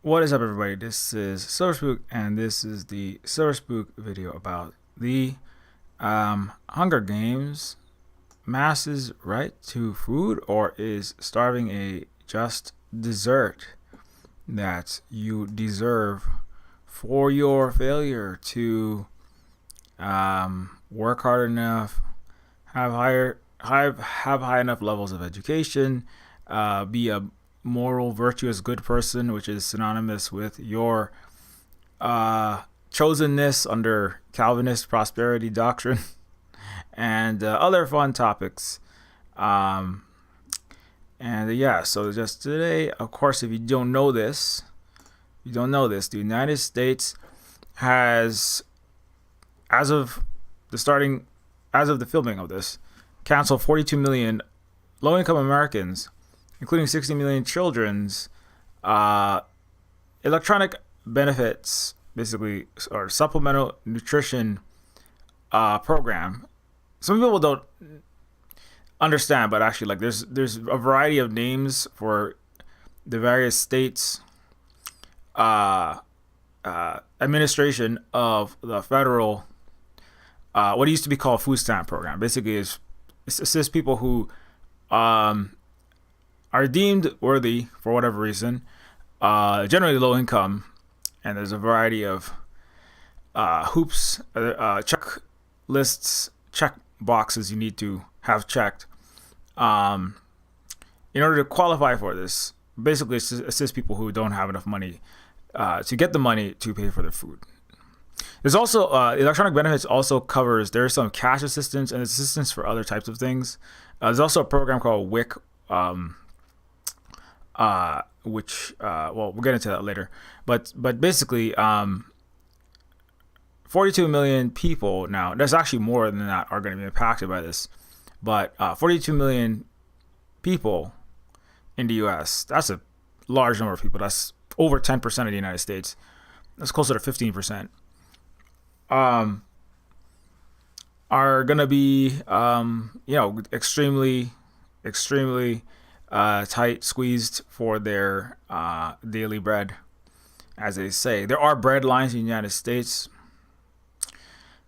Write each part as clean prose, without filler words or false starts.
What is up, everybody? This is Silverspook, and this is the Silverspook video about the Hunger Games. Masses right to food, or is starving a just dessert that you deserve for your failure to work hard enough, have high enough levels of education, be a moral, virtuous, good person, which is synonymous with your chosenness under Calvinist prosperity doctrine, and other fun topics. Um, so just today, of course, if you don't know this, the United States has, as of the starting, as of the filming of this, canceled 42 million low-income Americans, including 60 million children's electronic benefits, basically, or supplemental nutrition program. Some people don't understand, but actually, like, there's a variety of names for the various states' administration of the federal, what used to be called food stamp program. Basically, is assist people who are deemed worthy for whatever reason, generally low income, and there's a variety of hoops, check lists, check boxes you need to have checked in order to qualify for this. Basically, assist people who don't have enough money to get the money to pay for their food. There's also electronic benefits also covers, there's some cash assistance and assistance for other types of things. There's also a program called WIC, which we'll get into that later. But basically, 42 million people now. There's actually more than that are going to be impacted by this, but 42 million people in the U.S. That's a large number of people. That's over 10% of the United States. That's closer to 15%. Are going to be, extremely tight squeezed for their daily bread, as they say. There are bread lines in the United States.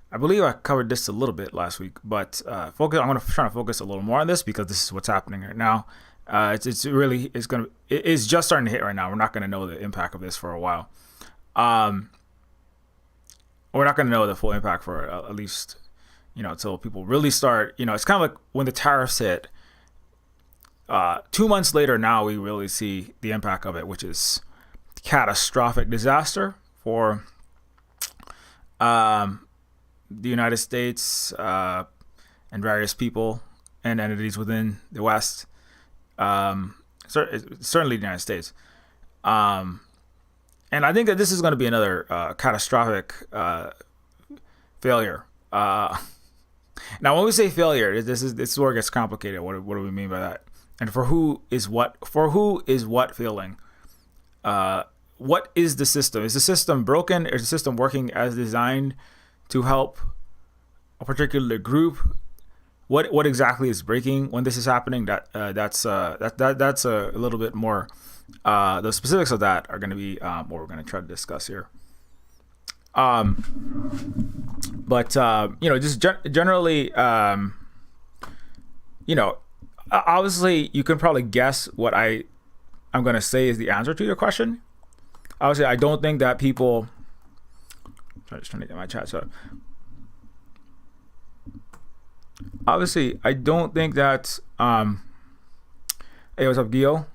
I believe I covered this a little bit last week, but I'm going to try to focus a little more on this because this is what's happening right now. It's just starting to hit right now. We're not going to know the impact of this for a while. We're not going to know the full impact for at least, until people really start. It's kind of like when the tariffs hit. 2 months later, now we really see the impact of it, which is catastrophic disaster for the United States and various people and entities within the West. Certainly the United States. And I think that this is going to be another catastrophic failure. Now, when we say failure, this is where it gets complicated. What do we mean by that? And for who is what failing? What is the system? Is the system broken? Is the system working as designed to help a particular group? What exactly is breaking when this is happening? That's a little bit more. The specifics of that are going to be what we're going to try to discuss here. Just generally, obviously, you can probably guess what I'm going to say is the answer to your question. Obviously, I don't think that people. I'm just trying to get my chat set up. Obviously, I don't think that. Hey, what's up, Gio?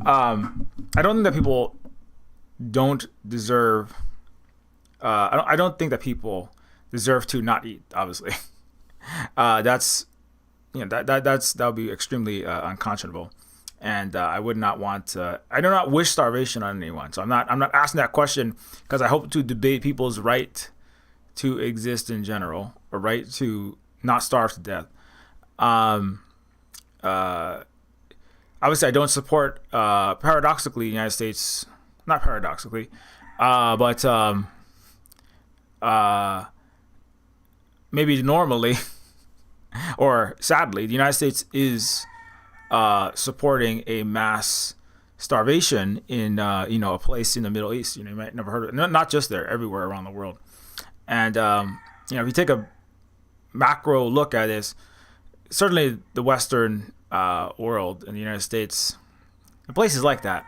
I don't think that people don't deserve. I don't think that people deserve to not eat. Obviously, that would be extremely unconscionable, and I would not want. I do not wish starvation on anyone. So I'm not asking that question because I hope to debate people's right to exist in general, or right to not starve to death. Obviously, I don't support, paradoxically, the United States, not paradoxically, but maybe normally, or sadly, the United States is supporting a mass starvation in a place in the Middle East. You might never heard of it. Not just there, everywhere around the world. And if you take a macro look at this, certainly the Western world in the United States, and places like that,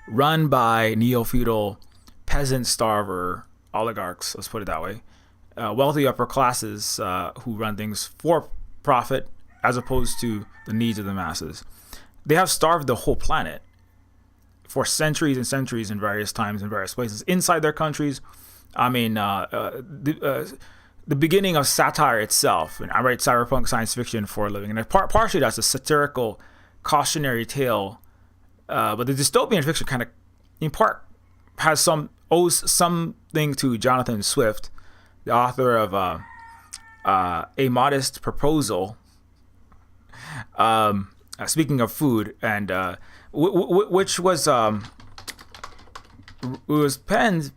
run by neo-feudal peasant starver oligarchs, let's put it that way, wealthy upper classes who run things for profit as opposed to the needs of the masses. They have starved the whole planet for centuries and centuries in various times in various places inside their countries. I mean, the beginning of satire itself, and I write cyberpunk science fiction for a living, and partially that's a satirical cautionary tale, but the dystopian fiction kind of, in part, owes something to Jonathan Swift, the author of A Modest Proposal. Speaking of food, and which was it was penned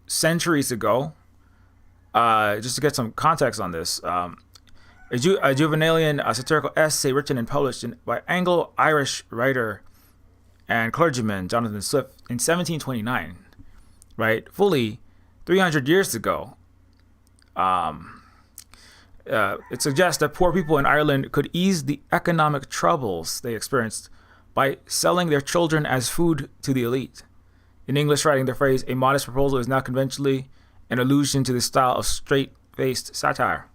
centuries ago. Just to get some context on this, a Juvenalian satirical essay written and published by Anglo-Irish writer and clergyman Jonathan Swift in 1729, right? Fully 300 years ago. It suggests that poor people in Ireland could ease the economic troubles they experienced by selling their children as food to the elite. In English writing, the phrase "a modest proposal" is now conventionally an allusion to the style of straight-faced satire.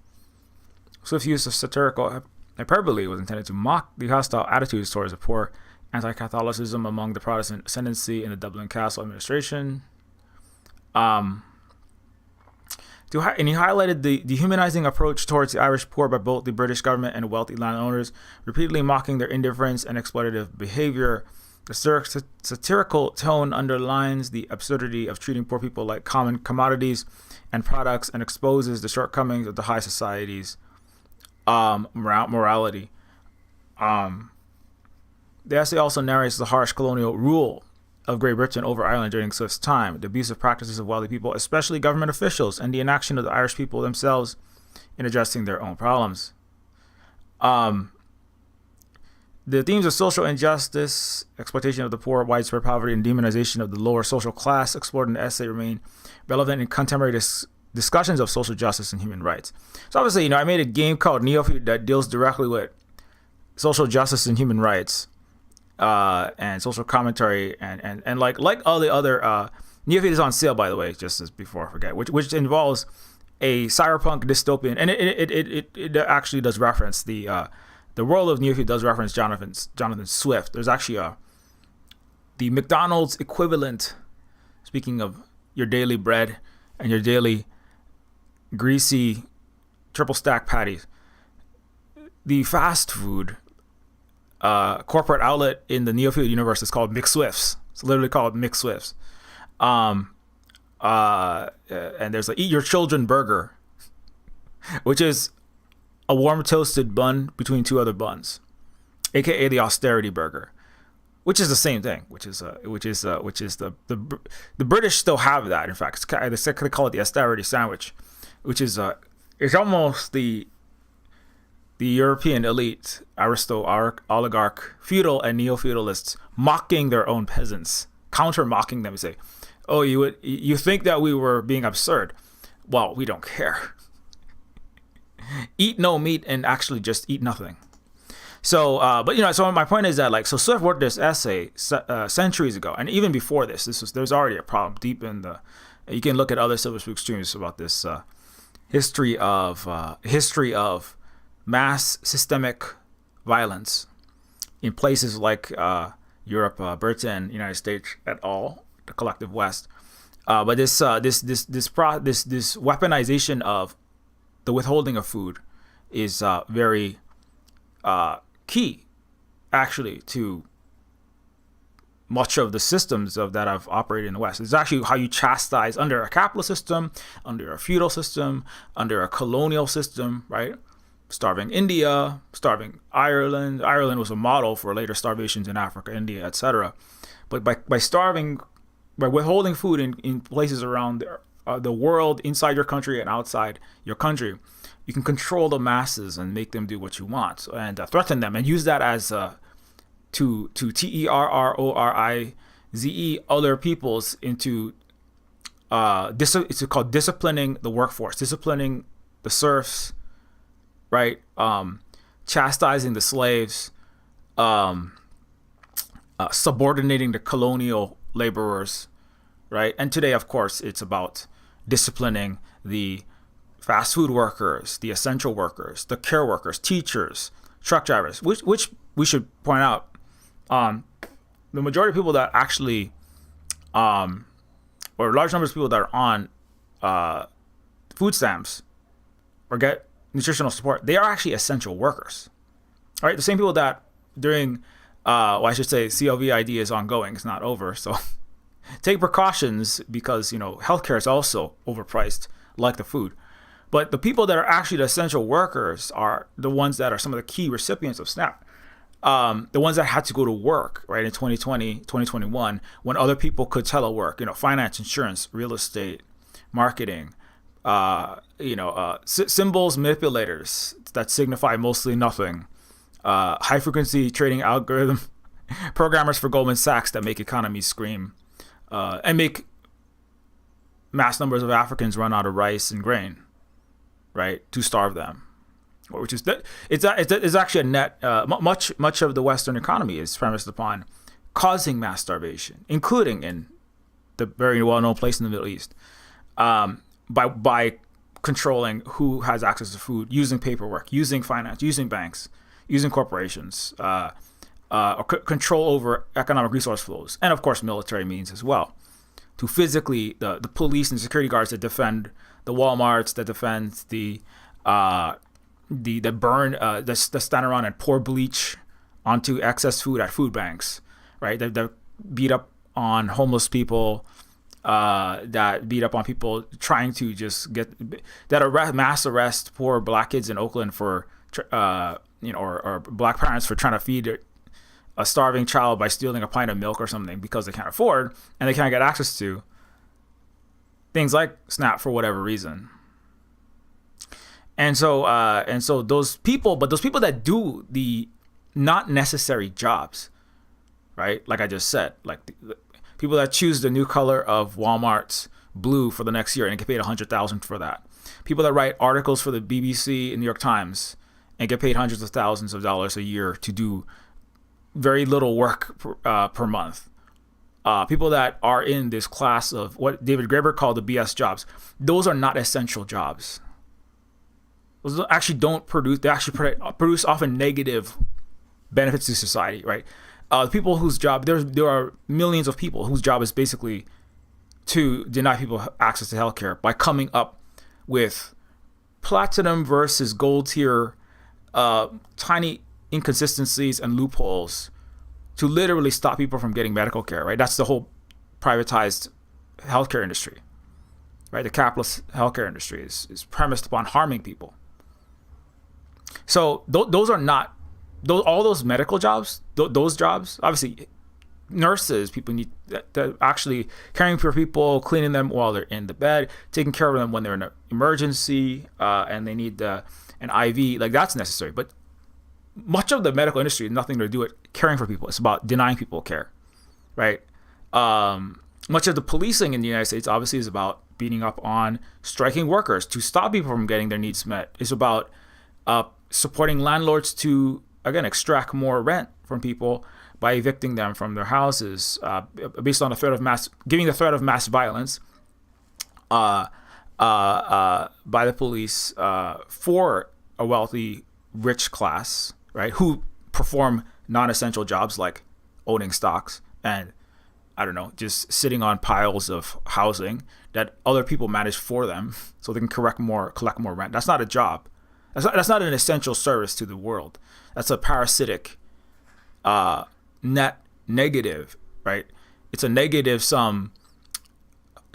Swift's use of satirical hyperbole was intended to mock the hostile attitudes towards the poor, anti-Catholicism among the Protestant ascendancy in the Dublin Castle administration. And he highlighted the dehumanizing approach towards the Irish poor by both the British government and wealthy landowners, repeatedly mocking their indifference and exploitative behavior. The satirical tone underlines the absurdity of treating poor people like common commodities and products and exposes the shortcomings of the high society's morality. The essay also narrates the harsh colonial rule of Great Britain over Ireland during Swift's time, the abusive practices of wealthy people, especially government officials, and the inaction of the Irish people themselves in addressing their own problems. The themes of social injustice, exploitation of the poor, widespread poverty, and demonization of the lower social class explored in the essay remain relevant in contemporary discussions of social justice and human rights. So obviously, I made a game called Neofeud that deals directly with social justice and human rights, and social commentary, and like all the other Neofeud is on sale, by the way, just as before I forget, which involves a cyberpunk dystopian, and it actually does reference the world of Neofeud does reference Jonathan Swift. There's actually the McDonald's equivalent, speaking of your daily bread and your daily greasy triple stack patties, the fast food corporate outlet in the Neofeud universe is called McSwift's. It's literally called McSwift's. And there's a Eat Your Children burger, which is a warm toasted bun between two other buns, aka the austerity burger, which is the same thing. The British still have that. In fact, they call it the austerity sandwich, which is it's almost the European elite, oligarch, feudal, and neo-feudalists mocking their own peasants, counter-mocking them and say, "Oh, you think that we were being absurd? Well, we don't care. Eat no meat and actually just eat nothing." So, so my point is that so Swift wrote this essay centuries ago, and even before there's already a problem deep in the. You can look at other Silver Spook streams about this history of mass systemic violence in places like Europe, Britain, United States, et al., the collective West. But this weaponization of the withholding of food is very key, actually, to much of the systems that have operated in the West. It's actually how you chastise under a capitalist system, under a feudal system, under a colonial system, right? Starving India, starving Ireland. Ireland was a model for later starvations in Africa, India, etc. But by withholding food in places around the world, inside your country and outside your country, you can control the masses and make them do what you want and threaten them and use that as to terrorize other peoples into it's called disciplining the workforce, disciplining the serfs, right? Chastising the slaves, subordinating the colonial laborers, right? And today, of course, it's about disciplining the fast food workers, the essential workers, the care workers, teachers, truck drivers, which we should point out, the majority of people that actually, or large numbers of people that are on food stamps or get nutritional support, they are actually essential workers. All right, the same people that during, I should say, COVID is ongoing, it's not over. So take precautions because, healthcare is also overpriced like the food. But the people that are actually the essential workers are the ones that are some of the key recipients of SNAP. The ones that had to go to work, right, in 2020, 2021, when other people could telework, finance, insurance, real estate, marketing, symbols manipulators that signify mostly nothing, high frequency trading algorithm programmers for Goldman Sachs that make economies scream, and make mass numbers of Africans run out of rice and grain, right, to starve them. Which is that it's actually a net. Much of the Western economy is premised upon causing mass starvation, including in the very well-known place in the Middle East, by controlling who has access to food, using paperwork, using finance, using banks, using corporations, control over economic resource flows, and of course military means as well, to physically the police and security guards that defend the Walmarts, that defend the burn, that stand around and pour bleach onto excess food at food banks, right? That beat up on homeless people, that beat up on people trying to just mass arrest poor black kids in Oakland for, or black parents for trying to feed a starving child by stealing a pint of milk or something because they can't afford and they can't get access to things like SNAP for whatever reason. And so those people that do the not necessary jobs, right? Like I just said, like the people that choose the new color of Walmart's blue for the next year and get paid $100,000 for that. People that write articles for the BBC and New York Times and get paid hundreds of thousands of dollars a year to do very little work per month. People that are in this class of what David Graeber called the BS jobs. Those are not essential jobs. Those actually don't produce. They actually produce often negative benefits to society, right? The people whose job there are millions of people whose job is basically to deny people access to healthcare by coming up with platinum versus gold tier, tiny inconsistencies and loopholes to literally stop people from getting medical care, right? That's the whole privatized healthcare industry, right? The capitalist healthcare industry is premised upon harming people. So those are not all those medical jobs. Those jobs, obviously, nurses, people need that actually caring for people, cleaning them while they're in the bed, taking care of them when they're in an emergency, and they need an IV. Like that's necessary. But much of the medical industry has nothing to do with caring for people. It's about denying people care, right? Much of the policing in the United States obviously is about beating up on striking workers to stop people from getting their needs met. It's about supporting landlords to, again, extract more rent from people by evicting them from their houses based on giving the threat of mass violence by the police for a wealthy, rich class, right, who perform non-essential jobs like owning stocks and, I don't know, just sitting on piles of housing that other people manage for them so they can collect more rent. That's not a job. That's not an essential service to the world. That's a parasitic net negative, right? It's a negative sum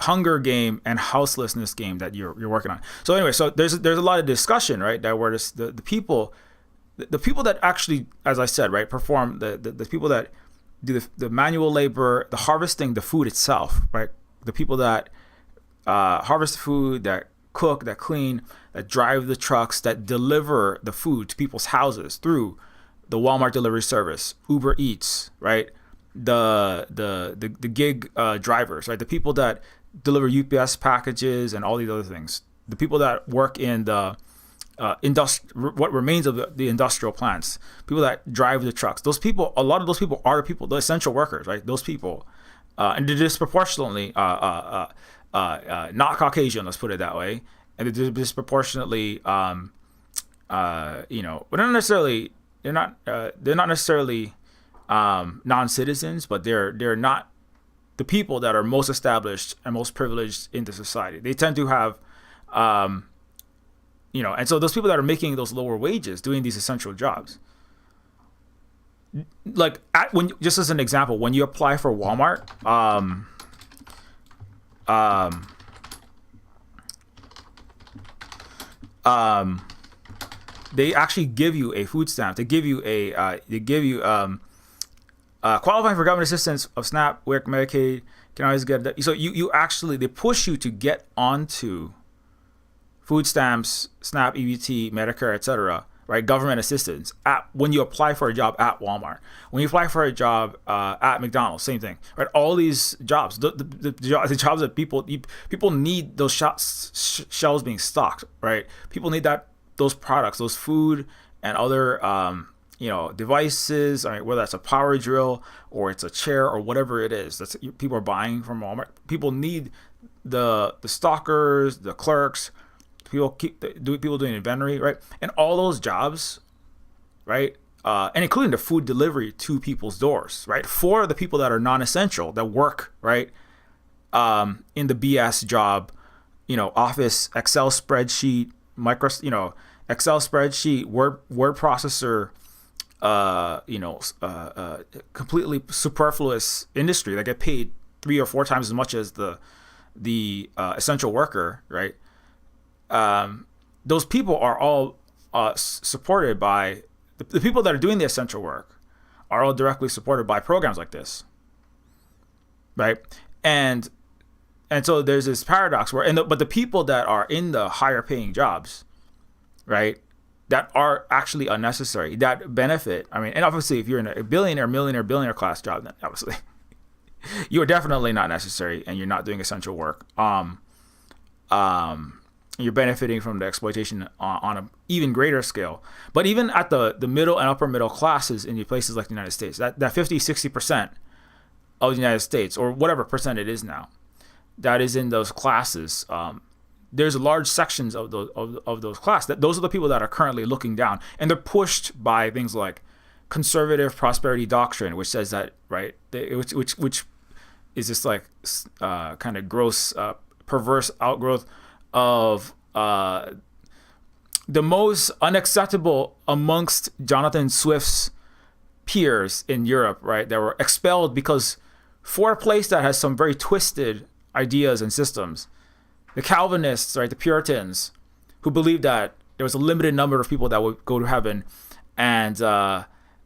hunger game and houselessness game that you're working on. So anyway, so there's a lot of discussion, right? That where the people that actually, as I said, right, perform the people that do the manual labor, the harvesting the food itself, right? The people that harvest the food, that cook, that clean, that drive the trucks, that deliver the food to people's houses through the Walmart delivery service, Uber Eats, right? The gig drivers, right? The people that deliver UPS packages and all these other things. The people that work in the what remains of the industrial plants, people that drive the trucks. Those people, a lot of those people are the essential workers, right? Those people, and they're disproportionately not Caucasian. Let's put it that way, and they're disproportionately, but they're not necessarily non-citizens, but they're not the people that are most established and most privileged in the society. They tend to have, and so those people that are making those lower wages, doing these essential jobs, like just as an example, when you apply for Walmart, they actually give you a food stamp. They give you qualifying for government assistance of SNAP, WIC, Medicaid. Can always get that. So you actually, they push you to get onto food stamps, SNAP, EBT, Medicare, etc. Right, government assistance when you apply for a job at Walmart, when you apply for a job at McDonald's, same thing. Right, all these jobs, the jobs that people need those shelves being stocked. Right, people need those products, those food and other devices. I mean, whether that's a power drill or it's a chair or whatever it is, that's people are buying from Walmart. People need the stockers, the clerks. People doing inventory, right? And all those jobs, right? And including the food delivery to people's doors, right? For the people that are non-essential, that work, right? In the BS job, Office, Excel spreadsheet, Excel spreadsheet, Word processor, completely superfluous industry that get paid 3 or 4 times as much as the essential worker, right? Those people are all supported by the people that are doing the essential work are all directly supported by programs like this, right? And so there's this paradox where, but the people that are in the higher paying jobs, right, that are actually unnecessary, that benefit. I mean, and obviously, if you're in a billionaire class job, then obviously you are definitely not necessary, and you're not doing essential work. You're benefiting from the exploitation on an even greater scale. But even at the middle and upper middle classes in places like the United States, that 50-60% of the United States, or whatever percent it is now, that is in those classes, there's large sections of those classes. Those are the people that are currently looking down, and they're pushed by things like conservative prosperity doctrine, which says that, right, which is this like kind of gross, perverse outgrowth of the most unacceptable amongst Jonathan Swift's peers in Europe, right? That were expelled because for a place that has some very twisted ideas and systems, the Calvinists, right, the Puritans, who believed that there was a limited number of people that would go to heaven, and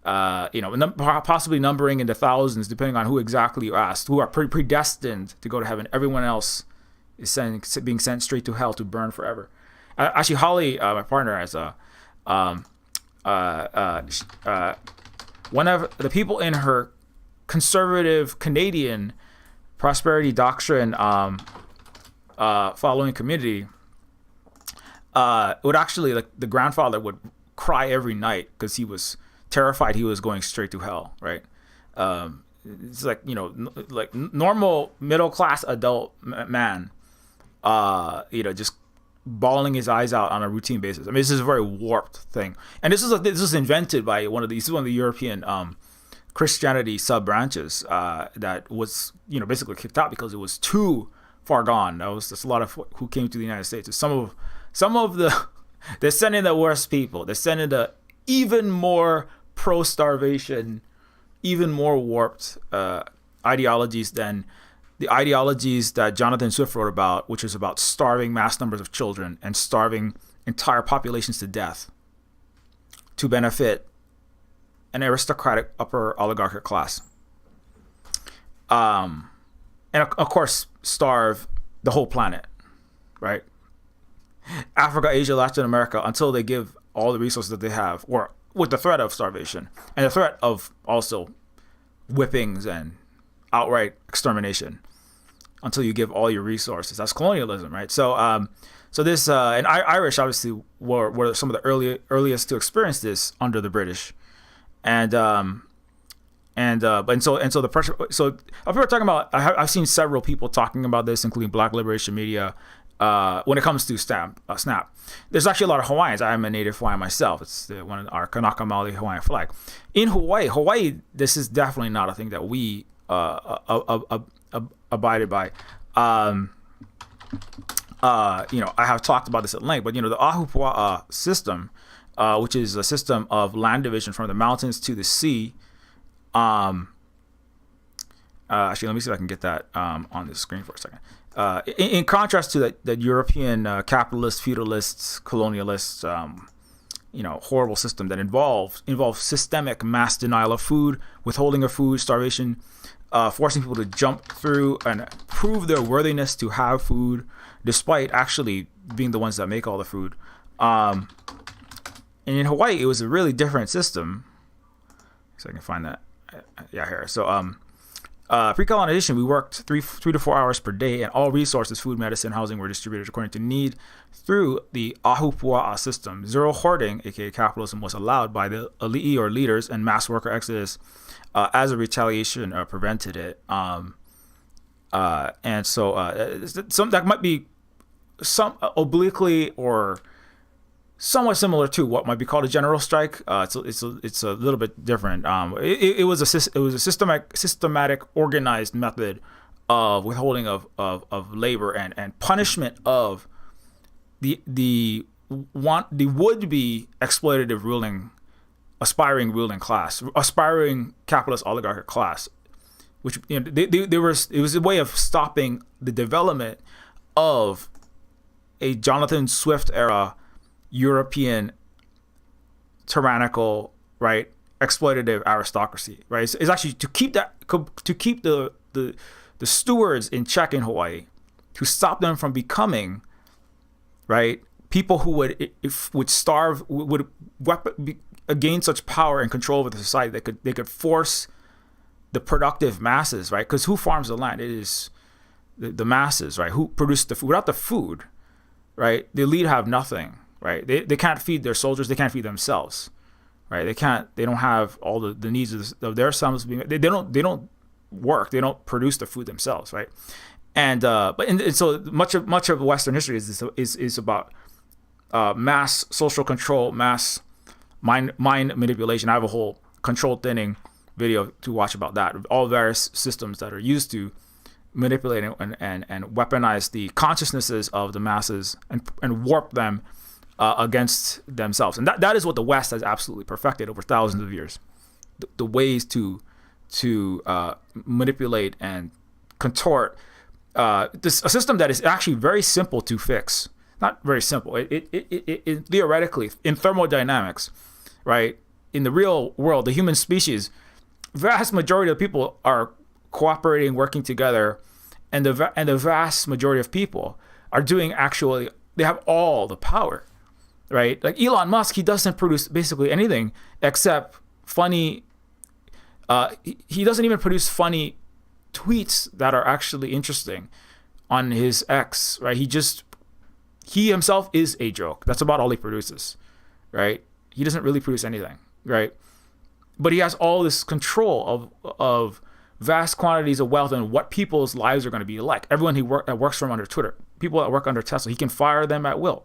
possibly numbering into thousands, depending on who exactly you asked, who are predestined to go to heaven. Everyone else is being sent straight to hell to burn forever. Actually, Holly, my partner, has one of the people in her conservative Canadian prosperity doctrine following community would actually, like, the grandfather would cry every night because he was terrified he was going straight to hell, right? It's like, like normal middle class adult man, just bawling his eyes out on a routine basis. I mean, this is a very warped thing, and this is invented by one of the European Christianity sub branches that was basically kicked out because it was too far gone. That's a lot of who came to the United States. Some of they're sending the worst people. They're sending the even more pro-starvation, even more warped ideologies than the ideologies that Jonathan Swift wrote about, which is about starving mass numbers of children and starving entire populations to death to benefit an aristocratic upper oligarchic class. And of course, starve the whole planet, right? Africa, Asia, Latin America, until they give all the resources that they have, or with the threat of starvation and the threat of also whippings and outright extermination until you give all your resources. That's colonialism, right? So this and Irish obviously were some of the earliest to experience this under the British, and so the pressure. So if we're talking about, I've seen several people talking about this, including Black Liberation Media. When it comes to Snap, there's actually a lot of Hawaiians. I am a native Hawaiian myself. It's one of our Kanaka Maoli Hawaiian flag. In Hawaii, this is definitely not a thing that we abided by. I have talked about this at length, but the Ahupua'a system, which is a system of land division from the mountains to the sea. Actually, let me see if I can get that on the screen for a second. In contrast to the European capitalist, feudalist, colonialist, horrible system that involves systemic mass denial of food, withholding of food, starvation, forcing people to jump through and prove their worthiness to have food, despite actually being the ones that make all the food. And in Hawaii, it was a really different system. So I can find that. Yeah, here. So, pre-colonization, we worked 3 to 4 hours per day, and all resources, food, medicine, housing, were distributed according to need through the Ahupua'a system. Zero hoarding, aka capitalism, was allowed by the ali'i or leaders, and mass worker exodus as a retaliation prevented it. And so some that might be some obliquely or somewhat similar to what might be called a general strike. It's a little bit different. It was a systematic, organized method of withholding of labor and punishment of the would-be exploitative aspiring ruling class, aspiring capitalist oligarchic class, which it was a way of stopping the development of a Jonathan Swift era European tyrannical, right, exploitative aristocracy, right? It's actually to keep the stewards in check in Hawaii, to stop them from becoming, right, people who would starve, would gain such power and control over the society that they could force the productive masses, right? Because who farms the land? It is the masses, right? Who produce the food? Without the food, right, the elite have nothing. Right, they can't feed their soldiers. They can't feed themselves. Right, they don't have all the needs of their sons. They don't work. They don't produce the food themselves. Right, and so much of Western history is about mass social control, mass mind manipulation. I have a whole control thinning video to watch about that. All various systems that are used to manipulate and weaponize the consciousnesses of the masses and warp them against themselves. And that is what the West has absolutely perfected over thousands of years. The ways to manipulate and contort a system that is actually very simple to fix. Not very simple. It theoretically, in thermodynamics, right, in the real world, the human species, vast majority of people are cooperating, working together, and the vast majority of people are doing they have all the power. Right, like Elon Musk, he doesn't produce basically anything except funny. He doesn't even produce funny tweets that are actually interesting on his X. Right, he himself is a joke. That's about all he produces. Right, he doesn't really produce anything. Right, but he has all this control of vast quantities of wealth and what people's lives are going to be like. Everyone that works from under Twitter, people that work under Tesla, he can fire them at will.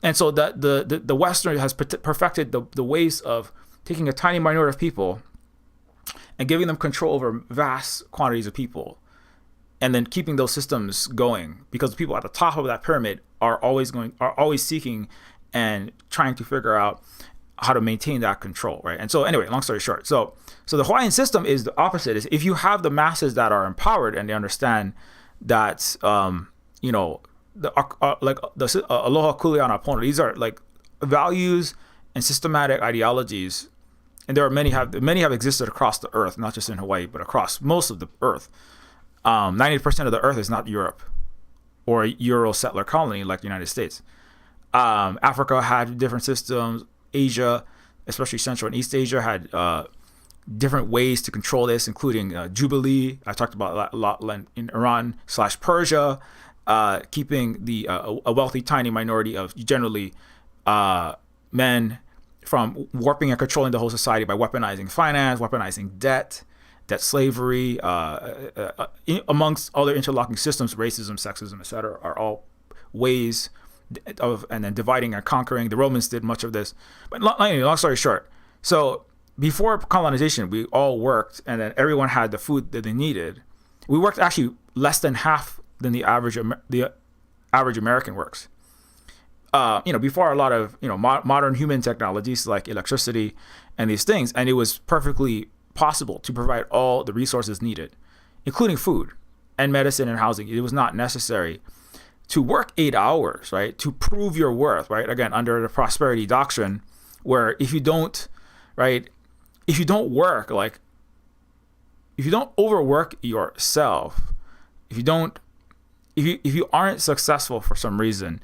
And so the Western has perfected the ways of taking a tiny minority of people and giving them control over vast quantities of people, and then keeping those systems going, because the people at the top of that pyramid are always seeking and trying to figure out how to maintain that control, right? And so anyway, long story short, so the Hawaiian system is the opposite. Is if you have the masses that are empowered and they understand that the aloha kuleana pono. These are like values and systematic ideologies, and many have existed across the earth, not just in Hawaii, but across most of the earth. 90% of the earth is not Europe or a Euro settler colony like the United States. Africa had different systems. Asia, especially Central and East Asia, had different ways to control this, including Jubilee. I talked about a lot in Iran/Persia, keeping a wealthy tiny minority of generally men from warping and controlling the whole society by weaponizing finance, weaponizing debt slavery, amongst other interlocking systems. Racism, sexism, etc., are all ways of, and then dividing and conquering. The Romans did much of this. But long story short, so before colonization, we all worked, and then everyone had the food that they needed. We worked actually less than half than the average American works. Before a lot of modern human technologies like electricity and these things, and it was perfectly possible to provide all the resources needed, including food and medicine and housing. It was not necessary to work 8 hours, right, to prove your worth, right? Again, under the prosperity doctrine, where if you don't work, like if you don't overwork yourself, if you aren't successful for some reason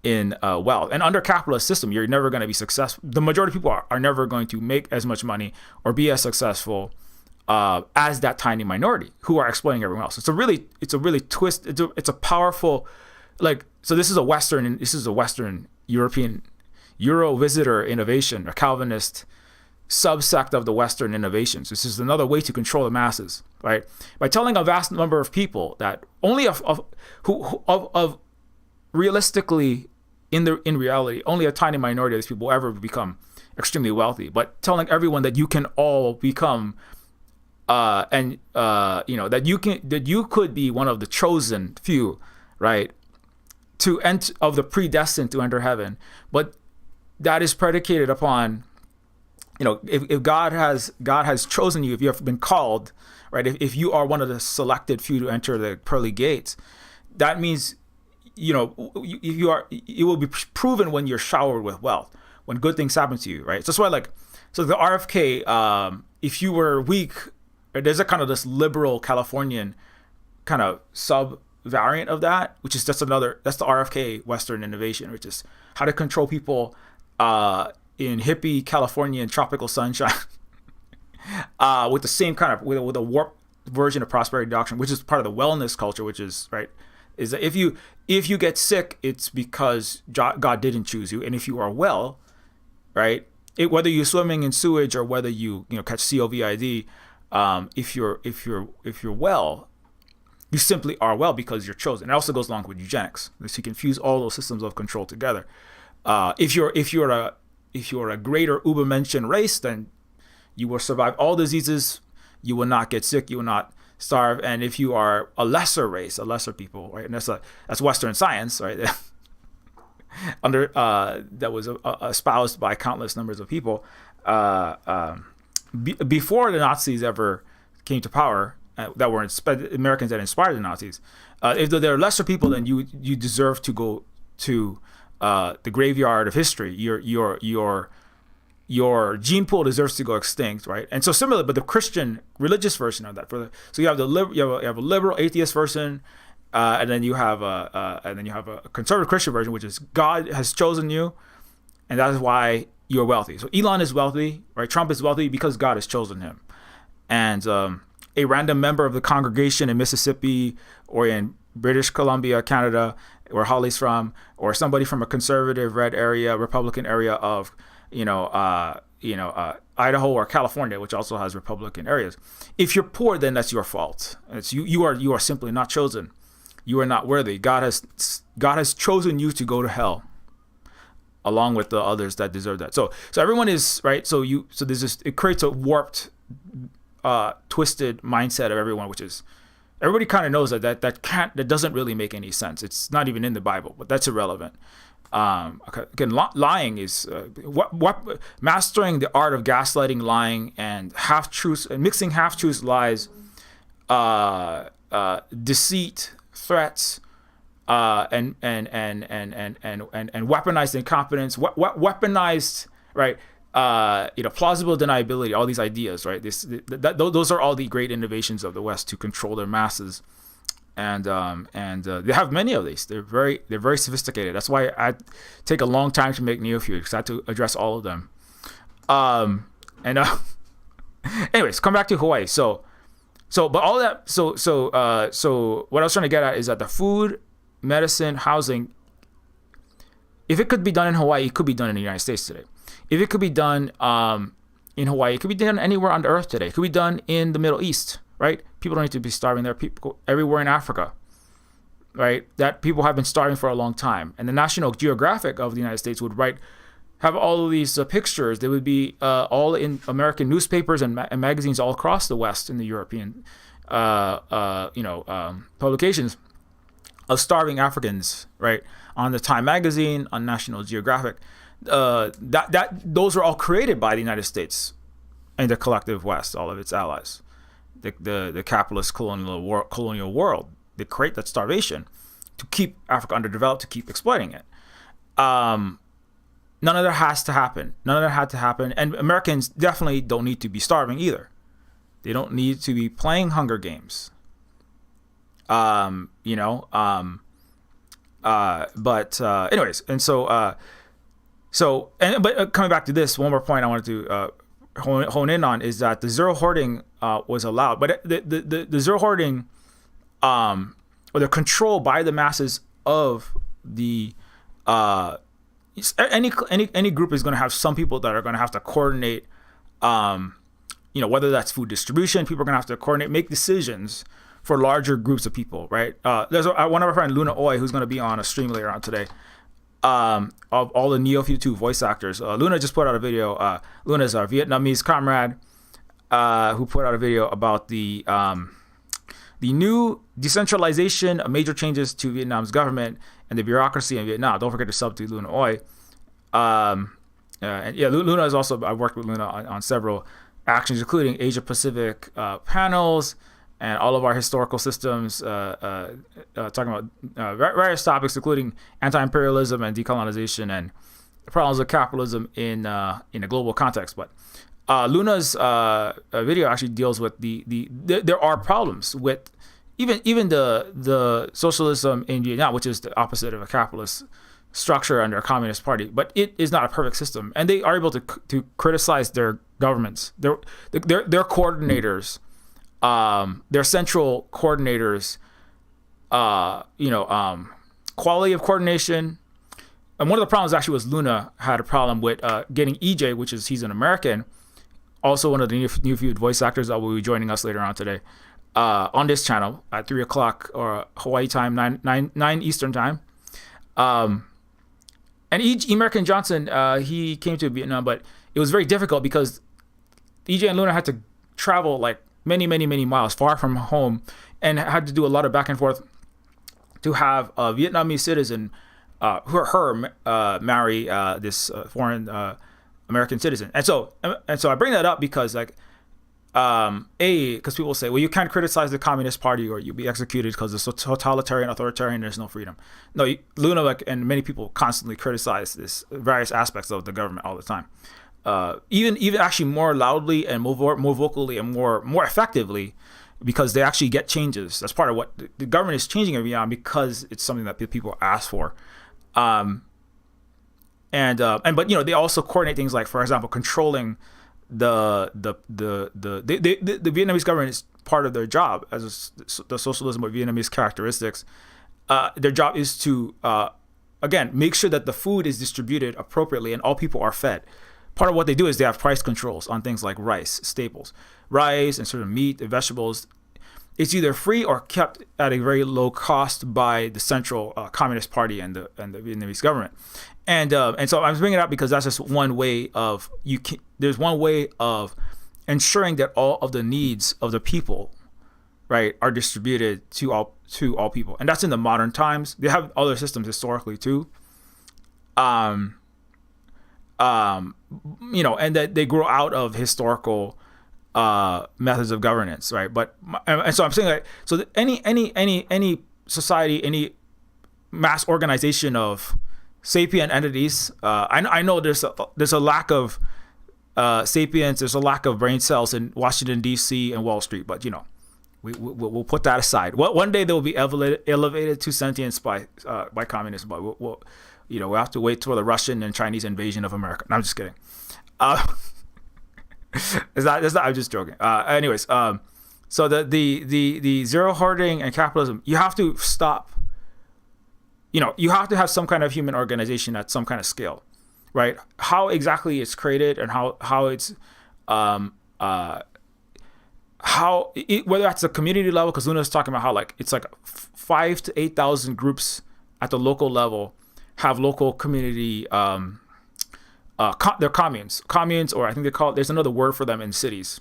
in wealth, and under capitalist system, you're never going to be successful. The majority of people are never going to make as much money or be as successful as that tiny minority who are exploiting everyone else. It's a really it's a powerful, so this is a Western European Euro visitor innovation, a Calvinist subsect of the Western innovations. This is another way to control the masses, right? By telling a vast number of people that only of realistically, in reality, only a tiny minority of these people will ever become extremely wealthy. But telling everyone that you can all become, that you could be one of the chosen few, right, to enter, of the predestined to enter heaven. But that is predicated upon, if God has chosen you, if you have been called, right, if you are one of the selected few to enter the pearly gates, that means, it will be proven when you're showered with wealth, when good things happen to you, right? So that's why, so the RFK, if you were weak, there's a kind of this liberal Californian kind of sub variant of that, which is that's the RFK Western innovation, which is how to control people in hippie Californian tropical sunshine with the same kind of with a warped version of prosperity doctrine, which is part of the wellness culture, which is right. Is that if you get sick, it's because God didn't choose you, and if you are well, right, whether you're swimming in sewage or whether you catch COVID, if you're well, you simply are well because you're chosen. It also goes along with eugenics. So you can fuse all those systems of control together. If you're a greater Ubermenschen race, then you will survive all diseases. You will not get sick. You will not starve. And if you are a lesser race, a lesser people, right, and that's Western science, right, that was espoused by countless numbers of people before the Nazis ever came to power, that were Americans that inspired the Nazis. If there are lesser people, then you deserve to go to the graveyard of history. Your gene pool deserves to go extinct, right? And so similar, but the Christian religious version of that. So you have you have a liberal atheist version, and then you have a conservative Christian version, which is God has chosen you, and that is why you're wealthy. So Elon is wealthy, right? Trump is wealthy because God has chosen him, and a random member of the congregation in Mississippi or in British Columbia, Canada, where Holly's from, or somebody from a conservative red area, Republican area of Idaho or California, which also has Republican areas. If you're poor, then that's your fault. It's you are simply not chosen. You are not worthy. God has chosen you to go to hell, along with the others that deserve that. So everyone is right. So there's this. It creates a warped, twisted mindset of everyone, which is everybody kind of knows that doesn't really make any sense. It's not even in the Bible, but that's irrelevant. Again, lying is mastering the art of gaslighting, lying, and half truths, and mixing half truths, lies, deceit, threats, and weaponized incompetence, weaponized, right? Plausible deniability, all these ideas, right? Those are all the great innovations of the West to control their masses. And they have many of these. They're very sophisticated. That's why I take a long time to make Neofeud, because I had to address all of them. And anyways, come back to Hawaii. But all that. So what I was trying to get at is that the food, medicine, housing, if it could be done in Hawaii, it could be done in the United States today. If it could be done in Hawaii, it could be done anywhere on the earth today. It could be done in the Middle East, right? People don't need to be starving there. People everywhere in Africa, right? That people have been starving for a long time. And the National Geographic of the United States would have all of these pictures. They would be all in American newspapers and magazines all across the West in the European, publications of starving Africans, right? On the Time magazine, on National Geographic. Those are all created by the United States and the collective West, all of its allies, the capitalist colonial world. They create that starvation to keep Africa underdeveloped, to keep exploiting it. None of that has to happen. None of that had to happen. And Americans definitely don't need to be starving either. They don't need to be playing Hunger Games. But anyways, and but coming back to this, one more point I wanted to hone in on is that the zero hoarding was allowed, but the zero hoarding, or the control by the masses of the any group is going to have some people that are going to have to coordinate, whether that's food distribution. People are going to have to coordinate, make decisions for larger groups of people, right? There's one of our friends, Luna Oi, who's going to be on a stream later on today, of all the Neofeud 2 voice actors. Luna just put out a video. Luna's our Vietnamese comrade who put out a video about the new decentralization of major changes to Vietnam's government and the bureaucracy in Vietnam. Don't forget to sub to Luna Oi. Luna is also, I've worked with Luna on several actions, including Asia Pacific panels, and all of our historical systems, talking about various topics, including anti-imperialism and decolonization and problems of capitalism in a global context. But Luna's video actually deals with there are problems with even the socialism in Vietnam, which is the opposite of a capitalist structure under a communist party, but it is not a perfect system, and they are able to criticize their governments, their coordinators. Their central coordinators, quality of coordination. And one of the problems actually was Luna had a problem with getting EJ, he's an American, also one of the Neofeud voice actors that will be joining us later on today, on this channel at 3 o'clock or Hawaii time, 9 Eastern time. And American Johnson, he came to Vietnam, but it was very difficult because EJ and Luna had to travel like many miles far from home, and had to do a lot of back and forth to have a Vietnamese citizen marry this foreign American citizen. And so I bring that up because because people say, well, you can't criticize the Communist Party or you'll be executed because it's so totalitarian, authoritarian, there's no freedom. No, Luna and many people constantly criticize this various aspects of the government all the time. Even actually more loudly and more vocally and more effectively, because they actually get changes. That's part of what the government is changing in Vietnam, because it's something that people ask for. But they also coordinate things like, for example, controlling the Vietnamese government is part of their job as the socialism of Vietnamese characteristics. Their job is to again make sure that the food is distributed appropriately and all people are fed. Part of what they do is they have price controls on things like rice, staples, rice and certain meat and vegetables. It's either free or kept at a very low cost by the Central Communist Party and the Vietnamese government. And so I'm bringing it up because that's just one way of there's one way of ensuring that all of the needs of the people, right, are distributed to all people, and that's in the modern times. They have other systems historically too. And that they grow out of historical methods of governance, right? And so I'm saying that any society, any mass organization of sapient entities, I know there's a lack of sapiens, there's a lack of brain cells in Washington D.C. and Wall Street, but we'll put that aside. One day they will be elevated to sentience by communism, but we'll have to wait for the Russian and Chinese invasion of America. No, I'm just kidding. I'm just joking. Anyways, so the zero hoarding and capitalism, you have to stop. You have to have some kind of human organization at some kind of scale, right? How exactly it's created and how it's whether that's a community level, because Luna was talking about how like it's like 5,000 to 8,000 groups at the local level have local community. They're communes, or I think they call it. There's another word for them in cities.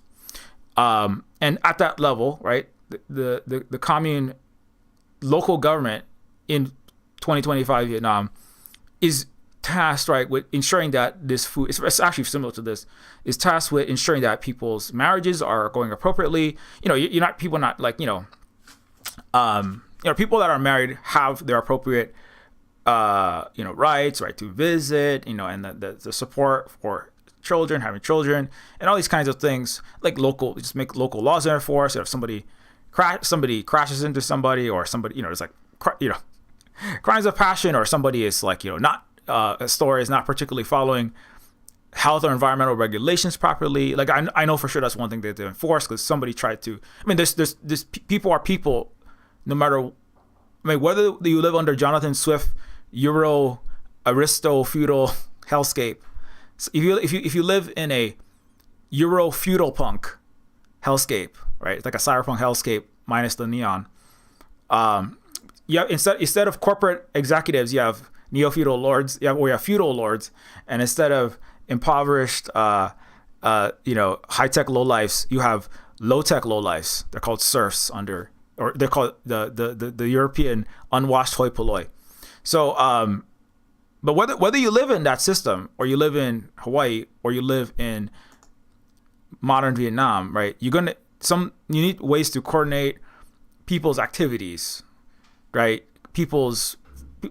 And at that level, right, the commune local government in 2025 Vietnam is tasked, right, with ensuring that this food, it's actually similar to this, is tasked with ensuring that people's marriages are going appropriately. You're not, people not like, people that are married have their appropriate, rights, right to visit, and the support for children, having children, and all these kinds of things, like just make local laws enforced. If somebody crashes into somebody, or somebody, it's like, crimes of passion, or somebody is like, not, a store is not particularly following health or environmental regulations properly. Like I know for sure that's one thing that they enforce, because somebody tried to. I mean, there's people are people, no matter. I mean, whether you live under Jonathan Swift, Euro, Aristo, feudal hellscape. So if you live in a Euro feudal punk hellscape, right? It's like a cyberpunk hellscape minus the neon. Instead of corporate executives, you have neo-feudal lords, you have feudal lords, and instead of impoverished, high-tech lowlifes, you have low-tech lowlifes. They're called serfs or they're called the European unwashed hoi polloi. So, but whether you live in that system, or you live in Hawaii, or you live in modern Vietnam, right? You need ways to coordinate people's activities, right?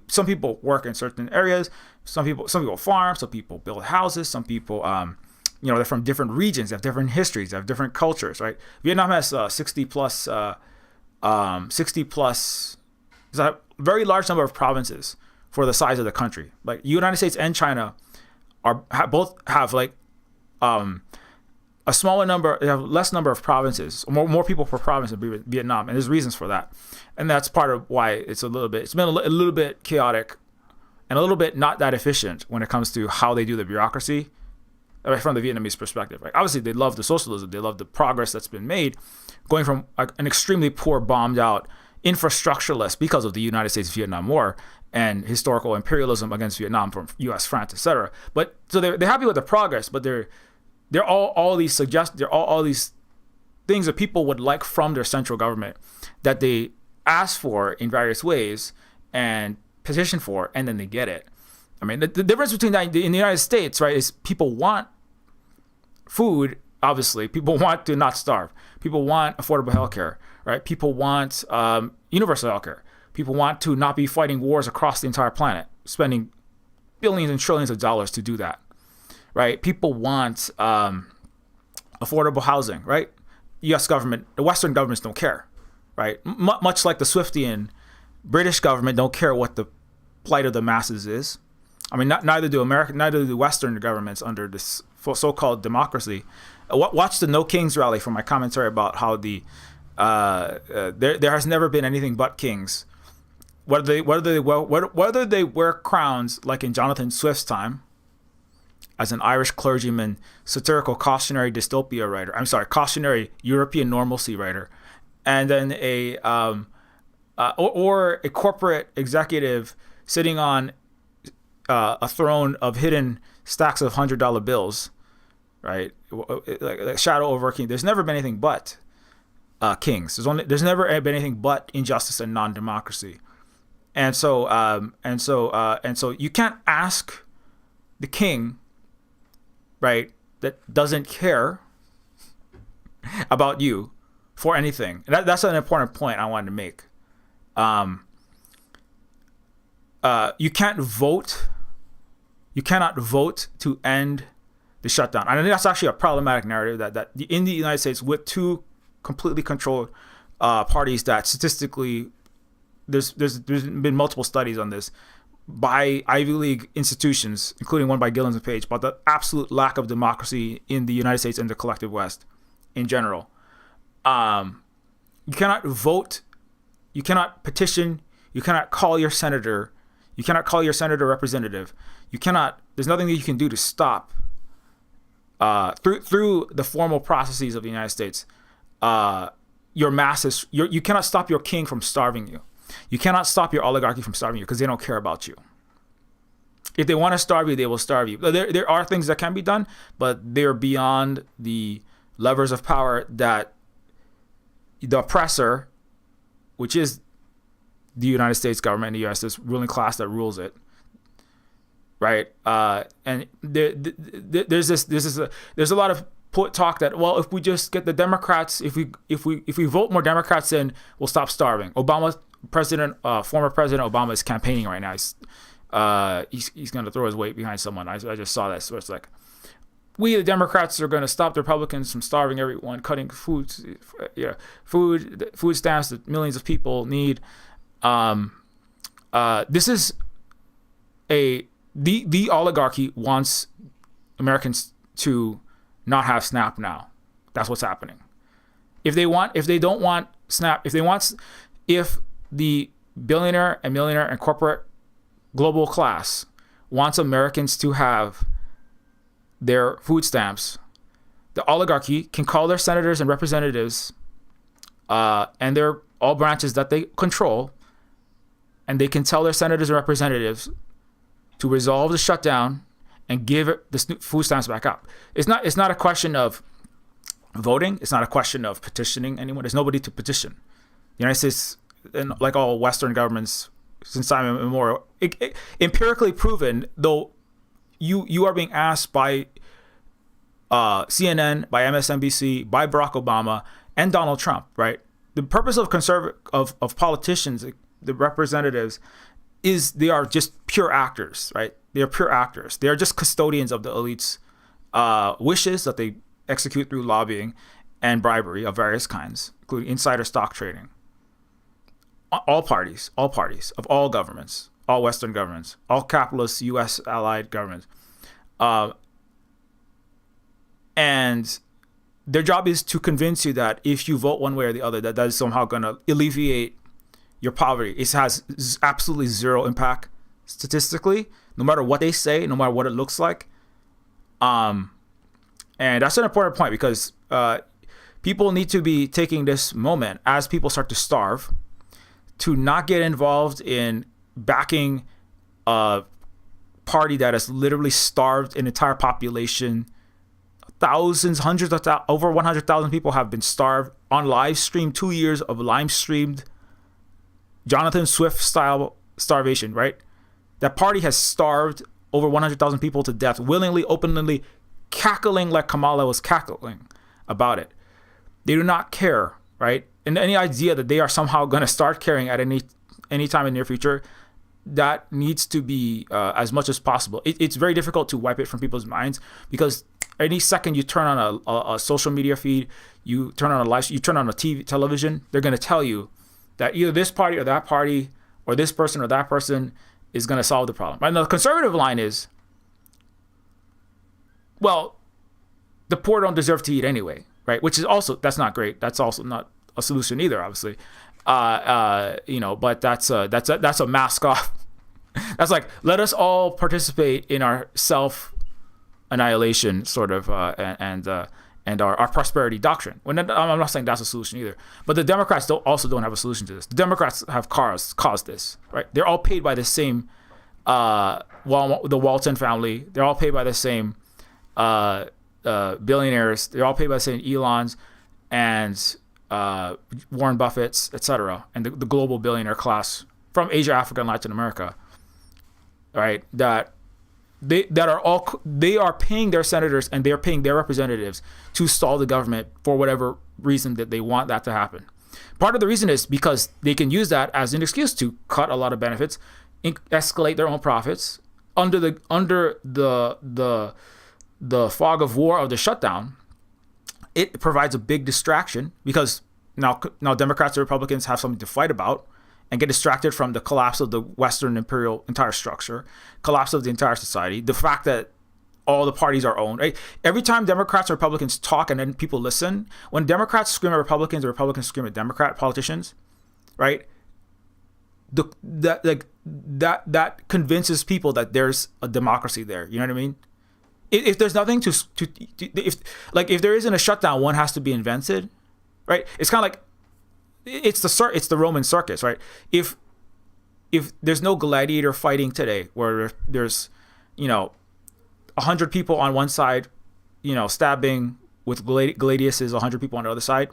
Some people work in certain areas. Some people farm. Some people build houses. Some people, they're from different regions. They have different histories. They have different cultures, right? Vietnam has 60 plus. There's a very large number of provinces for the size of the country. Like United States and China both have like a smaller number. They have less number of provinces, more people per province in Vietnam, and there's reasons for that. And that's part of why it's been a little bit chaotic and a little bit not that efficient when it comes to how they do the bureaucracy, right, from the Vietnamese perspective. Right? Obviously, they love the socialism. They love the progress that's been made, going from an extremely poor, bombed out, infrastructureless because of the United States-Vietnam War and historical imperialism against Vietnam from U.S., France, etc. But so they're happy with the progress, but they're all these things that people would like from their central government that they ask for in various ways and petition for, and then they get it. I mean, the difference between that in the United States, right, is people want food. Obviously, people want to not starve. People want affordable healthcare, right? People want universal healthcare. People want to not be fighting wars across the entire planet, spending billions and trillions of dollars to do that, right? People want affordable housing, right? U.S. government, the Western governments don't care, right? Much like the Swiftian British government don't care what the plight of the masses is. I mean, neither do Western governments under this so-called democracy. Watch the No Kings rally for my commentary about how there has never been anything but kings. Whether they wear crowns like in Jonathan Swift's time, as an Irish clergyman, satirical cautionary dystopia writer. I'm sorry, cautionary European normalcy writer, and then or a corporate executive sitting on a throne of hidden stacks of $100 bills, right? Like shadow over king. There's never been anything but kings. There's never been anything but injustice and non-democracy, and so you can't ask the king, right, that doesn't care about you for anything. That's an important point I wanted to make. You can't vote. You cannot vote to end the shutdown. I think that's actually a problematic narrative that in the United States, with two completely controlled parties that statistically, there's been multiple studies on this, by Ivy League institutions, including one by Gillens and Page, about the absolute lack of democracy in the United States and the collective West in general. You cannot vote, you cannot petition, you cannot call your senator, you cannot call your senator representative. You cannot. There's nothing that you can do to stop through the formal processes of the United States. Your masses, you cannot stop your king from starving you. You cannot stop your oligarchy from starving you because they don't care about you. If they want to starve you, they will starve you. There are things that can be done, but they're beyond the levers of power that the oppressor, which is the United States government, the U.S., this ruling class that rules it, right? And there's a lot of talk that, well, if we just get the Democrats, if we vote more Democrats in, we'll stop starving. Former President Obama is campaigning right now. He's going to throw his weight behind someone. I just saw that. So it's like, we the Democrats are going to stop the Republicans from starving everyone, cutting food stamps that millions of people need. This is the oligarchy wants Americans to not have SNAP now. That's what's happening. If the billionaire and millionaire and corporate global class wants Americans to have their food stamps, the oligarchy can call their senators and representatives and their all branches that they control, and they can tell their senators and representatives to resolve the shutdown and give the food stamps back up. It's not a question of voting. It's not a question of petitioning anyone. There's nobody to petition. The United States, and like all Western governments since time immemorial, empirically proven, though you are being asked by CNN, by MSNBC, by Barack Obama, and Donald Trump, right? The purpose of of politicians, the representatives, is they are just pure actors, right? They are pure actors. They are just custodians of the elite's wishes that they execute through lobbying and bribery of various kinds, including insider stock trading. All parties of all governments, all Western governments, all capitalist U.S. allied governments. And their job is to convince you that if you vote one way or the other, that is somehow going to alleviate your poverty. It has absolutely zero impact statistically, no matter what they say, no matter what it looks like. And that's an important point because people need to be taking this moment as people start to starve to not get involved in backing a party that has literally starved an entire population. Thousands, hundreds of over 100,000 people have been starved on live stream. 2 years of live streamed Jonathan Swift style starvation, right? That party has starved over 100,000 people to death, willingly, openly, cackling like Kamala was cackling about it. They do not care, right? And any idea that they are somehow going to start caring at any time in the near future, that needs to be as much as possible. It's very difficult to wipe it from people's minds because any second you turn on a social media feed, you turn on you turn on a television, they're going to tell you that either this party or that party or this person or that person is going to solve the problem. And the conservative line is, well, the poor don't deserve to eat anyway, right? Which is also, that's not great. That's also not a solution either, obviously. But that's a mask off. That's like, let us all participate in our self annihilation sort of and our prosperity doctrine. I'm not saying that's a solution either. But the Democrats also don't have a solution to this. The Democrats have caused this, right? They're all paid by the same the Walton family. They're all paid by the same billionaires. They're all paid by the same Elons and Warren Buffett's, etc., and the global billionaire class from Asia, Africa, and Latin America, right? They are paying their senators and they are paying their representatives to stall the government for whatever reason that they want that to happen. Part of the reason is because they can use that as an excuse to cut a lot of benefits, escalate their own profits under the fog of war of the shutdown. It provides a big distraction because now Democrats and Republicans have something to fight about and get distracted from the collapse of the Western imperial entire structure, collapse of the entire society, the fact that all the parties are owned. Right? Every time Democrats and Republicans talk and then people listen, when Democrats scream at Republicans or Republicans scream at Democrat politicians, right? That convinces people that there's a democracy there. You know what I mean? If there's nothing if there isn't a shutdown, one has to be invented, right? It's kind of like it's the Roman circus, right? If there's no gladiator fighting today, where there's 100 people on one side, stabbing with gladiuses, 100 people on the other side,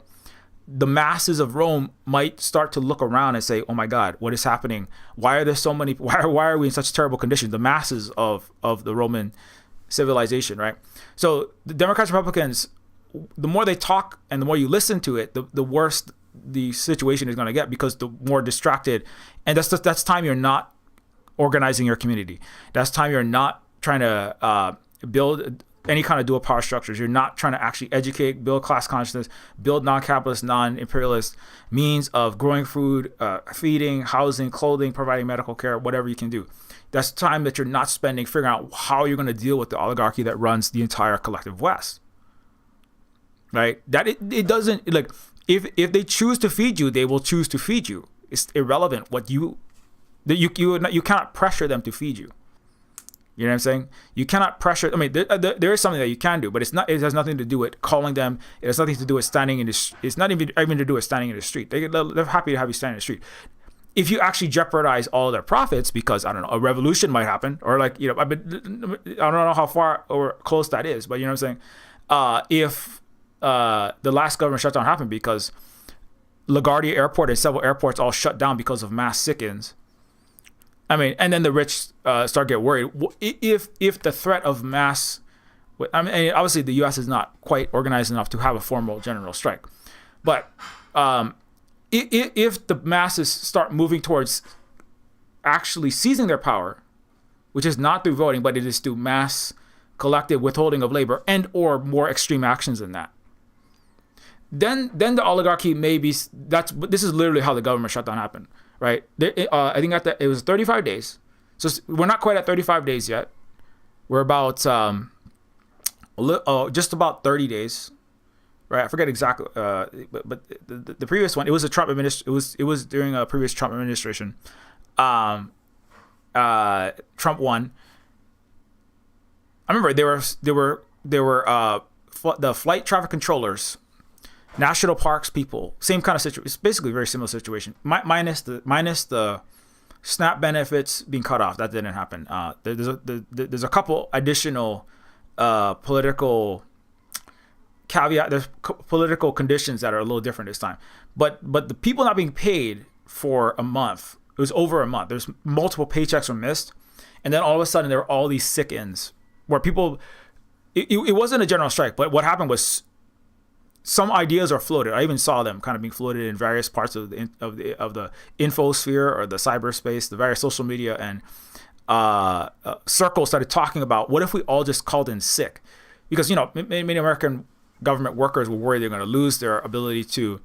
the masses of Rome might start to look around and say, "Oh my God, what is happening? Why are there so many? Why are we in such terrible conditions?" The masses of the Roman civilization, right? So the Democrats, Republicans, the more they talk and the more you listen to it, the worse the situation is going to get, because the more distracted, and that's time you're not organizing your community. That's time you're not trying to build any kind of dual power structures. You're not trying to actually educate, build class consciousness, build non-capitalist, non-imperialist means of growing food, feeding, housing, clothing, providing medical care, whatever you can do. That's time that you're not spending figuring out how you're going to deal with the oligarchy that runs the entire collective West. Right? That it doesn't, like, if they choose to feed you, they will choose to feed you. It's irrelevant what you cannot pressure them to feed you. You know what I'm saying? You cannot pressure. I mean, there is something that you can do, but it's not. It has nothing to do with calling them. It has nothing to do with standing in the. It's not even to do with standing in the street. They're happy to have you stand in the street. If you actually jeopardize all their profits, because I don't know, a revolution might happen, or I don't know how far or close that is, but you know what I'm saying. If the last government shutdown happened because LaGuardia Airport and several airports all shut down because of mass sick-ins. I mean, and then the rich start get worried. If the threat of mass, I mean, obviously the U.S. is not quite organized enough to have a formal general strike, but if the masses start moving towards actually seizing their power, which is not through voting, but it is through mass collective withholding of labor and or more extreme actions than that, then the oligarchy may be. This is literally how the government shutdown happened. Right, I think it was 35 days. So we're not quite at 35 days yet. We're about just about 30 days, right? I forget exactly, but the previous one, it was a Trump administration. It was during a previous Trump administration. Trump won. I remember there were the flight traffic controllers, national parks people, same kind of situation. It's basically a very similar situation, minus the SNAP benefits being cut off. That didn't happen. There's a couple additional political caveat. There's political conditions that are a little different this time. But the people not being paid for a month. It was over a month. There's multiple paychecks were missed, and then all of a sudden there were all these sick-ins where people. It wasn't a general strike, but what happened was, some ideas are floated. I even saw them kind of being floated in various parts of the infosphere or the cyberspace, the various social media and circles started talking about, what if we all just called in sick? Because many American government workers were worried they're going to lose their ability to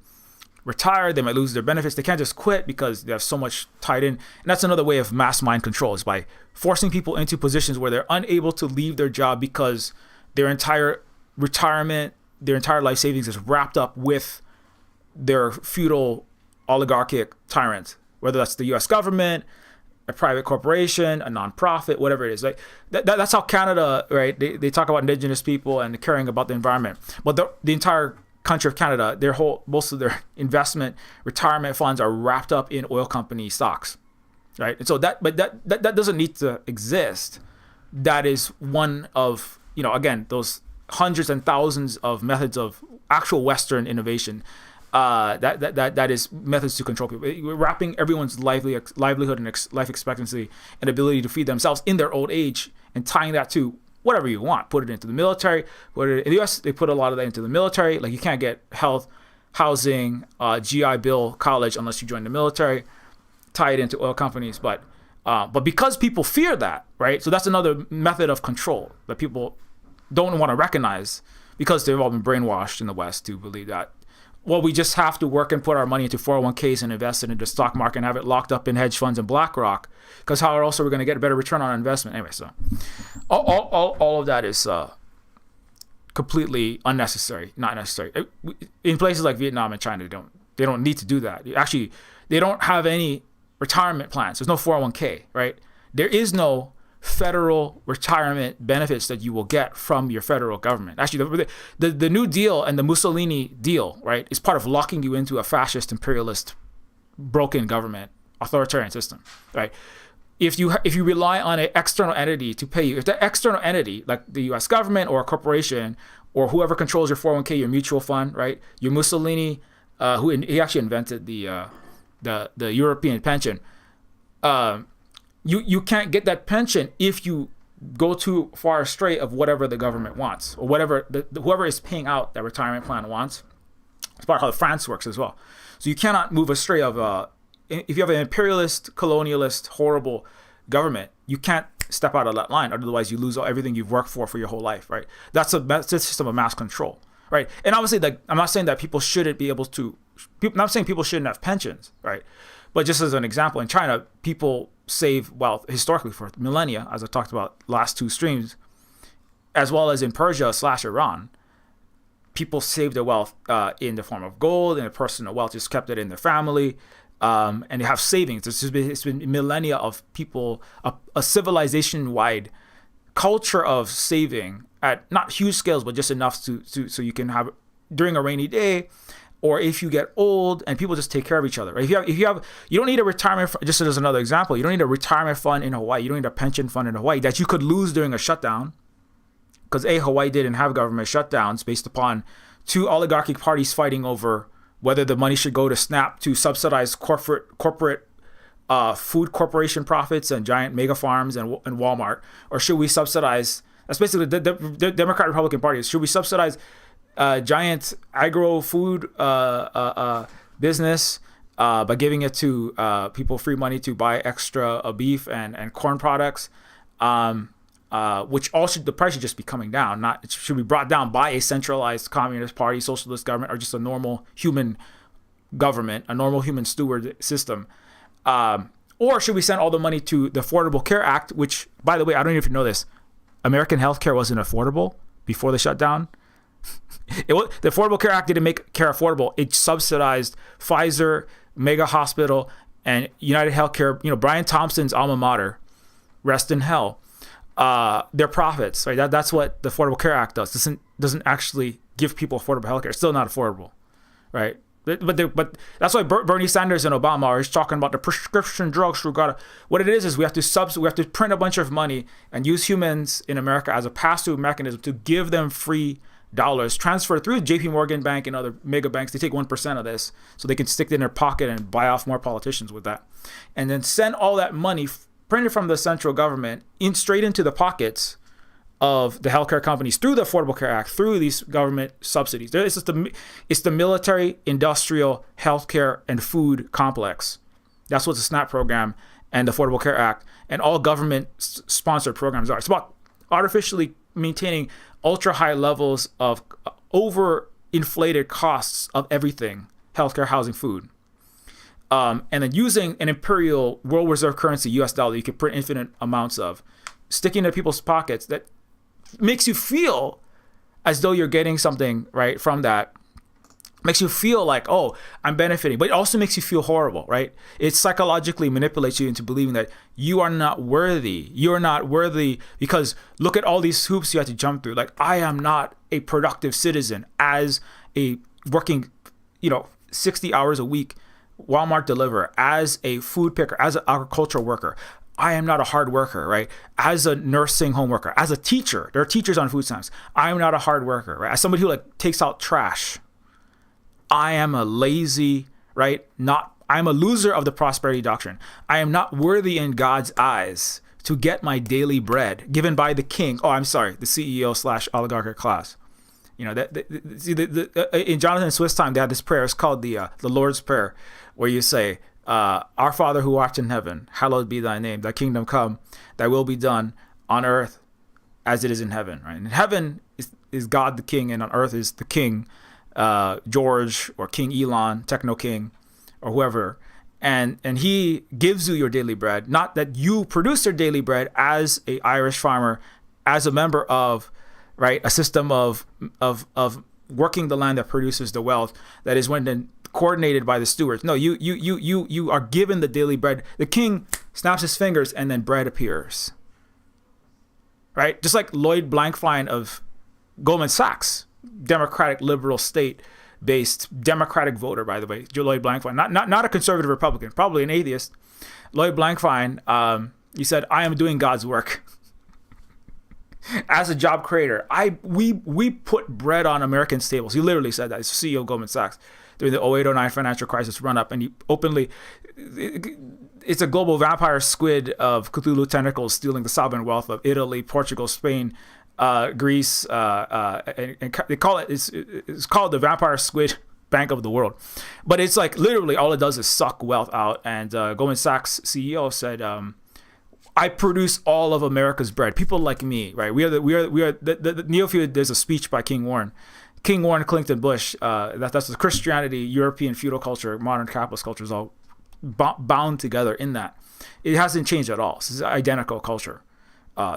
retire. They might lose their benefits. They can't just quit because they have so much tied in. And that's another way of mass mind control, is by forcing people into positions where they're unable to leave their job because their entire retirement, their entire life savings is wrapped up with their feudal oligarchic tyrant, whether that's the U.S. government, a private corporation, a nonprofit, whatever it is. Like that's how Canada, right? They talk about Indigenous people and caring about the environment, but the entire country of Canada, most of their investment, retirement funds are wrapped up in oil company stocks, right? And so that doesn't need to exist. That is one of, again, those hundreds and thousands of methods of actual Western innovation. That is methods to control people. We're wrapping everyone's livelihood and life expectancy and ability to feed themselves in their old age and tying that to whatever you want. Put it into the military. In the U.S., they put a lot of that into the military. Like, you can't get health, housing, GI Bill, college unless you join the military. Tie it into oil companies, but because people fear that, right? So that's another method of control that people don't want to recognize, because they've all been brainwashed in the West to believe that well, we just have to work and put our money into 401ks and invest it into the stock market and have it locked up in hedge funds and BlackRock, because how else are we going to get a better return on our investment? Anyway, so all of that is completely unnecessary, not necessary. In places like Vietnam and China, they don't need to do that. Actually, they don't have any retirement plans. There's no 401k, right? There is no federal retirement benefits that you will get from your federal government. Actually, the New Deal and the Mussolini deal, right, is part of locking you into a fascist, imperialist, broken government, authoritarian system, right? If you rely on an external entity to pay you, if the external entity, like the U.S. government or a corporation or whoever controls your 401k, your mutual fund, right, your Mussolini, he actually invented the European pension. You can't get that pension if you go too far astray of whatever the government wants or whatever whoever is paying out that retirement plan wants. It's part of how France works as well. So you cannot move astray of if you have an imperialist, colonialist, horrible government, you can't step out of that line. Otherwise, you lose everything you've worked for your whole life, right? That's a system of mass control, right? And obviously, like, I'm not saying that people shouldn't be able to. I'm not saying people shouldn't have pensions, right? But just as an example, in China, people save wealth historically for millennia, as I talked about last two streams, as well as in Persia/Iran. People save their wealth in the form of gold, and their personal wealth, just kept it in their family. And they have savings. It's been millennia of people, a civilization-wide culture of saving at not huge scales, but just enough so you can have during a rainy day, or if you get old, and people just take care of each other. Right? You don't need a retirement fund. Just as another example, you don't need a retirement fund in Hawaii. You don't need a pension fund in Hawaii that you could lose during a shutdown, because Hawaii didn't have government shutdowns based upon two oligarchic parties fighting over whether the money should go to SNAP to subsidize corporate food corporation profits and giant mega farms and Walmart, or should we subsidize? That's basically the Democrat Republican parties. Should we subsidize giant agro food business by giving it to people free money to buy extra beef and corn products, which the price should just be coming down. It should be brought down by a centralized communist party, socialist government, or just a normal human government, a normal human steward system. Or should we send all the money to the Affordable Care Act, which, by the way, I don't even know if you know this, American healthcare wasn't affordable before the shutdown. The Affordable Care Act didn't make care affordable. It subsidized Pfizer, Mega Hospital, and United Healthcare. Brian Thompson's alma mater, rest in hell. Their profits, right? That's what the Affordable Care Act does. Doesn't actually give people affordable healthcare. It's still not affordable, right? But that's why Bernie Sanders and Obama are talking about the prescription drugs. What it is we have to print a bunch of money and use humans in America as a pass-through mechanism to give them free dollars transferred through JP Morgan Bank and other mega banks. They take 1% of this so they can stick it in their pocket and buy off more politicians with that, and then send all that money printed from the central government straight into the pockets of the healthcare companies through the Affordable Care Act, through these government subsidies. It's the military, industrial, healthcare, and food complex. That's what the SNAP program and the Affordable Care Act and all government-sponsored programs are. It's about artificially maintaining ultra-high levels of overinflated costs of everything, healthcare, housing, food. And then using an imperial world reserve currency, US dollar, you can print infinite amounts of, sticking to people's pockets that makes you feel as though you're getting something right from that. Makes you feel like, oh, I'm benefiting, but it also makes you feel horrible, right? It psychologically manipulates you into believing that you are not worthy. You're not worthy because look at all these hoops you have to jump through. Like, I am not a productive citizen as a working, 60 hours a week Walmart deliverer, as a food picker, as an agricultural worker. I am not a hard worker, right? As a nursing home worker, as a teacher, there are teachers on food stamps. I am not a hard worker, right? As somebody who takes out trash, I am a lazy, right? I'm a loser of the prosperity doctrine. I am not worthy in God's eyes to get my daily bread given by the king. Oh, I'm sorry, the CEO/oligarchic class. In Jonathan Swift's time, they had this prayer. It's called the Lord's Prayer, where you say, Our Father who art in heaven, hallowed be thy name. Thy kingdom come, thy will be done on earth as it is in heaven. Right? In heaven is God the king, and on earth is the king, George or King Elon, Techno King, or whoever, and he gives you your daily bread. Not that you produce your daily bread as a Irish farmer, as a member of, right, a system of working the land that produces the wealth that is when then coordinated by the stewards. No, you are given the daily bread. The king snaps his fingers and then bread appears. Right? Just like Lloyd Blankfein of Goldman Sachs, Democratic liberal state-based Democratic voter, by the way, Lloyd Blankfein, not a conservative Republican, probably an atheist. Lloyd Blankfein, he said, "I am doing God's work." As a job creator, we put bread on Americans' tables. He literally said that. He's CEO of Goldman Sachs during the 08-09 financial crisis run up, and he openly, it's a global vampire squid of Cthulhu tentacles stealing the sovereign wealth of Italy, Portugal, Spain, Greece, and they call it's called the vampire squid bank of the world. But it's like literally all it does is suck wealth out. And Goldman Sachs CEO said, I produce all of America's bread. People like me, right? We are the Neofeud. There's a speech by King Warren Clinton Bush. That's the Christianity, European feudal culture, modern capitalist culture is all bound together in that. It hasn't changed at all. This is identical culture.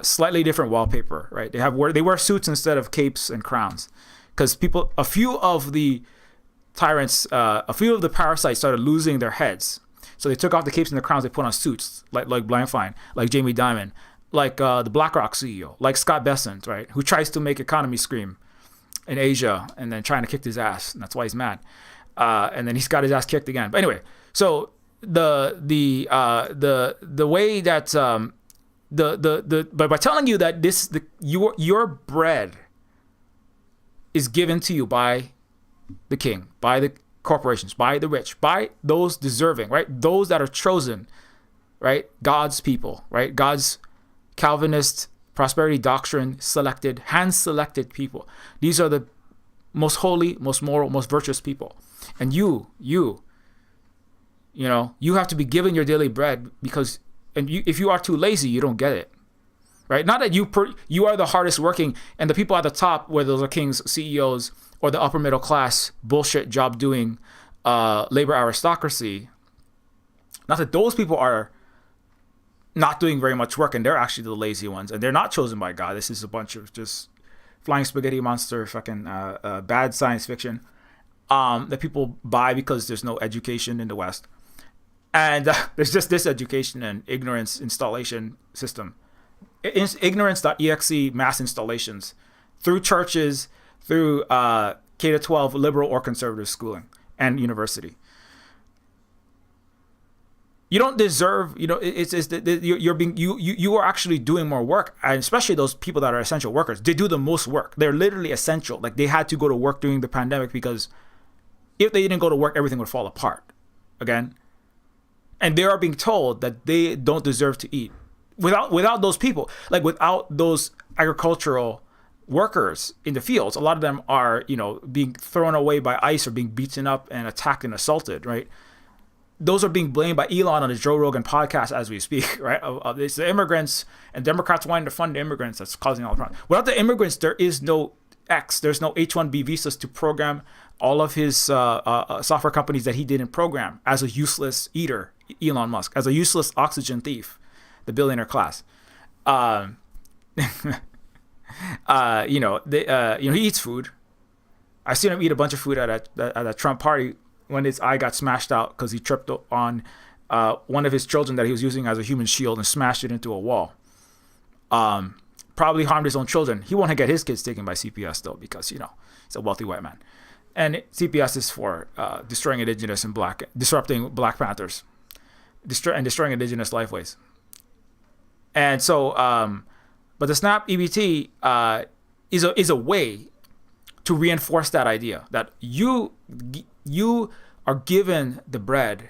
Slightly different wallpaper, right? They wear suits instead of capes and crowns, because a few of the tyrants, a few of the parasites started losing their heads. So they took off the capes and the crowns. They put on suits, like Blankfein, like Jamie Dimon, like the BlackRock CEO, like Scott Bessent, right, who tries to make economy scream in Asia and then trying to kick his ass, and that's why he's mad. And then he's got his ass kicked again. But anyway, so the way that but by telling you that your bread is given to you by the king, by the corporations, by the rich, by those deserving, right? Those that are chosen, right? God's people, right? God's Calvinist prosperity doctrine selected, hand-selected people. These are the most holy, most moral, most virtuous people. And you have to be given your daily bread because, if you are too lazy, you don't get it, right? Not that you are the hardest working, and the people at the top, whether those are kings, CEOs, or the upper middle class bullshit job doing labor aristocracy. Not that those people are not doing very much work and they're actually the lazy ones and they're not chosen by God. This is a bunch of just flying spaghetti monster fucking bad science fiction that people buy because there's no education in the West. And there's just this education and ignorance installation system. Ignorance.exe mass installations through churches, through K-12 liberal or conservative schooling and university. You don't deserve, you are actually doing more work, and especially those people that are essential workers. They do the most work. They're literally essential. Like, they had to go to work during the pandemic because if they didn't go to work, everything would fall apart again. And they are being told that they don't deserve to eat. Without those people, like without those agricultural workers in the fields, a lot of them are, being thrown away by ICE or being beaten up and attacked and assaulted, right? Those are being blamed by Elon on the Joe Rogan podcast as we speak, right? It's the immigrants and Democrats wanting to fund the immigrants that's causing all the problems. Without the immigrants, there is no there's no H-1B visas to program all of his software companies that he didn't program as a useless eater, Elon Musk, as a useless oxygen thief, the billionaire class. He eats food. I've seen him eat a bunch of food at a Trump party when his eye got smashed out because he tripped on one of his children that he was using as a human shield and smashed it into a wall. Probably harmed his own children. He won't get his kids taken by CPS though, because he's a wealthy white man, and CPS is for destroying indigenous and disrupting Black Panthers, destroying indigenous lifeways. And so, but the SNAP EBT is a way to reinforce that idea that you are given the bread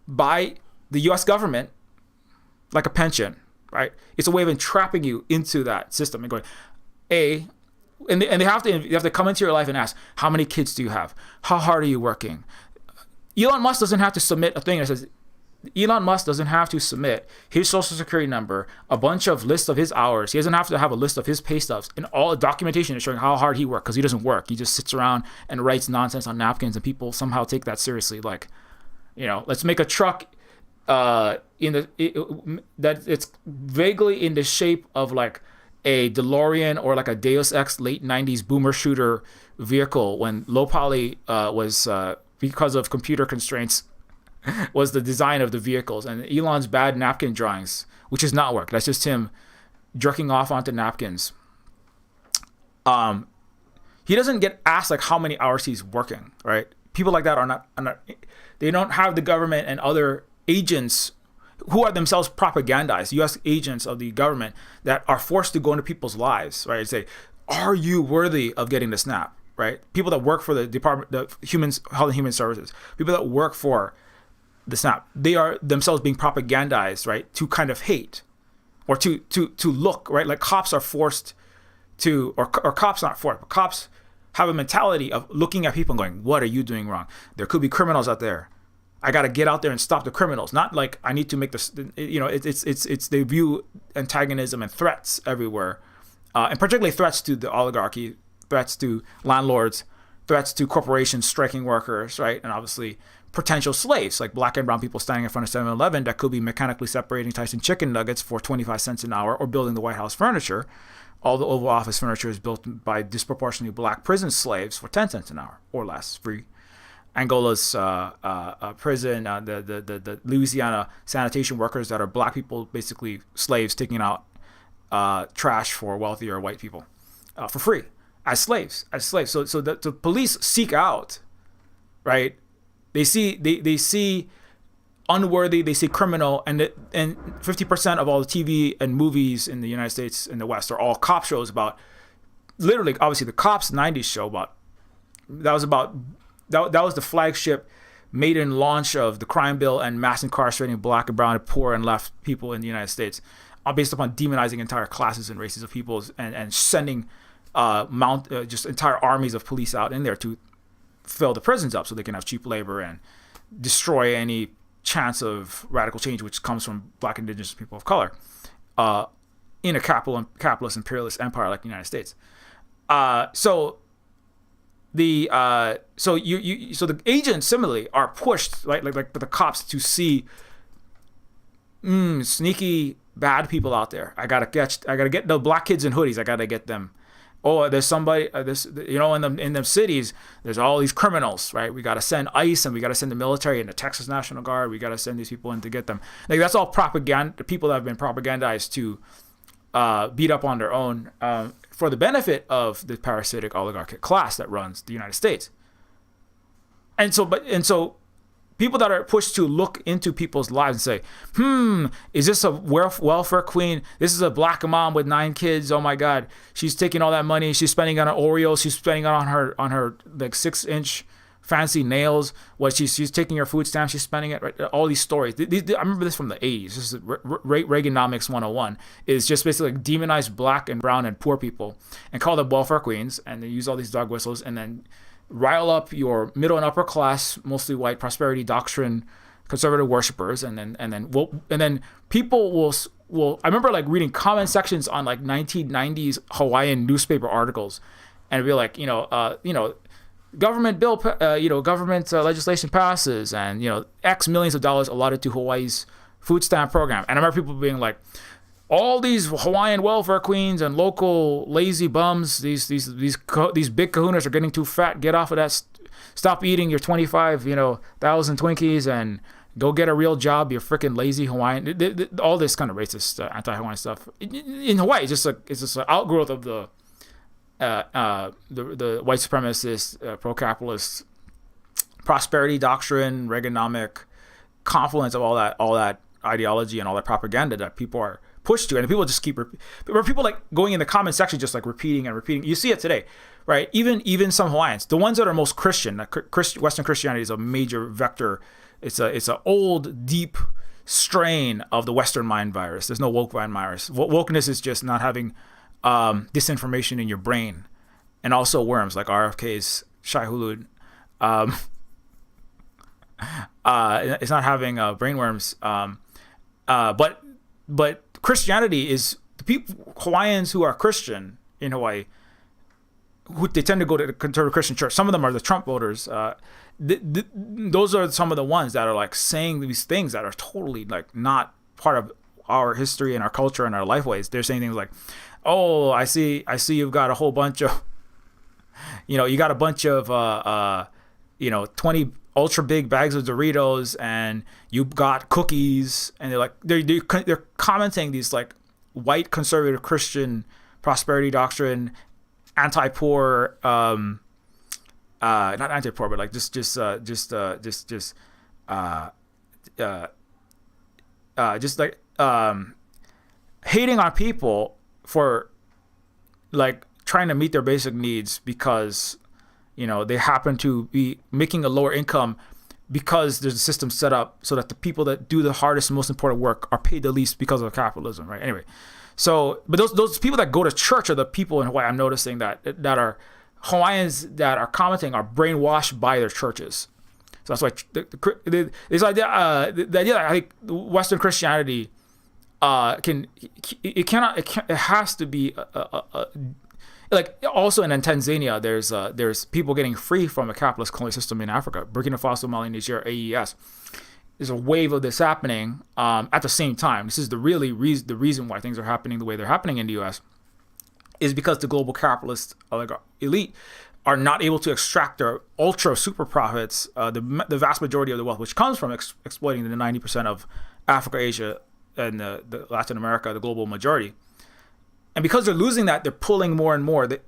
by the U.S. government like a pension, right? It's a way of entrapping you into that system and going, and you have to come into your life and ask, how many kids do you have? How hard are you working? Elon Musk doesn't have to submit a thing that says, Elon Musk doesn't have to submit his social security number, a bunch of lists of his hours. He doesn't have to have a list of his pay stubs and all the documentation showing how hard he worked, because he doesn't work. He just sits around and writes nonsense on napkins, and people somehow take that seriously. Like, let's make a truck that it's vaguely in the shape of like a DeLorean or like a Deus Ex late 90s boomer shooter vehicle, when low poly was because of computer constraints was the design of the vehicles, and Elon's bad napkin drawings, which is not work. That's just him jerking off onto napkins. He doesn't get asked like how many hours he's working, right? People like that are not they don't have the government and other agents who are themselves propagandized, U.S. agents of the government that are forced to go into people's lives, right? And say, are you worthy of getting the SNAP, right? People that work for the Department of Health and Human Services, people that work for the SNAP, they are themselves being propagandized, right, to kind of hate or to look, right? Like cops are forced to, or cops not forced, but cops have a mentality of looking at people and going, what are you doing wrong? There could be criminals out there. I got to get out there and stop the criminals. Not like I need to make this, it's they view antagonism and threats everywhere. And particularly threats to the oligarchy, threats to landlords, threats to corporations striking workers, right? And obviously potential slaves, like black and brown people standing in front of 7-Eleven that could be mechanically separating Tyson chicken nuggets for 25 cents an hour, or building the White House furniture. All the Oval Office furniture is built by disproportionately black prison slaves for 10 cents an hour or less, free. Angola's prison, the Louisiana sanitation workers that are black people, basically slaves taking out trash for wealthier white people for free as slaves. So the police seek out, right? They see unworthy, they see criminal, and 50% of all the TV and movies in the United States and the West are all cop shows about, literally, obviously the Cops 90s show that was the flagship maiden launch of the crime bill and mass incarcerating black and brown and poor and left people in the United States, based upon demonizing entire classes and races of peoples, and sending just entire armies of police out in there to fill the prisons up so they can have cheap labor and destroy any chance of radical change which comes from black, indigenous people of color in a capitalist imperialist empire like the United States. So the agents similarly are pushed, right, like the cops, to see sneaky bad people out there. I gotta get the black kids in hoodies. I gotta get them. Oh, there's somebody. In the cities, there's all these criminals, right? We gotta send ICE, and we gotta send the military and the Texas National Guard. We gotta send these people in to get them. Like, that's all propaganda. People that have been propagandized to beat up on their own for the benefit of the parasitic oligarchic class that runs the United States. And so people that are pushed to look into people's lives and say, is this a welfare queen? This is a black mom with 9 kids. Oh my God, she's taking all that money. She's spending it on Oreos. She's spending it on her like 6-inch fancy nails. What she's taking her food stamps. She's spending it. Right? All these stories. I remember this from the 80s. This is Reaganomics 101. Is just basically like demonize black and brown and poor people and call them welfare queens, and they use all these dog whistles, and then rile up your middle and upper class, mostly white prosperity doctrine, conservative worshipers, and then people will. I remember like reading comment sections on like 1990s Hawaiian newspaper articles, and it'd be like, government bill, government legislation passes, and X millions of dollars allotted to Hawaii's food stamp program. And I remember people being like, all these Hawaiian welfare queens and local lazy bums, these big kahunas are getting too fat. Get off of that. Stop eating your 25,000 Twinkies and go get a real job. You freaking lazy Hawaiian. All this kind of racist, anti-Hawaiian stuff in Hawaii. It's just an outgrowth of the white supremacist, pro-capitalist prosperity doctrine, Reaganomic confluence of all that ideology and all that propaganda that people are pushed to, and people just keep people like going in the comment section just like repeating and repeating. You see it today, right? Even some Hawaiians, the ones that are most Christian, Western Christianity is a major vector. It's an old, deep strain of the Western mind virus. There's no woke mind virus. Wokeness is just not having disinformation in your brain, and also worms like RFK's Shai Hulud. It's not having brainworms. But Christianity is the people Hawaiians who are Christian in Hawaii. Who they tend to go to the conservative Christian church. Some of them are the Trump voters. Those are some of the ones that are like saying these things that are totally like not part of our history and our culture and our lifeways. They're saying things like, "Oh, I see you've got a whole bunch of, you got a bunch of, 20 ultra big bags of Doritos, and you got cookies," and they're commenting these like white conservative Christian prosperity doctrine, anti-poor, not anti-poor, but like just like hating on people for like trying to meet their basic needs because they happen to be making a lower income because there's a system set up so that the people that do the hardest and most important work are paid the least because of capitalism, right? Anyway, so but those people that go to church are the people in Hawaii I'm noticing that are Hawaiians that are commenting are brainwashed by their churches. So that's why the idea that I think Western Christianity it has to be like also in Tanzania there's people getting free from a capitalist colonial system in Africa. Burkina Faso, Mali, Niger, AES. There's a wave of this happening at the same time. This is the reason why things are happening the way they're happening in the U.S. is because the global capitalist elite are not able to extract their ultra super profits, the vast majority of the wealth, which comes from exploiting the 90% of Africa, Asia, and the Latin America, the global majority. And because they're losing that, they're pulling more and more. The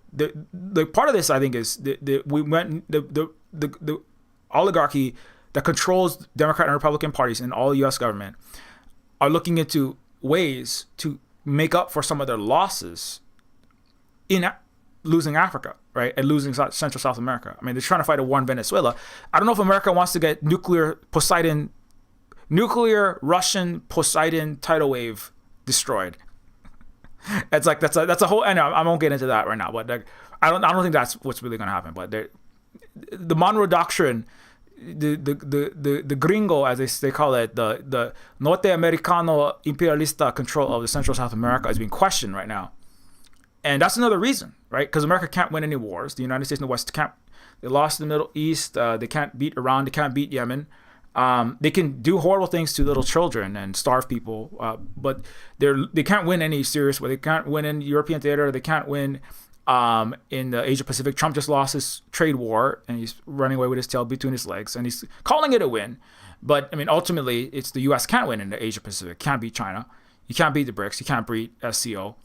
part of this, I think, is the oligarchy that controls Democrat and Republican parties in all the U.S. government are looking into ways to make up for some of their losses in losing Africa, right, and losing Central South America. I mean, they're trying to fight a war in Venezuela. I don't know if America wants to get nuclear Russian Poseidon tidal wave destroyed. It's like that's a whole. And I won't get into that right now, but I don't think that's what's really going to happen. But the Monroe Doctrine, the gringo, as they call it, the Norte Americano imperialista control of the Central South America is being questioned right now. And that's another reason, right? Because America can't win any wars. The United States and the West can't. They lost the Middle East. They can't beat Iran. They can't beat Yemen. They can do horrible things to little children and starve people, but they can't win any serious way. They can't win in European theater. They can't win in the Asia Pacific. Trump just lost his trade war, and he's running away with his tail between his legs, and he's calling it a win. But I mean, ultimately, it's the U.S. can't win in the Asia Pacific. Can't beat China. You can't beat the BRICS. You can't beat SCO.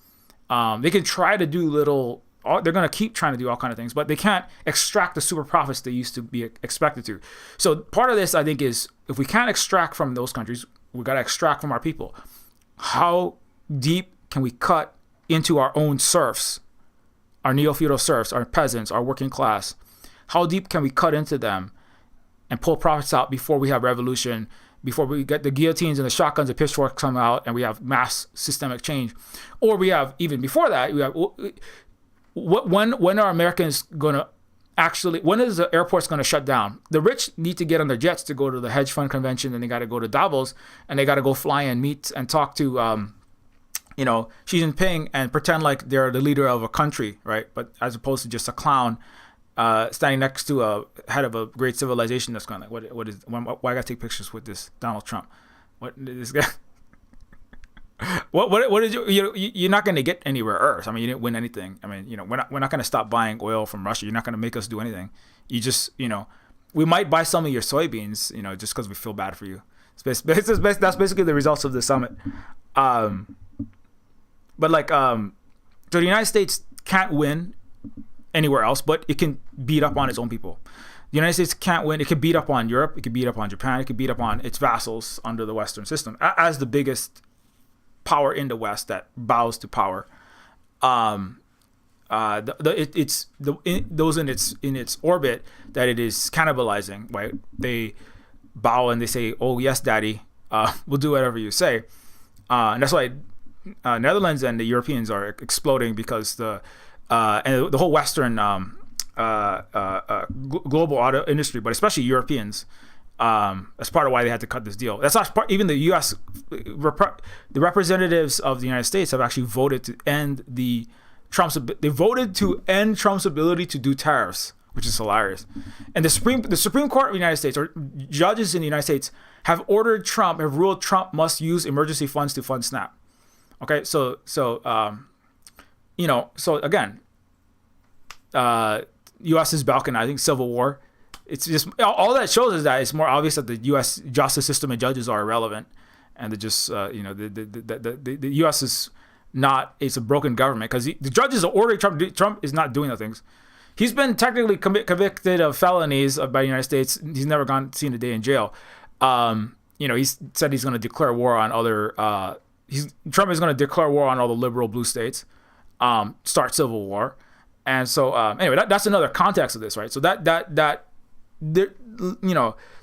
They can try to do little. They're going to keep trying to do all kind of things, but they can't extract the super profits they used to be expected to. So part of this, I think, is if we can't extract from those countries, we got to extract from our people. How deep can we cut into our own serfs, our neo-feudal serfs, our peasants, our working class? How deep can we cut into them and pull profits out before we have revolution, before we get the guillotines and the shotguns and pitchforks come out and we have mass systemic change? Or we have, even before that, we have... When are Americans going to actually, when is the airports going to shut down? The rich need to get on their jets to go to the hedge fund convention, and they got to go to Davos, and they got to go fly and meet and talk to, Xi Jinping and pretend like they're the leader of a country, right? But as opposed to just a clown standing next to a head of a great civilization that's going like, why I got to take pictures with this Donald Trump? What this guy? What did you're not going to get any rare earths. I mean, you didn't win anything. I mean, we're not going to stop buying oil from Russia. You're not going to make us do anything. You just, we might buy some of your soybeans, just because we feel bad for you. That's basically the results of the summit. But so the United States can't win anywhere else, but it can beat up on its own people. The United States can't win. It can beat up on Europe. It can beat up on Japan. It can beat up on its vassals under the Western system as the biggest power in the West that bows to power. Those in its orbit that it is cannibalizing, right? They bow and they say, "Oh yes, Daddy, we'll do whatever you say," and that's why Netherlands and the Europeans are exploding because the whole Western global auto industry, but especially Europeans, That's part of why they had to cut this deal. That's not part, even the U.S. The representatives of the United States have actually voted to end They voted to end Trump's ability to do tariffs, which is hilarious. And the Supreme Court of the United States, or judges in the United States, have ruled Trump must use emergency funds to fund SNAP. Okay, so again, U.S. is balkanizing civil war. It's just all that shows is that it's more obvious that the U.S. justice system and judges are irrelevant, and they just the U.S. is not. It's a broken government because the judges are ordering Trump. Trump is not doing the things. He's been technically convicted of felonies by the United States. He's never seen a day in jail. He said he's going to declare war on other. Trump is going to declare war on all the liberal blue states, start civil war, and so anyway, that's another context of this, right? So the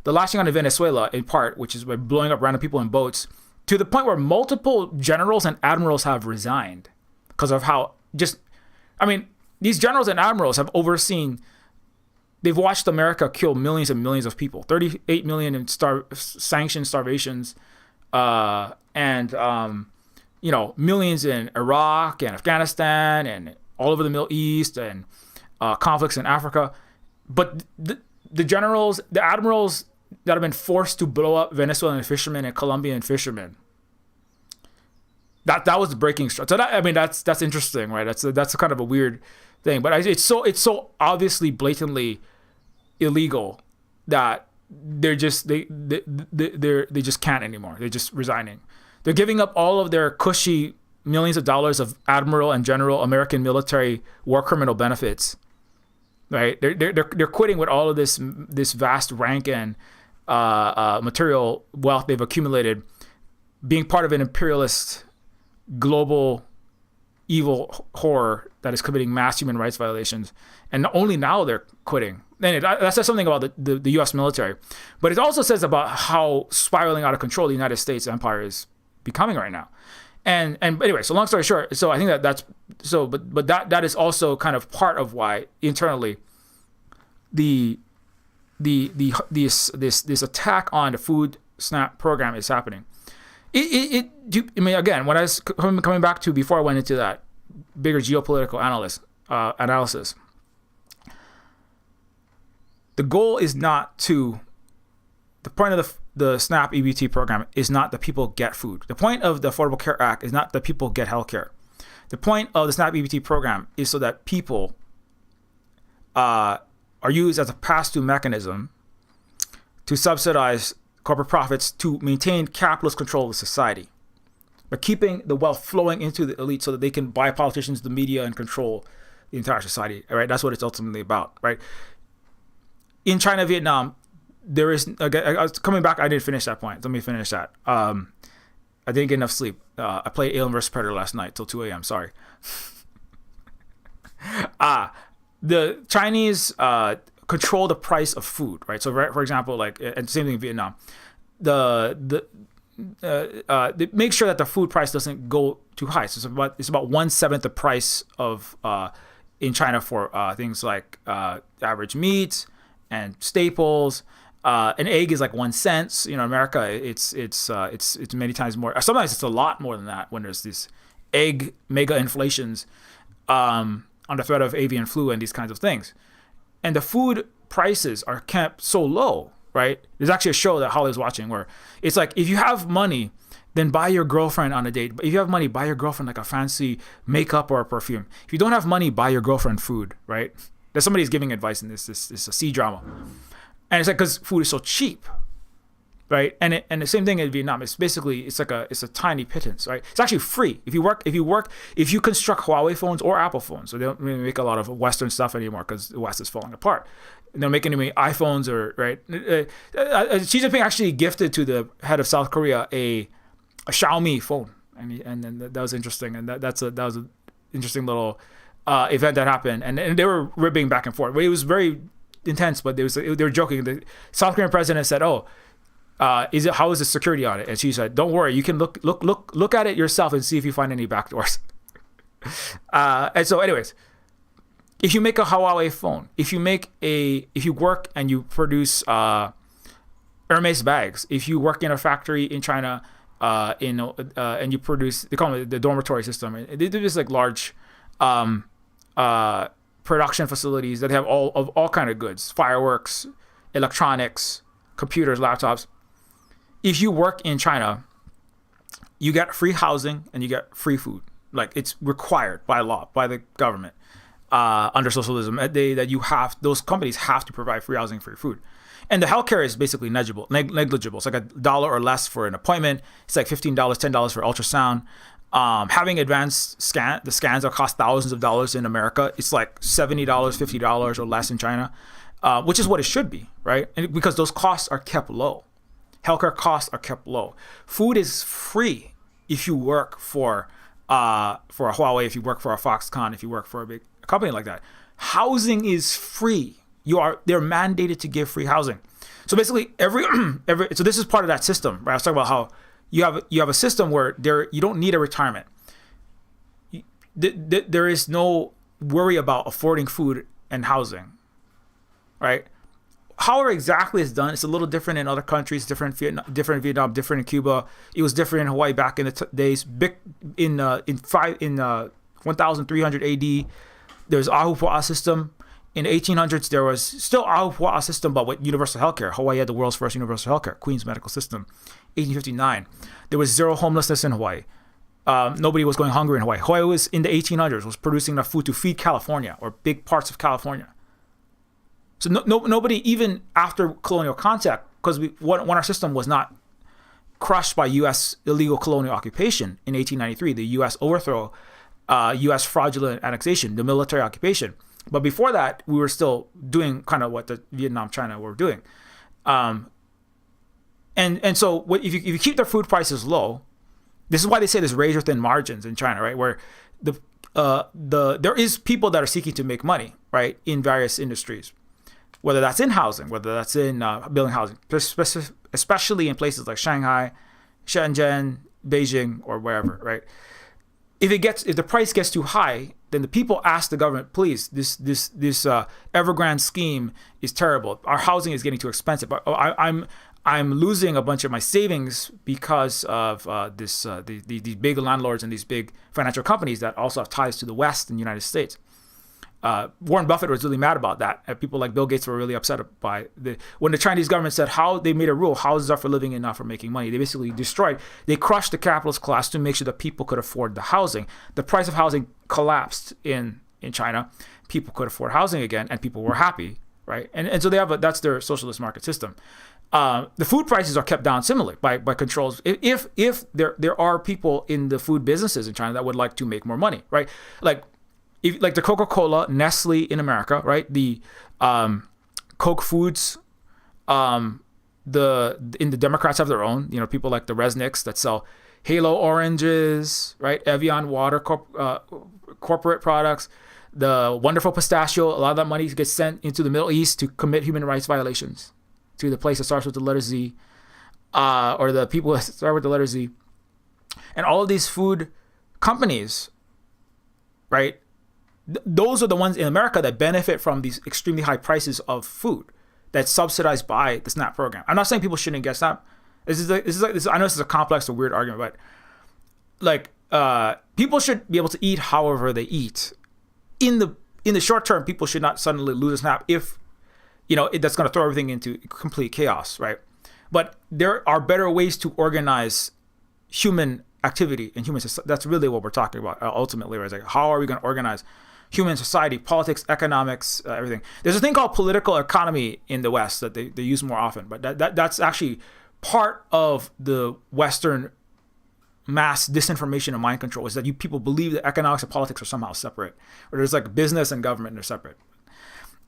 lashing on Venezuela in part, which is by blowing up random people in boats, to the point where multiple generals and admirals have resigned because of how these generals and admirals have they've watched America kill millions and millions of people, 38 million in sanctions, starvations, and millions in Iraq and Afghanistan and all over the Middle East and conflicts in Africa. But the generals, the admirals that have been forced to blow up Venezuelan fishermen and Colombian fishermen, that was the breaking straw. So that's interesting, right? That's kind of a weird thing, but it's so obviously blatantly illegal that they just can't anymore. They're just resigning. They're giving up all of their cushy millions of dollars of admiral and general American military war criminal benefits. Right, they're quitting with all of this vast rank and material wealth they've accumulated, being part of an imperialist global evil horror that is committing mass human rights violations, and only now they're quitting. And that says something about the U.S. military, but it also says about how spiraling out of control the United States empire is becoming right now. And anyway, so long story short, so I think that is also kind of part of why internally this attack on the food SNAP program is happening. Again, when I was coming back to before I went into that bigger geopolitical analysis, the goal is not to. The point of the SNAP EBT program is not that people get food. The point of the Affordable Care Act is not that people get health care. The point of the SNAP EBT program is so that people are used as a pass-through mechanism to subsidize corporate profits to maintain capitalist control of society, by keeping the wealth flowing into the elite so that they can buy politicians, the media, and control the entire society. Right? That's what it's ultimately about. Right? In China, Vietnam, there is. I was coming back. I didn't finish that point. Let me finish that. I didn't get enough sleep. I played Alien vs Predator last night till 2 a.m. Sorry. The Chinese control the price of food, right? So, for example, and same thing in Vietnam, they make sure that the food price doesn't go too high. So it's about 1/7 the price of in China for things like average meat and staples. An egg is like 1 cent. In America, it's many times more. Sometimes it's a lot more than that when there's these egg mega inflations on the threat of avian flu and these kinds of things. And the food prices are kept so low, right? There's actually a show that Holly's watching where it's like, if you have money, then buy your girlfriend on a date. But if you have money, buy your girlfriend like a fancy makeup or a perfume. If you don't have money, buy your girlfriend food, right? There's somebody's giving advice in this. This is a C drama. And it's like, because food is so cheap, right? And the same thing in Vietnam. It's basically, it's a tiny pittance, right? It's actually free. If you construct Huawei phones or Apple phones, so they don't really make a lot of Western stuff anymore because the West is falling apart. They don't make any iPhones right? Xi Jinping actually gifted to the head of South Korea a Xiaomi phone, and then that was interesting, and that was an interesting little event that happened, and they were ribbing back and forth. It was very intense, but they were joking. The South Korean president said, "Oh, how is the security on it?" And she said, "Don't worry, you can look at it yourself and see if you find any backdoors." And so, anyways, if you make a Huawei phone, if you work and you produce Hermes bags. If you work in a factory in China, and you produce, they call it the dormitory system. They do this like large um, production facilities that have all kind of goods, fireworks, electronics, computers, laptops. If you work in China, you get free housing and you get free food. Like it's required by law, by the government, under socialism. Those companies have to provide free housing, free food. And the healthcare is basically negligible. It's like $1 or less for an appointment. It's like $15, $10 for ultrasound. Having advanced the scans that cost thousands of dollars in America, it's like $70, $50 or less in China, which is what it should be, right? And because those costs are kept low. Healthcare costs are kept low. Food is free if you work for a Huawei, if you work for a Foxconn, if you work for a big company like that. Housing is free. They're mandated to give free housing. So basically, so this is part of that system, right? I was talking about how you have a system where you don't need a retirement. There is no worry about affording food and housing, right? However exactly it's done, it's a little different in other countries, different in Vietnam, different in Cuba. It was different in Hawaii back in the days. In 1300 AD, there was Ahupua'a system. In the 1800s, there was still Ahupua'a system, but with universal healthcare. Hawaii had the world's first universal healthcare, Queen's Medical System. 1859, there was zero homelessness in Hawaii. Nobody was going hungry in Hawaii. Hawaii was in the 1800s was producing enough food to feed California or big parts of California. So nobody, even after colonial contact, because when our system was not crushed by U.S. illegal colonial occupation in 1893, the U.S. overthrow, U.S. fraudulent annexation, the military occupation. But before that, we were still doing kind of what the Vietnam, China were doing. And so if you keep their food prices low, this is why they say there's razor thin margins in China, right? Where there is people that are seeking to make money, right, in various industries. Whether that's in housing, whether that's in building housing, especially in places like Shanghai, Shenzhen, Beijing, or wherever, right? If the price gets too high, then the people ask the government, please, this Evergrande scheme is terrible. Our housing is getting too expensive. I'm losing a bunch of my savings because of these big landlords and these big financial companies that also have ties to the West and the United States. Warren Buffett was really mad about that. People like Bill Gates were really upset by when the Chinese government said how they made a rule, houses are for living and not for making money. They basically they crushed the capitalist class to make sure that people could afford the housing. The price of housing collapsed in China. People could afford housing again, and people were happy, right? And so that's their socialist market system. The food prices are kept down similarly by controls. If there are people in the food businesses in China that would like to make more money, right? Like the Coca-Cola, Nestle in America, right? The Coke Foods, the Democrats have their own. You know, people like the Resnicks that sell Halo oranges, right? Evian water corporate products. The Wonderful Pistachio, a lot of that money gets sent into the Middle East to commit human rights violations to the place that starts with the letter Z, or the people that start with the letter Z. And all of these food companies, right? Those are the ones in America that benefit from these extremely high prices of food that's subsidized by the SNAP program. I'm not saying people shouldn't get SNAP. I know this is a complex or weird argument, but people should be able to eat however they eat. In the short term, people should not suddenly lose a SNAP if that's going to throw everything into complete chaos, right? But there are better ways to organize human activity and human society. That's really what we're talking about ultimately, right? It's like, how are we going to organize human society, politics, economics, everything? There's a thing called political economy in the West that they use more often, but that's actually part of the Western mass disinformation and mind control, is that you people believe that economics and politics are somehow separate, or there's like business and government and they're separate.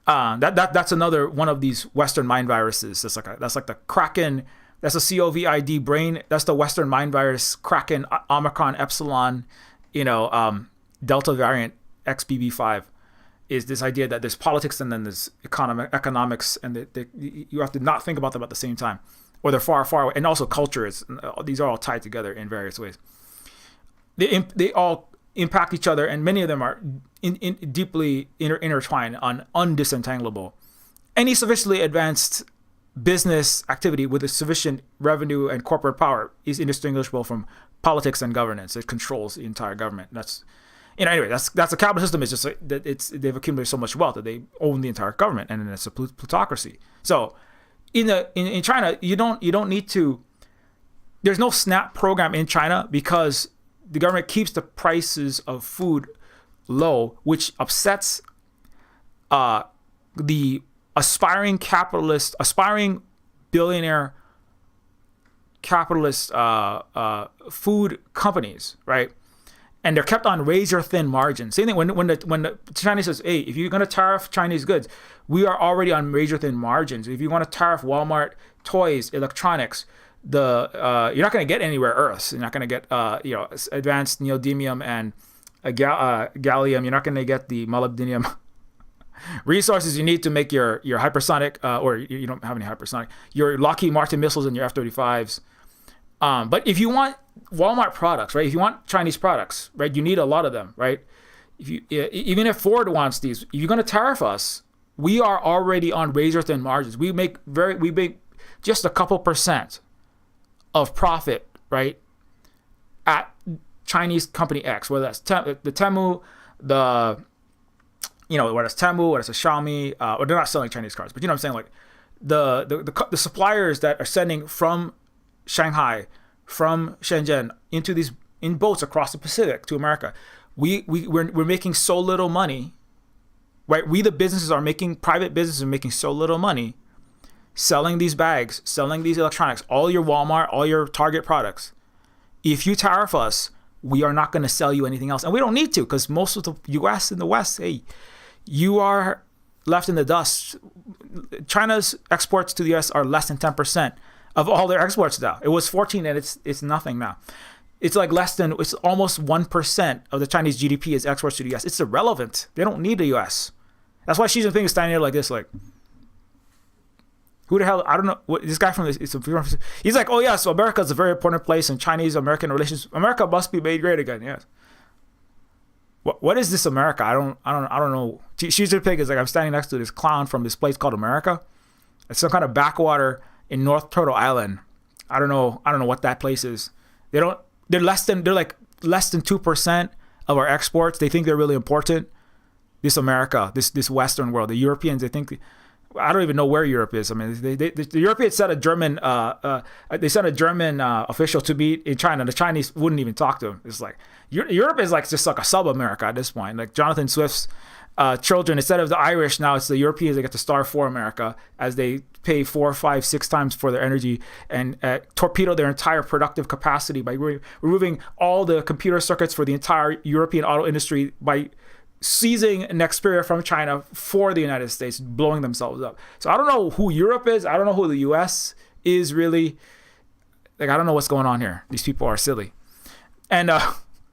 That's another one of these Western mind viruses. That's like the Kraken. That's a COVID brain. That's the Western mind virus. Kraken, Omicron, Epsilon, Delta variant, XBB5, is this idea that there's politics and then there's economics, and you have to not think about them at the same time, or they're far, far away. And also culture these are all tied together in various ways. They all impact each other, and many of them are deeply intertwined, undisentangleable. Any sufficiently advanced business activity with a sufficient revenue and corporate power is indistinguishable from politics and governance. It controls the entire government. That's, anyway, that's a capitalist system. It's just like that. They've accumulated so much wealth that they own the entire government, and then it's a plutocracy. So in China, you don't need to. There's no SNAP program in China because the government keeps the prices of food low, which upsets the aspiring billionaire capitalist food companies, right? And they're kept on razor thin margins. Same thing when the Chinese says, "Hey, if you're gonna tariff Chinese goods, we are already on razor thin margins. If you want to tariff Walmart toys, electronics, you're not going to get any rare earths. You're not going to get advanced neodymium and gallium. You're not going to get the molybdenum resources you need to make your hypersonic or you don't have any hypersonic, your Lockheed Martin missiles and your F-35s. But if you want Walmart products, right? If you want Chinese products, right? You need a lot of them, right? Even if Ford wants these, if you're going to tariff us, we are already on razor thin margins. We make just a couple percent of profit, right, at Chinese company X, whether that's the Temu, whether it's Temu, whether it's a Xiaomi, or they're not selling Chinese cars, but you know what I'm saying, like the suppliers that are sending from Shanghai, from Shenzhen in boats across the Pacific to America, we're making so little money, right? Private businesses are making so little money selling these bags, selling these electronics, all your Walmart, all your Target products. If you tariff us, we are not going to sell you anything else. And we don't need to, because most of the U.S. and the West, hey, you are left in the dust. China's exports to the U.S. are less than 10% of all their exports now. It was 14 and it's nothing now. It's almost 1% of the Chinese GDP is exports to the U.S. It's irrelevant. They don't need the U.S. That's why Xi Jinping is standing here like this, like, who the hell? I don't know. This guy he's like, oh yeah, so America is a very important place in Chinese-American relations. America must be made great again. Yes. What is this America? I don't know. Xi Jinping is like, I'm standing next to this clown from this place called America. It's some kind of backwater in North Turtle Island. I don't know what that place is. They're less than 2% of our exports. They think they're really important. This America, this Western world, the Europeans, they think. I don't even know where Europe is. I mean, the Europeans sent a German official to meet in China. The Chinese wouldn't even talk to him. It's like Europe is like just like a sub-America at this point. Like Jonathan Swift's children, instead of the Irish, now it's the Europeans that get to starve for America as they pay 4, 5, 6 times for their energy and torpedo their entire productive capacity by removing all the computer circuits for the entire European auto industry by seizing Nexperia from China for the United States, blowing themselves up. So I don't know who Europe is. I don't know who the U.S. is really. Like, I don't know what's going on here. These people are silly. And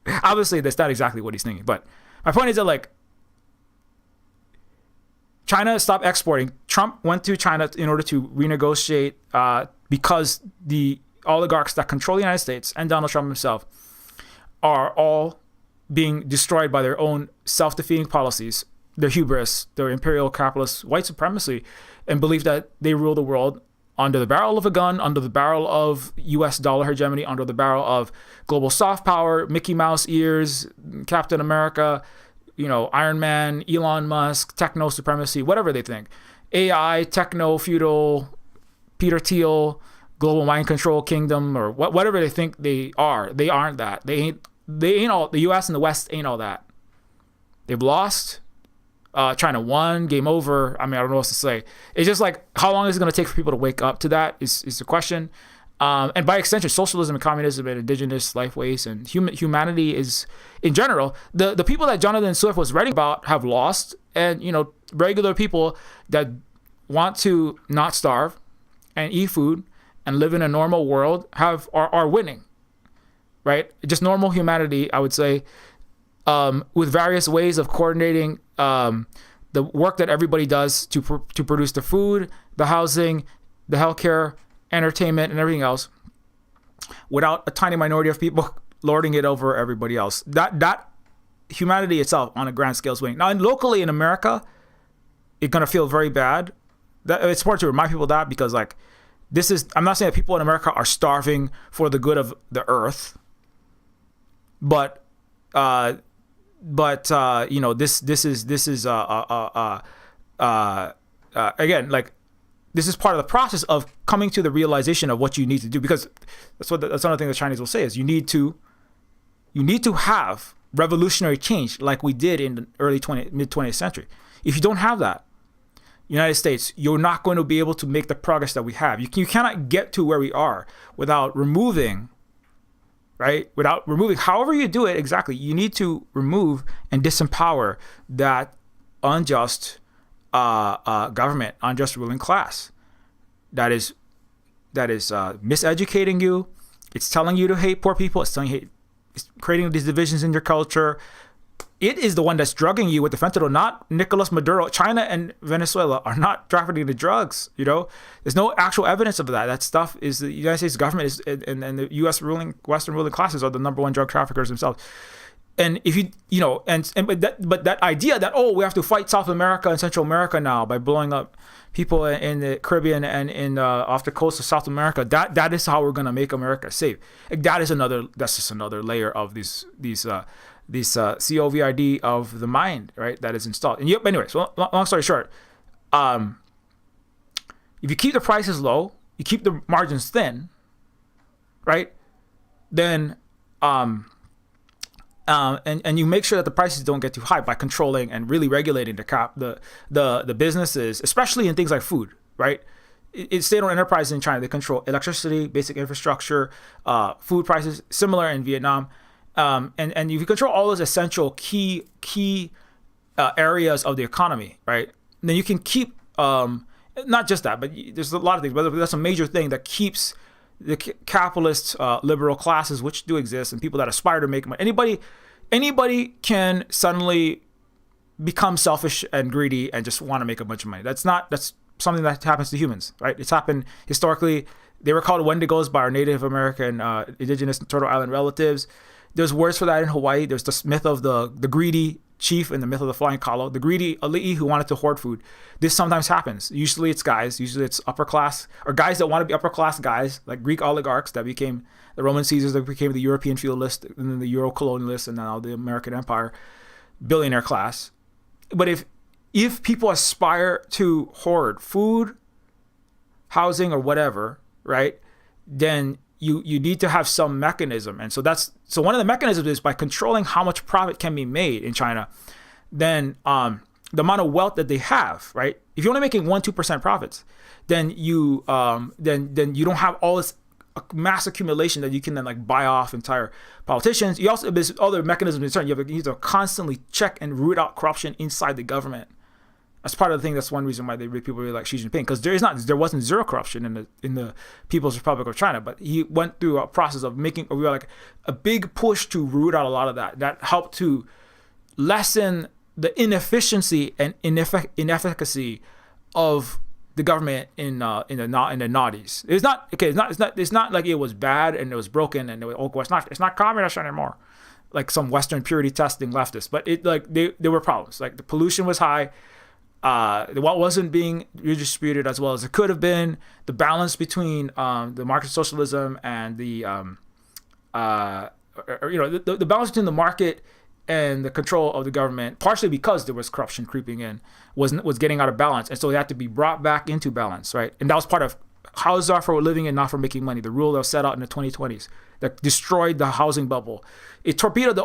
obviously that's not exactly what he's thinking. But my point is that, like, China stopped exporting. Trump went to China in order to renegotiate because the oligarchs that control the United States and Donald Trump himself are all being destroyed by their own self-defeating policies, their hubris, their imperial capitalist white supremacy, and believe that they rule the world under the barrel of a gun, under the barrel of US dollar hegemony, under the barrel of global soft power, Mickey Mouse ears, Captain America, Iron Man, Elon Musk, techno supremacy, whatever they think. AI, techno, feudal, Peter Thiel, global mind control kingdom, or whatever they think they are. They aren't that. They ain't all. The U.S. and the West ain't all that. They've lost. China won. Game over. I mean, I don't know what to say. It's just like, how long is it going to take for people to wake up to that is the question. And by extension, socialism and communism and indigenous lifeways and humanity is, in general, the people that Jonathan Swift was writing about have lost. And, regular people that want to not starve and eat food and live in a normal world are winning. Right? Just normal humanity, I would say, with various ways of coordinating the work that everybody does to produce the food, the housing, the healthcare, entertainment, and everything else, without a tiny minority of people lording it over everybody else. That humanity itself on a grand scale is winning. Now, locally in America, it's going to feel very bad it's important to remind people that, because like this is, I'm not saying that people in America are starving for the good of the earth, but you know, this is again, like, this is part of the process of coming to the realization of what you need to do, because that's another thing the Chinese will say is you need to have revolutionary change like we did in the mid 20th century. If you don't have that, United States, you're not going to be able to make the progress that we have. You cannot get to where we are without removing, however you do it exactly, you need to remove and disempower that unjust government, unjust ruling class that is miseducating you. It's telling you to hate poor people. It's creating these divisions in your culture. It is the one that's drugging you with the fentanyl, not Nicolas Maduro. China and Venezuela are not trafficking the drugs. You know, there's no actual evidence of that. That stuff is the United States government and the U.S. Western ruling classes are the number one drug traffickers themselves. And if but that idea that, oh, we have to fight South America and Central America now by blowing up people in the Caribbean and in off the coast of South America, that is how we're gonna make America safe. Like, that's just another layer of these COVID of the mind, right? That is installed. And anyway, so long story short, if you keep the prices low, you keep the margins thin, right? Then and you make sure that the prices don't get too high by controlling and really regulating the businesses, especially in things like food, right? It's state-owned enterprises in China. They control electricity, basic infrastructure, food prices, similar in Vietnam. And if you control all those essential key areas of the economy, right? Then you can keep, not just that, but there's a lot of things, but that's a major thing that keeps the capitalist liberal classes, which do exist, and people that aspire to make money. Anybody can suddenly become selfish and greedy and just want to make a bunch of money. That's something that happens to humans, right? It's happened historically. They were called Wendigos by our Native American indigenous Turtle Island relatives. There's words for that in Hawaii. There's the myth of the greedy chief and the myth of the flying kalo, the greedy ali'i who wanted to hoard food. This sometimes happens. Usually it's guys. Usually it's upper class, or guys that want to be upper class guys, like Greek oligarchs that became the Roman Caesars, that became the European feudalists, and then the Euro colonialists, and now the American Empire billionaire class. But if people aspire to hoard food, housing, or whatever, right, then you need to have some mechanism. And so one of the mechanisms is by controlling how much profit can be made in China. Then the amount of wealth that they have, right? If you're only making 1-2% profits, then you don't have all this mass accumulation that you can then like buy off entire politicians. You also, there's other mechanisms in turn. You need to constantly check and root out corruption inside the government. That's part of the thing. That's one reason why people really like Xi Jinping, because there wasn't zero corruption in the People's Republic of China, but he went through a process of we were like a big push to root out a lot of that. That helped to lessen the inefficiency and inefficacy of the government in the noughties. It's not like it was bad and it was broken and it's not communist anymore, like some Western purity testing leftists. But there were problems. Like the pollution was high. What wasn't being redistributed as well as it could have been. The balance between the market socialism and the balance between the market and the control of the government, partially because there was corruption creeping in, was getting out of balance, and so it had to be brought back into balance, right? And that was part of houses are for living and not for making money. The rule that was set out in the 2020s that destroyed the housing bubble. It torpedoed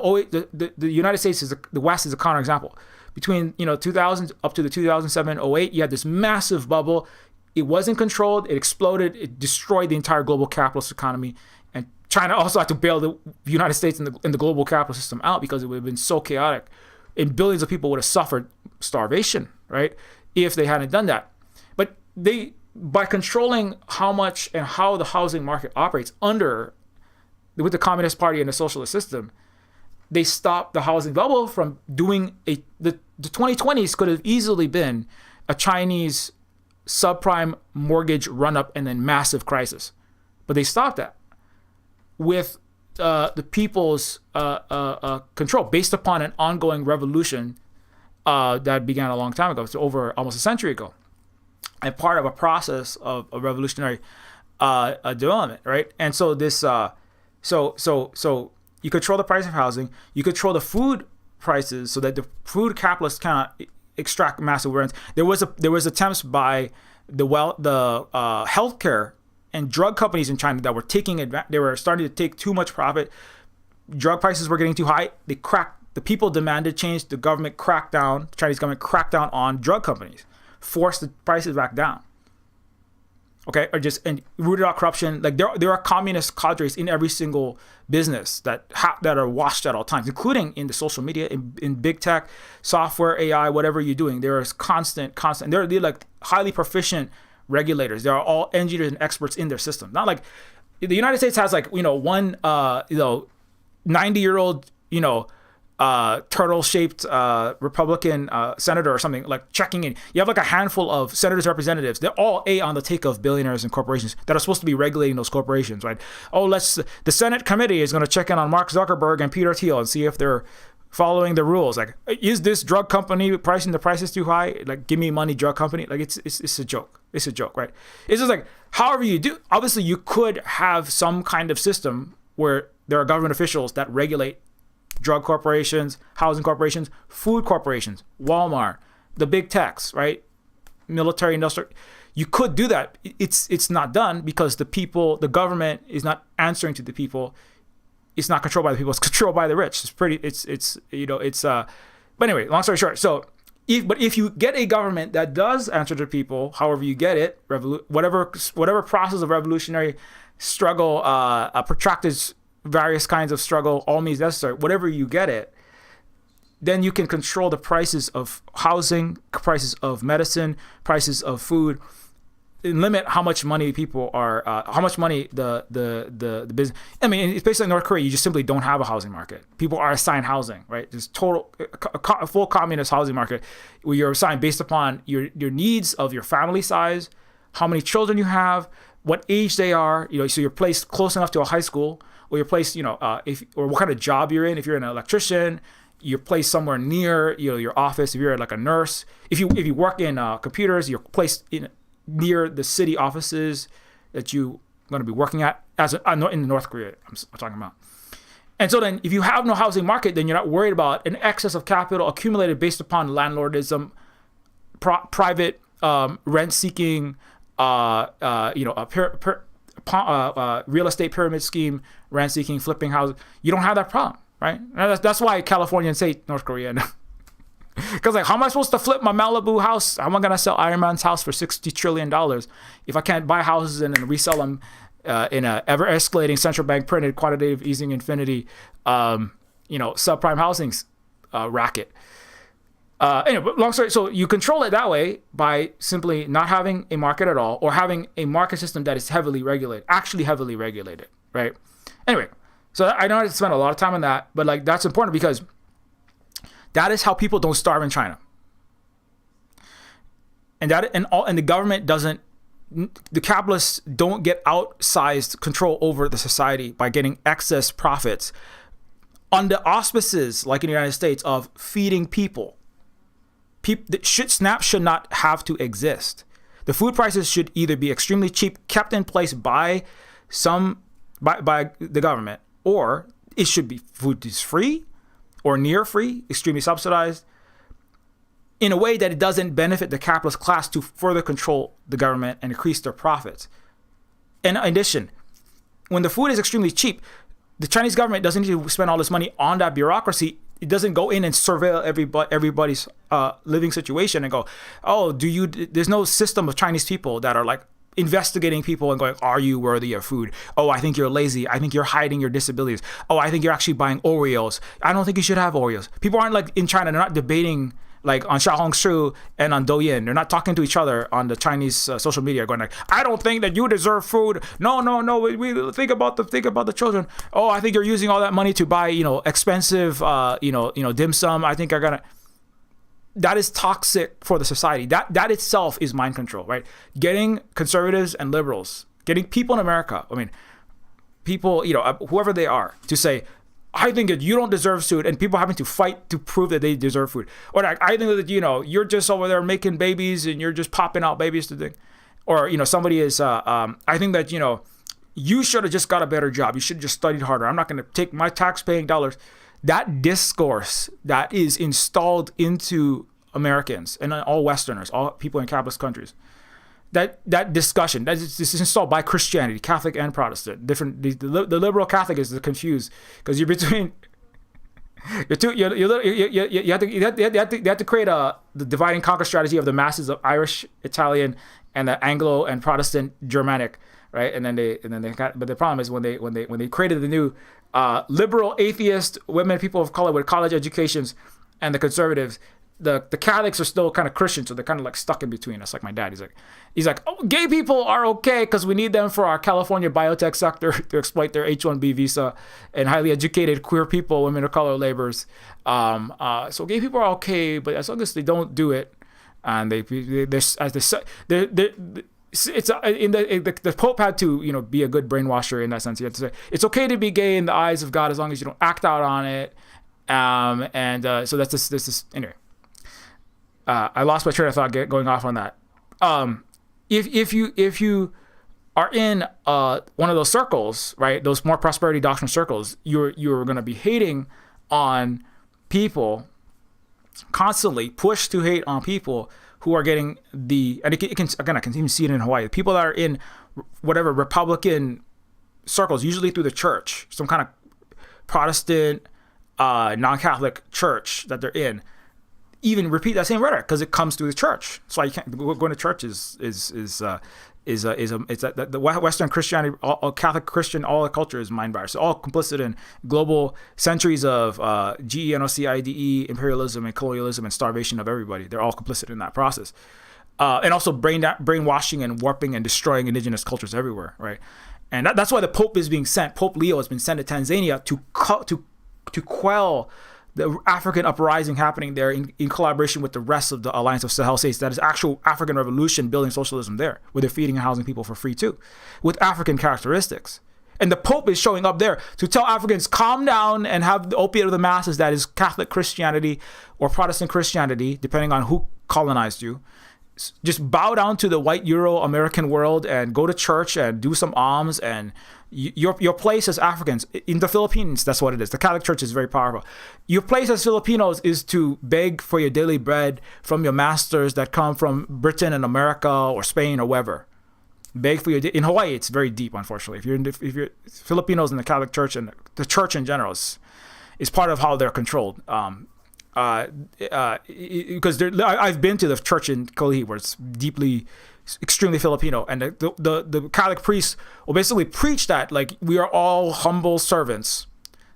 the United States. The West is a counterexample. Between 2000 up to the 2007-08, you had this massive bubble. It wasn't controlled. It exploded. It destroyed the entire global capitalist economy. And China also had to bail the United States and the global capital system out because it would have been so chaotic. And billions of people would have suffered starvation, right, if they hadn't done that. But by controlling how much and how the housing market operates with the Communist Party and the socialist system, they stopped the housing bubble from doing the 2020s could have easily been a Chinese subprime mortgage run-up and then massive crisis. But they stopped that with the people's control based upon an ongoing revolution that began a long time ago, so over almost a century ago. and part of a process of a revolutionary development, right? And so this, so you control the price of housing, you control the food prices, so that the food capitalists cannot extract massive rents. There was attempts by the healthcare and drug companies in China that were they were starting to take too much profit. Drug prices were getting too high. The people demanded change. The government cracked down. The Chinese government cracked down on drug companies, forced the prices back down. Okay, and rooted out corruption. Like there are communist cadres in every single business that are watched at all times, including in the social media, in big tech, software, AI, whatever you're doing. There is constant. They're like highly proficient regulators. They are all engineers and experts in their system. Not like the United States has like one 90-year-old turtle-shaped Republican senator or something, like checking in. You have like a handful of senators, representatives. They're all on the take of billionaires and corporations that are supposed to be regulating those corporations, right? The Senate committee is going to check in on Mark Zuckerberg and Peter Thiel and see if they're following the rules. Like, is this drug company pricing the prices too high? Like, give me money, drug company. Like, it's a joke. It's a joke, right? It's just like, however you do. Obviously, you could have some kind of system where there are government officials that regulate drug corporations, housing corporations, food corporations, Walmart, the big techs, right? Military, industrial. You could do that. It's not done because the government is not answering to the people. It's not controlled by the people. It's controlled by the rich. But anyway, long story short. So, if you get a government that does answer to people, however you get it, whatever process of revolutionary struggle, protracted various kinds of struggle, all means necessary, whatever you get it, then you can control the prices of housing, prices of medicine, prices of food, and limit how much money people are, how much money the business. I mean, it's basically North Korea. You just simply don't have a housing market. People are assigned housing, right? There's a full communist housing market where you're assigned based upon your needs of your family size, how many children you have, what age they are. So you're placed close enough to a high school, or you're placed, or what kind of job you're in. If you're an electrician, you're placed somewhere near, your office. If you're like a nurse, if you work in computers, you're placed near the city offices that you're going to be working at, in North Korea, I'm talking about. And so then if you have no housing market, then you're not worried about an excess of capital accumulated based upon landlordism, private rent-seeking, real estate pyramid scheme, rent-seeking, flipping houses. You don't have that problem, right? And that's why Californians hate North Korea. Because how am I supposed to flip my Malibu house? How am I going to sell Iron Man's house for $60 trillion if I can't buy houses and then resell them in a ever-escalating central bank printed quantitative easing infinity, subprime housing racket? Anyway, long story. So you control it that way by simply not having a market at all, or having a market system that is actually heavily regulated, right? Anyway, so I know I spent a lot of time on that, but that's important because that is how people don't starve in China. And the government doesn't, the capitalists don't get outsized control over the society by getting excess profits on the auspices, like in the United States, of feeding people. SNAP should not have to exist. The food prices should either be extremely cheap, kept in place by the government, or it should be food is free or near free, extremely subsidized, in a way that it doesn't benefit the capitalist class to further control the government and increase their profits. In addition, when the food is extremely cheap, the Chinese government doesn't need to spend all this money on that bureaucracy. It doesn't go in and surveil everybody's living situation and go, there's no system of Chinese people that are like investigating people and going, are you worthy of food? Oh, I think you're lazy. I think you're hiding your disabilities. Oh, I think you're actually buying Oreos. I don't think you should have Oreos. People aren't like in China. They're not debating like on Xiaohongshu and on Douyin. They're not talking to each other on the Chinese social media going like, I don't think that you deserve food. No. We think about the children. Oh, I think you're using all that money to buy, expensive, dim sum. I think that is toxic for the society. That itself is mind control, right? Getting conservatives and liberals, getting people in America, people, whoever they are, to say, I think that you don't deserve food, and people having to fight to prove that they deserve food. Or like, I think that, you're just over there making babies and you're just popping out babies to think. Or, somebody is, I think that, you should have just got a better job. You should have just studied harder. I'm not going to take my tax-paying dollars. That discourse that is installed into Americans and all Westerners, all people in capitalist countries, that discussion that is installed by Christianity, Catholic and Protestant. Different. The liberal Catholic is confused because you're between. You have to create the divide and conquer strategy of the masses of Irish, Italian, and the Anglo and Protestant Germanic, right? And then they but the problem is when they created the new liberal atheist women, people of color with college educations, and the conservatives. The Catholics are still kind of Christian, so they're kind of like stuck in between. That's like my dad. He's like, oh, gay people are okay because we need them for our California biotech sector to exploit their H-1B visa, and highly educated queer people, women of color, laborers. So gay people are okay, but as long as they don't do it, and the Pope had to be a good brainwasher in that sense. He had to say it's okay to be gay in the eyes of God as long as you don't act out on it. So that's this anyway. I lost my train of thought going off on that. If you are in one of those circles, right, those more prosperity doctrine circles, you're going to be hating on people, constantly pushed to hate on people who are getting and it can again, I can even see it in Hawaii. People that are in whatever Republican circles, usually through the church, some kind of Protestant, non-Catholic church that they're in, even repeat that same rhetoric because it comes through the church. So you can't going to church is the Western Christianity, all Catholic Christian, all the culture is mind virus. All complicit in global centuries of genocide, imperialism and colonialism and starvation of everybody. They're all complicit in that process, and also brainwashing and warping and destroying indigenous cultures everywhere, right? And that's why the Pope is being sent. Pope Leo has been sent to Tanzania to quell the African uprising happening there in collaboration with the rest of the Alliance of Sahel states. That is actual African revolution building socialism there, where they're feeding and housing people for free too, with African characteristics. And the Pope is showing up there to tell Africans, calm down and have the opiate of the masses that is Catholic Christianity or Protestant Christianity, depending on who colonized you. Just bow down to the white Euro-American world and go to church and do some alms, and your place as Africans in the Philippines, that's what it is. The Catholic Church is very powerful. Your place as Filipinos is to beg for your daily bread from your masters that come from Britain and America or Spain or wherever. Beg for in Hawaii, it's very deep, unfortunately. If you're Filipinos in the Catholic Church and the church in general is part of how they're controlled. Because I've been to the church in Kalihi where it's extremely Filipino, and the Catholic priests will basically preach that like we are all humble servants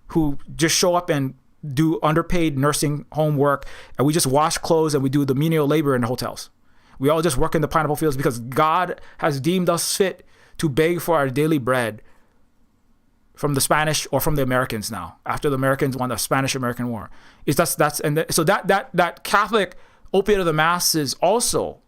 who just show up and do underpaid nursing home work, and we just wash clothes and we do the menial labor in the hotels. We all just work in the pineapple fields because God has deemed us fit to beg for our daily bread from the Spanish or from the Americans now, after the Americans won the Spanish-American War. So that Catholic opiate of the masses also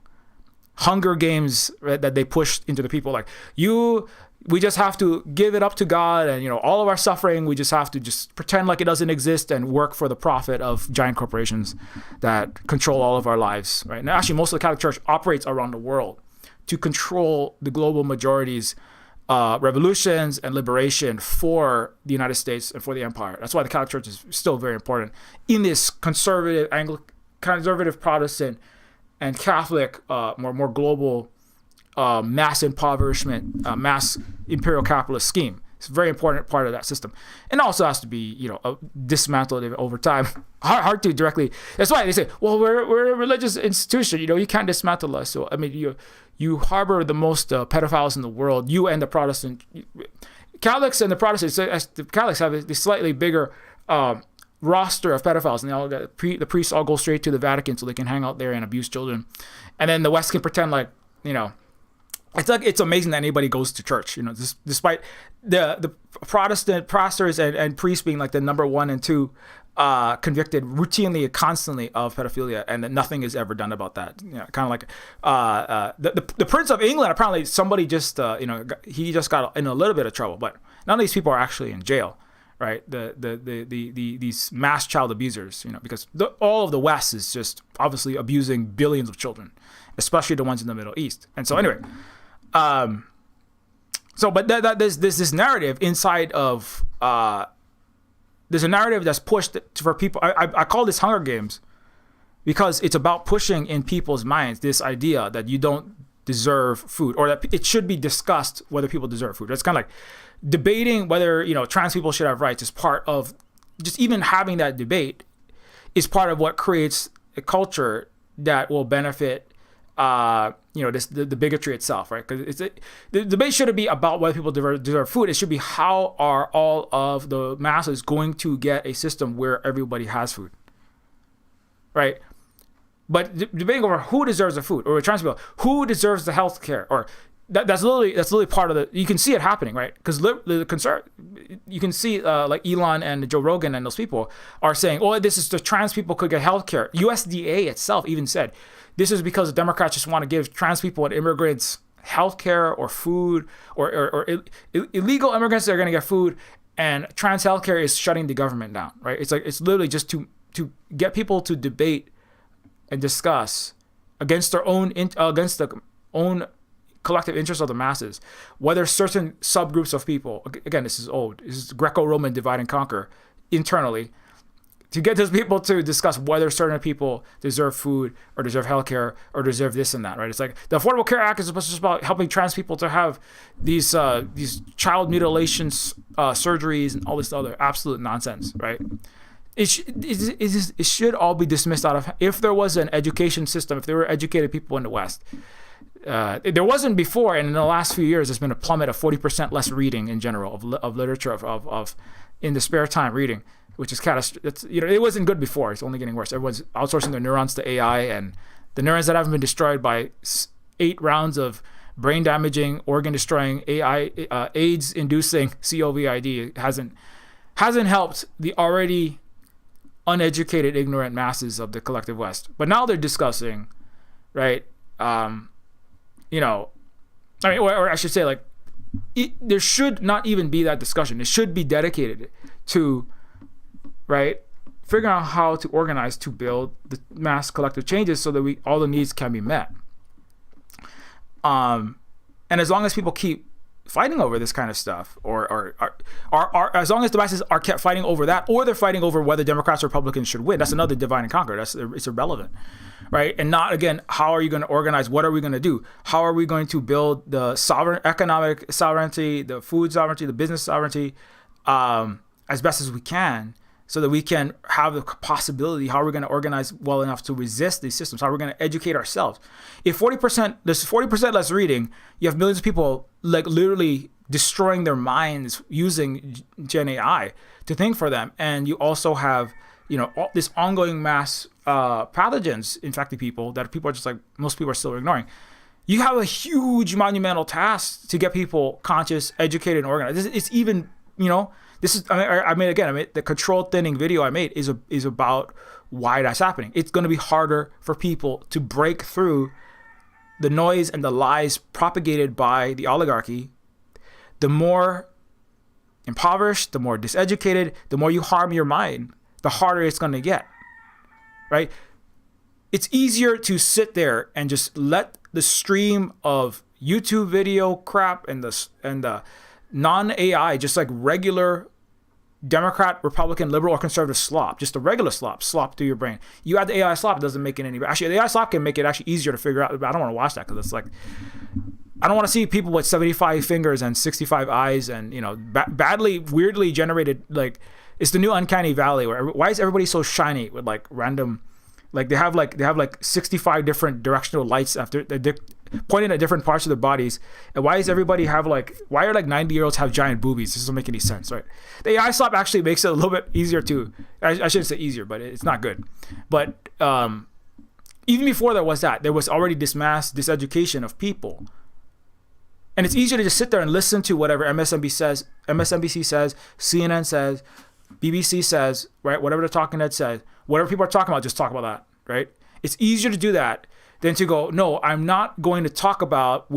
Hunger Games, right, that they pushed into the people, like we just have to give it up to God, and all of our suffering we just have to just pretend like it doesn't exist and work for the profit of giant corporations that control all of our lives, right? Now, actually, most of the Catholic Church operates around the world to control the global majority's revolutions and liberation for the United States and for the empire. That's why the Catholic Church is still very important in this conservative Protestant and Catholic, more global mass impoverishment, mass imperial capitalist scheme. It's a very important part of that system, and also has to be dismantled over time. Hard to directly. That's why they say, well, we're a religious institution. You can't dismantle us. So I mean, you harbor the most pedophiles in the world. You and the Protestant Catholics and the Protestants. The Catholics have a slightly bigger roster of pedophiles, and the priests all go straight to the Vatican so they can hang out there and abuse children, and then the West can pretend like it's amazing that anybody goes to church. Despite the Protestant pastors and priests being like the number 1 and 2 convicted routinely and constantly of pedophilia, and that nothing is ever done about that. Kind of like the Prince of England. Apparently, somebody just he just got in a little bit of trouble, but none of these people are actually in jail. right? These mass child abusers, because all of the West is just obviously abusing billions of children, especially the ones in the Middle East. And so anyway, but there's this narrative inside of there's a narrative that's pushed for people. I call this Hunger Games because it's about pushing in people's minds this idea that you don't deserve food, or that it should be discussed whether people deserve food. It's kind of like debating whether trans people should have rights is part of just even having that debate is part of what creates a culture that will benefit the bigotry itself, right? Because the debate shouldn't be about whether people deserve food. It should be how are all of the masses going to get a system where everybody has food, right? But debating over who deserves the food, or trans people, who deserves the health care, or that's literally part of the. You can see it happening, right? Because the concern, you can see like Elon and Joe Rogan and those people are saying, "Oh, this is the trans people could get health care." USDA itself even said, "This is because the Democrats just want to give trans people and immigrants health care or food, or illegal immigrants that are going to get food, and trans health care is shutting the government down." Right? It's literally just to get people to debate and discuss against the own collective interests of the masses, whether certain subgroups of people, again, this is Greco-Roman divide and conquer internally, to get those people to discuss whether certain people deserve food or deserve healthcare or deserve this and that, right? It's like the Affordable Care Act is supposed to be about helping trans people to have these child mutilations surgeries and all this other absolute nonsense, right? It should all be dismissed out of, if there was an education system, if there were educated people in the West. There wasn't before, and in the last few years, there's been a plummet of 40% less reading in general of literature, of in the spare time reading, which is catastrophic. It wasn't good before. It's only getting worse. Everyone's outsourcing their neurons to AI, and the neurons that haven't been destroyed by 8 rounds of brain damaging, organ destroying AI, AIDS inducing COVID hasn't helped the already uneducated, ignorant masses of the collective West. But now they're discussing, right? Or I should say, like, there should not even be that discussion. It should be dedicated to, right, figuring out how to organize to build the mass collective changes so that all the needs can be met. And as long as people keep fighting over this kind of stuff, or as long as the masses are kept fighting over that, or they're fighting over whether Democrats or Republicans should win, that's another divide and conquer. It's irrelevant, right? And not, again, how are you going to organize? What are we going to do? How are we going to build the economic sovereignty, the food sovereignty, the business sovereignty, as best as we can, so that we can have the possibility? How are we going to organize well enough to resist these systems? How are we going to educate ourselves? If there's 40% less reading, you have millions of people like literally destroying their minds using Gen AI to think for them. And you also have, all this ongoing mass pathogens infecting people that people are just like, most people are still ignoring. You have a huge monumental task to get people conscious, educated, and organized. It's even, this is, the controlled thinning video I made is about why that's happening. It's going to be harder for people to break through the noise and the lies propagated by the oligarchy. The more impoverished, the more diseducated, the more you harm your mind, the harder it's going to get, right? It's easier to sit there and just let the stream of YouTube video crap and the non-AI, just like regular Democrat, Republican, liberal, or conservative slop, just a regular slop through your brain. You add the AI slop, it doesn't make it any better. Actually, the AI slop can make it actually easier to figure out, but I don't want to watch that because it's like, I don't want to see people with 75 fingers and 65 eyes and, badly, weirdly generated, like, it's the new uncanny valley where, why is everybody so shiny with like random, like they have like 65 different directional lights after they're pointing at different parts of their bodies. And why is everybody why are like 90-year-olds have giant boobies? This doesn't make any sense, right? The AI slop actually makes it a little bit easier to, I shouldn't say easier, but it's not good. But even before there was that, there was already this mass diseducation of people. And it's easier to just sit there and listen to whatever MSNBC says, CNN says, BBC says, right? Whatever the talking head says, whatever people are talking about, just talk about that, right? It's easier to do that than to go, no, we're not going to talk about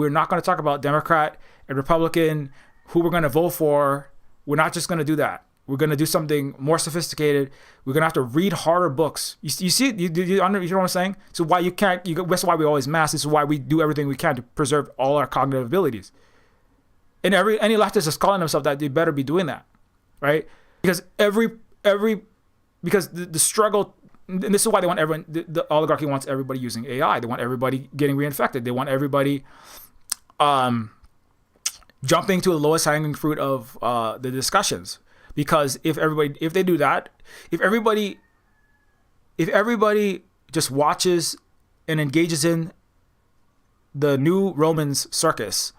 Democrat and Republican, who we're going to vote for. We're not just going to do that. We're going to do something more sophisticated. We're going to have to read harder books. You see, you know what I'm saying? So why you can't, that's why we always mask. This is why we do everything we can to preserve all our cognitive abilities. And any leftist is calling themselves that, they better be doing that, right? Because because the struggle, and this is why they want everyone, the oligarchy wants everybody using AI. They want everybody getting reinfected. They want everybody jumping to the lowest hanging fruit of the discussions. Because if they do that, if everybody just watches and engages in the new Romans circus,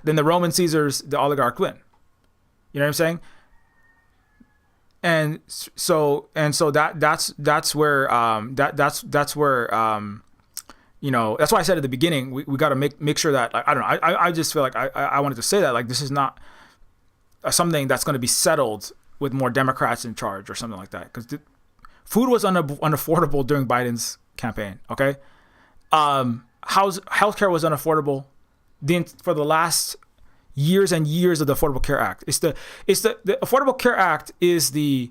then the Roman Caesars, the oligarch, win. You know what I'm saying? And so that's where you know, that's why I said at the beginning, we got to make sure that, I don't know, I just feel like I wanted to say that, like, this is not something that's going to be settled with more Democrats in charge or something like that, because food was unaffordable during Biden's campaign. Okay, healthcare was unaffordable for the last years and years of the Affordable Care Act. The Affordable Care Act is it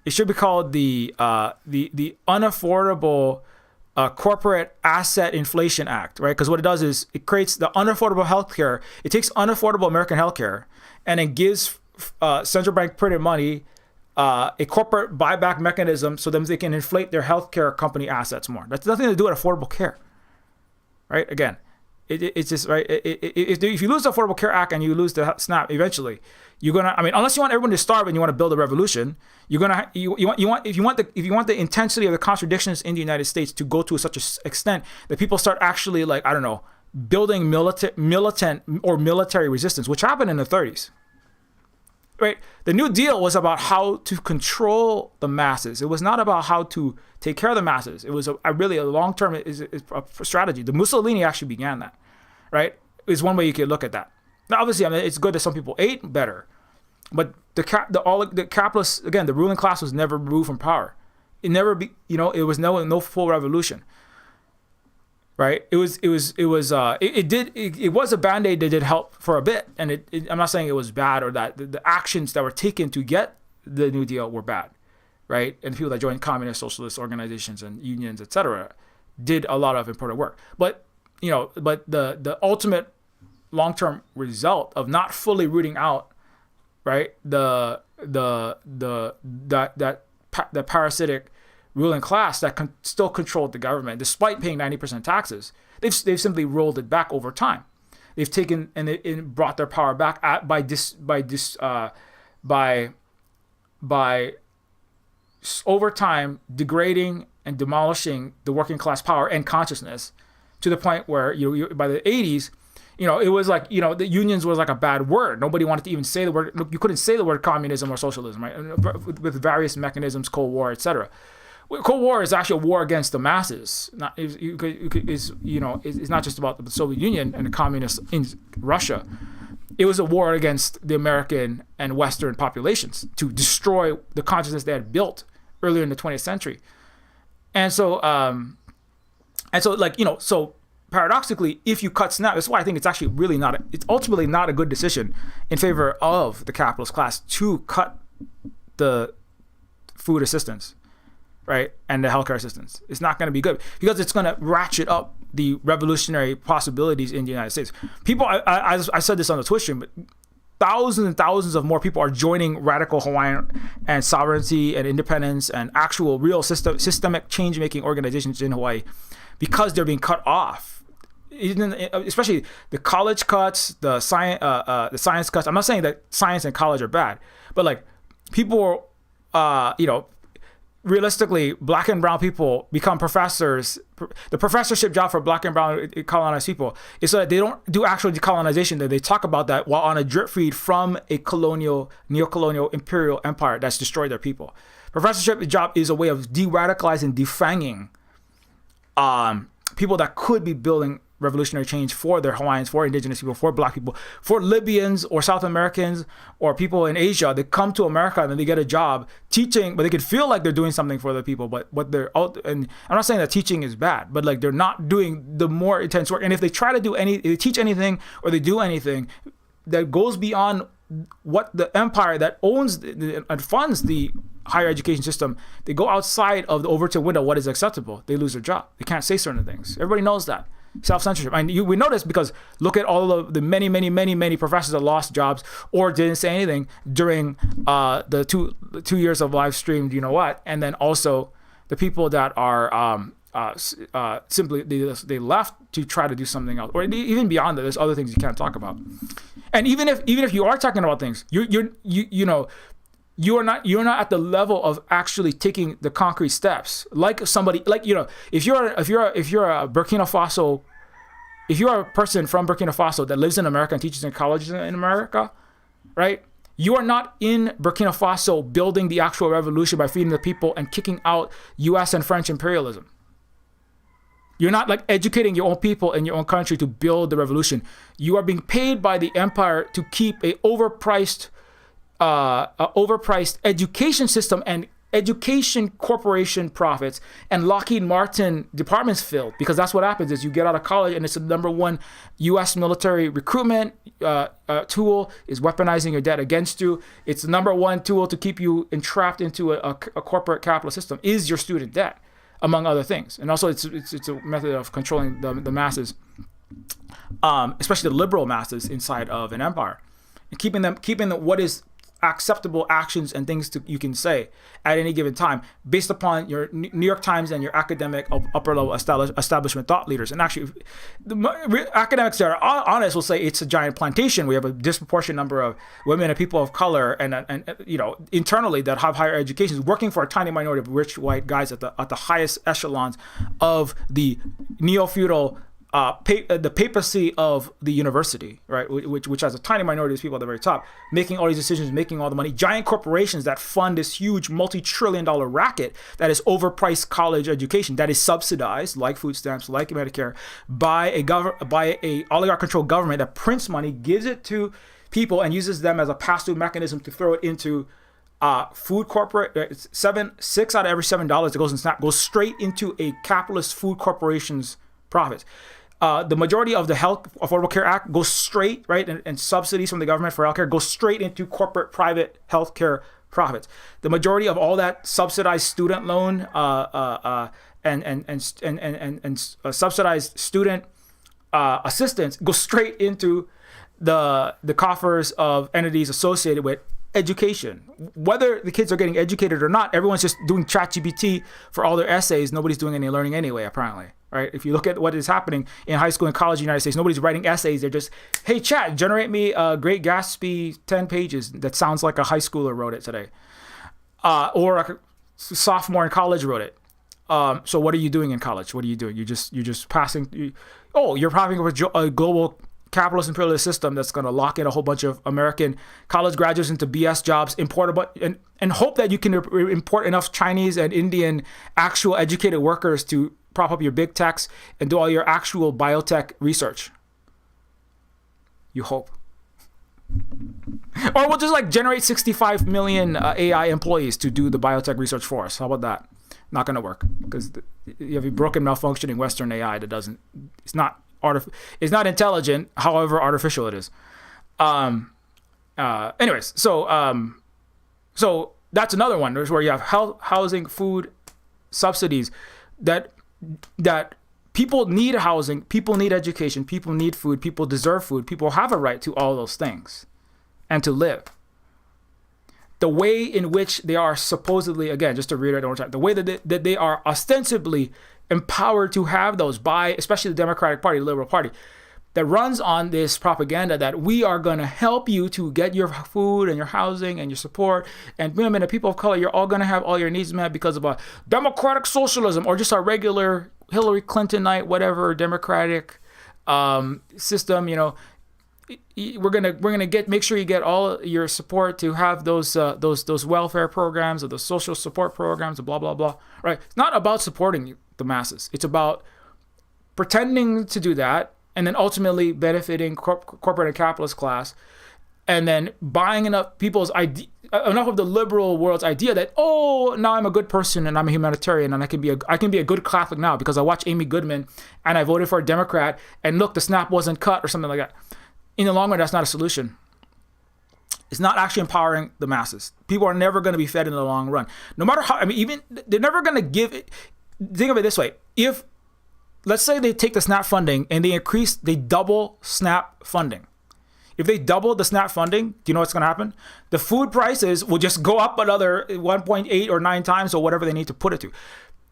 should be called the unaffordable corporate asset inflation act, right? Because what it does is it creates the unaffordable healthcare. It takes unaffordable American healthcare and it gives central bank printed money a corporate buyback mechanism so that they can inflate their healthcare company assets more. That's nothing to do with affordable care, right? Again, it's just right. If you lose the Affordable Care Act and you lose the SNAP, eventually you're gonna. I mean, unless you want everyone to starve and you want to build a revolution, if you want the intensity of the contradictions in the United States to go to such an extent that people start actually, like, I don't know, building militant or military resistance, which happened in the 30s. Right, the New Deal was about how to control the masses. It was not about how to take care of the masses. It was really a long-term strategy. The Mussolini actually began that, right? Is one way you could look at that. Now, obviously, I mean, it's good that some people ate better, but the capitalists, again, the ruling class was never removed from power. It was no full revolution. Right. It was a Band-Aid that did help for a bit. And I'm not saying it was bad or that the actions that were taken to get the New Deal were bad. Right. And the people that joined communist, socialist organizations and unions, etc., did a lot of important work. But, the ultimate long-term result of not fully rooting out, right, the parasitic ruling class that still controlled the government despite paying 90% taxes. They've simply rolled it back over time. They've taken and brought their power back by over time degrading and demolishing the working class power and consciousness to the point where by the 80s, it was like, the unions was like a bad word. Nobody wanted to even say the word. You couldn't say the word communism or socialism, right? With various mechanisms, Cold War, etc. Cold War is actually a war against the masses. It's not just about the Soviet Union and the communists in Russia. It was a war against the American and Western populations to destroy the consciousness they had built earlier in the 20th century. And so paradoxically, if you cut SNAP, that's why I think it's actually really it's ultimately not a good decision in favor of the capitalist class to cut the food assistance, right, and the healthcare assistance. It's not going to be good because it's going to ratchet up the revolutionary possibilities in the United States. People, I said this on the Twitch stream, but thousands and thousands of more people are joining radical Hawaiian and sovereignty and independence and actual real systemic change-making organizations in Hawaii because they're being cut off. Especially the college cuts, the science cuts. I'm not saying that science and college are bad, but like people, realistically, black and brown people become professors. The professorship job for black and brown colonized people is so that they don't do actual decolonization, that they talk about that while on a drip feed from a neocolonial imperial empire that's destroyed their people. Professorship job is a way of de-radicalizing, defanging people that could be building revolutionary change for their Hawaiians, for indigenous people, for black people, for Libyans or South Americans or people in Asia. They come to America and then they get a job teaching, but they could feel like they're doing something for other people. But what and I'm not saying that teaching is bad, but like they're not doing the more intense work. And if they try to teach anything or they do anything that goes beyond what the empire that owns and funds the higher education system, they go outside of the Overton window, what is acceptable, they lose their job. They can't say certain things. Everybody knows that. Self-censorship. And we know this because look at all of the many professors that lost jobs or didn't say anything during the two years of live streamed, you know what, and then also the people that are simply they left to try to do something else, or even beyond that, there's other things you can't talk about. And even if you are talking about things, you're not at the level of actually taking the concrete steps. Like somebody, like, if you're a Burkina Faso, if you're a person from Burkina Faso that lives in America and teaches in colleges in America, right? You are not in Burkina Faso building the actual revolution by feeding the people and kicking out U.S. and French imperialism. You're not like educating your own people in your own country to build the revolution. You are being paid by the empire to keep a overpriced education system and education corporation profits and Lockheed Martin departments filled, because that's what happens is you get out of college and it's the number one U.S. military recruitment tool is weaponizing your debt against you. It's the number one tool to keep you entrapped into a corporate capitalist system is your student debt, among other things. And also it's a method of controlling the masses, especially the liberal masses inside of an empire, and keeping what is acceptable actions and things you can say at any given time based upon your New York Times and your academic upper level establishment thought leaders. And actually, the academics that are honest will say it's a giant plantation. We have a disproportionate number of women and people of color and internally that have higher educations working for a tiny minority of rich white guys at the highest echelons of the neo-feudal the papacy of the university, right, which has a tiny minority of people at the very top, making all these decisions, making all the money. Giant corporations that fund this huge multi-trillion-dollar racket that is overpriced college education, that is subsidized, like food stamps, like Medicare, by a oligarch-controlled government that prints money, gives it to people, and uses them as a pass-through mechanism to throw it into food corporate. 6 out of every $7 that goes in SNAP goes straight into a capitalist food corporation's profits. The majority of the Affordable Care Act goes straight, right, and subsidies from the government for healthcare goes straight into corporate private healthcare profits. The majority of all that subsidized student loan and subsidized student assistance goes straight into the coffers of entities associated with education. Whether the kids are getting educated or not, everyone's just doing ChatGPT for all their essays. Nobody's doing any learning anyway, apparently. Right? If you look at what is happening in high school and college in the United States, nobody's writing essays. They're just, hey, chat, generate me a Great Gatsby 10 pages that sounds like a high schooler wrote it today. Or a sophomore in college wrote it. So what are you doing in college? What are you doing? You're just passing. You're having a global capitalist imperialist system that's going to lock in a whole bunch of American college graduates into BS jobs, and hope that you can import enough Chinese and Indian actual educated workers to prop up your big techs and do all your actual biotech research. You hope. Or we'll just like generate 65 million AI employees to do the biotech research for us. How about that? Not going to work, because you have a broken, malfunctioning Western AI that doesn't. It's not intelligent. However artificial it is. Anyways, so that's another one. There's where you have health, housing, food, subsidies that people need housing, people need education, people need food, people deserve food, people have a right to all those things and to live. The way in which they are supposedly, again, just to reiterate one more time, the way that they are ostensibly empowered to have those by, especially the Democratic Party, the Liberal Party, that runs on this propaganda that we are going to help you to get your food and your housing and your support, and women and people of color, you're all going to have all your needs met because of a democratic socialism or just a regular Hillary Clintonite, whatever Democratic system. We're gonna make sure you get all your support to have those welfare programs or the social support programs, blah blah blah. Right? It's not about supporting the masses. It's about pretending to do that, and then ultimately benefiting corporate and capitalist class, and then buying enough of the liberal world's idea that, now I'm a good person and I'm a humanitarian and I can be a good Catholic now because I watched Amy Goodman and I voted for a Democrat, and look, the SNAP wasn't cut or something like that. In the long run, that's not a solution. It's not actually empowering the masses. People are never going to be fed in the long run. No matter how, I mean, even they're never going to give it. Think of it this way. If, let's say they take the SNAP funding and they double SNAP funding. If they double the SNAP funding, do you know what's going to happen? The food prices will just go up another 1.8 or 9 times or whatever they need to put it to.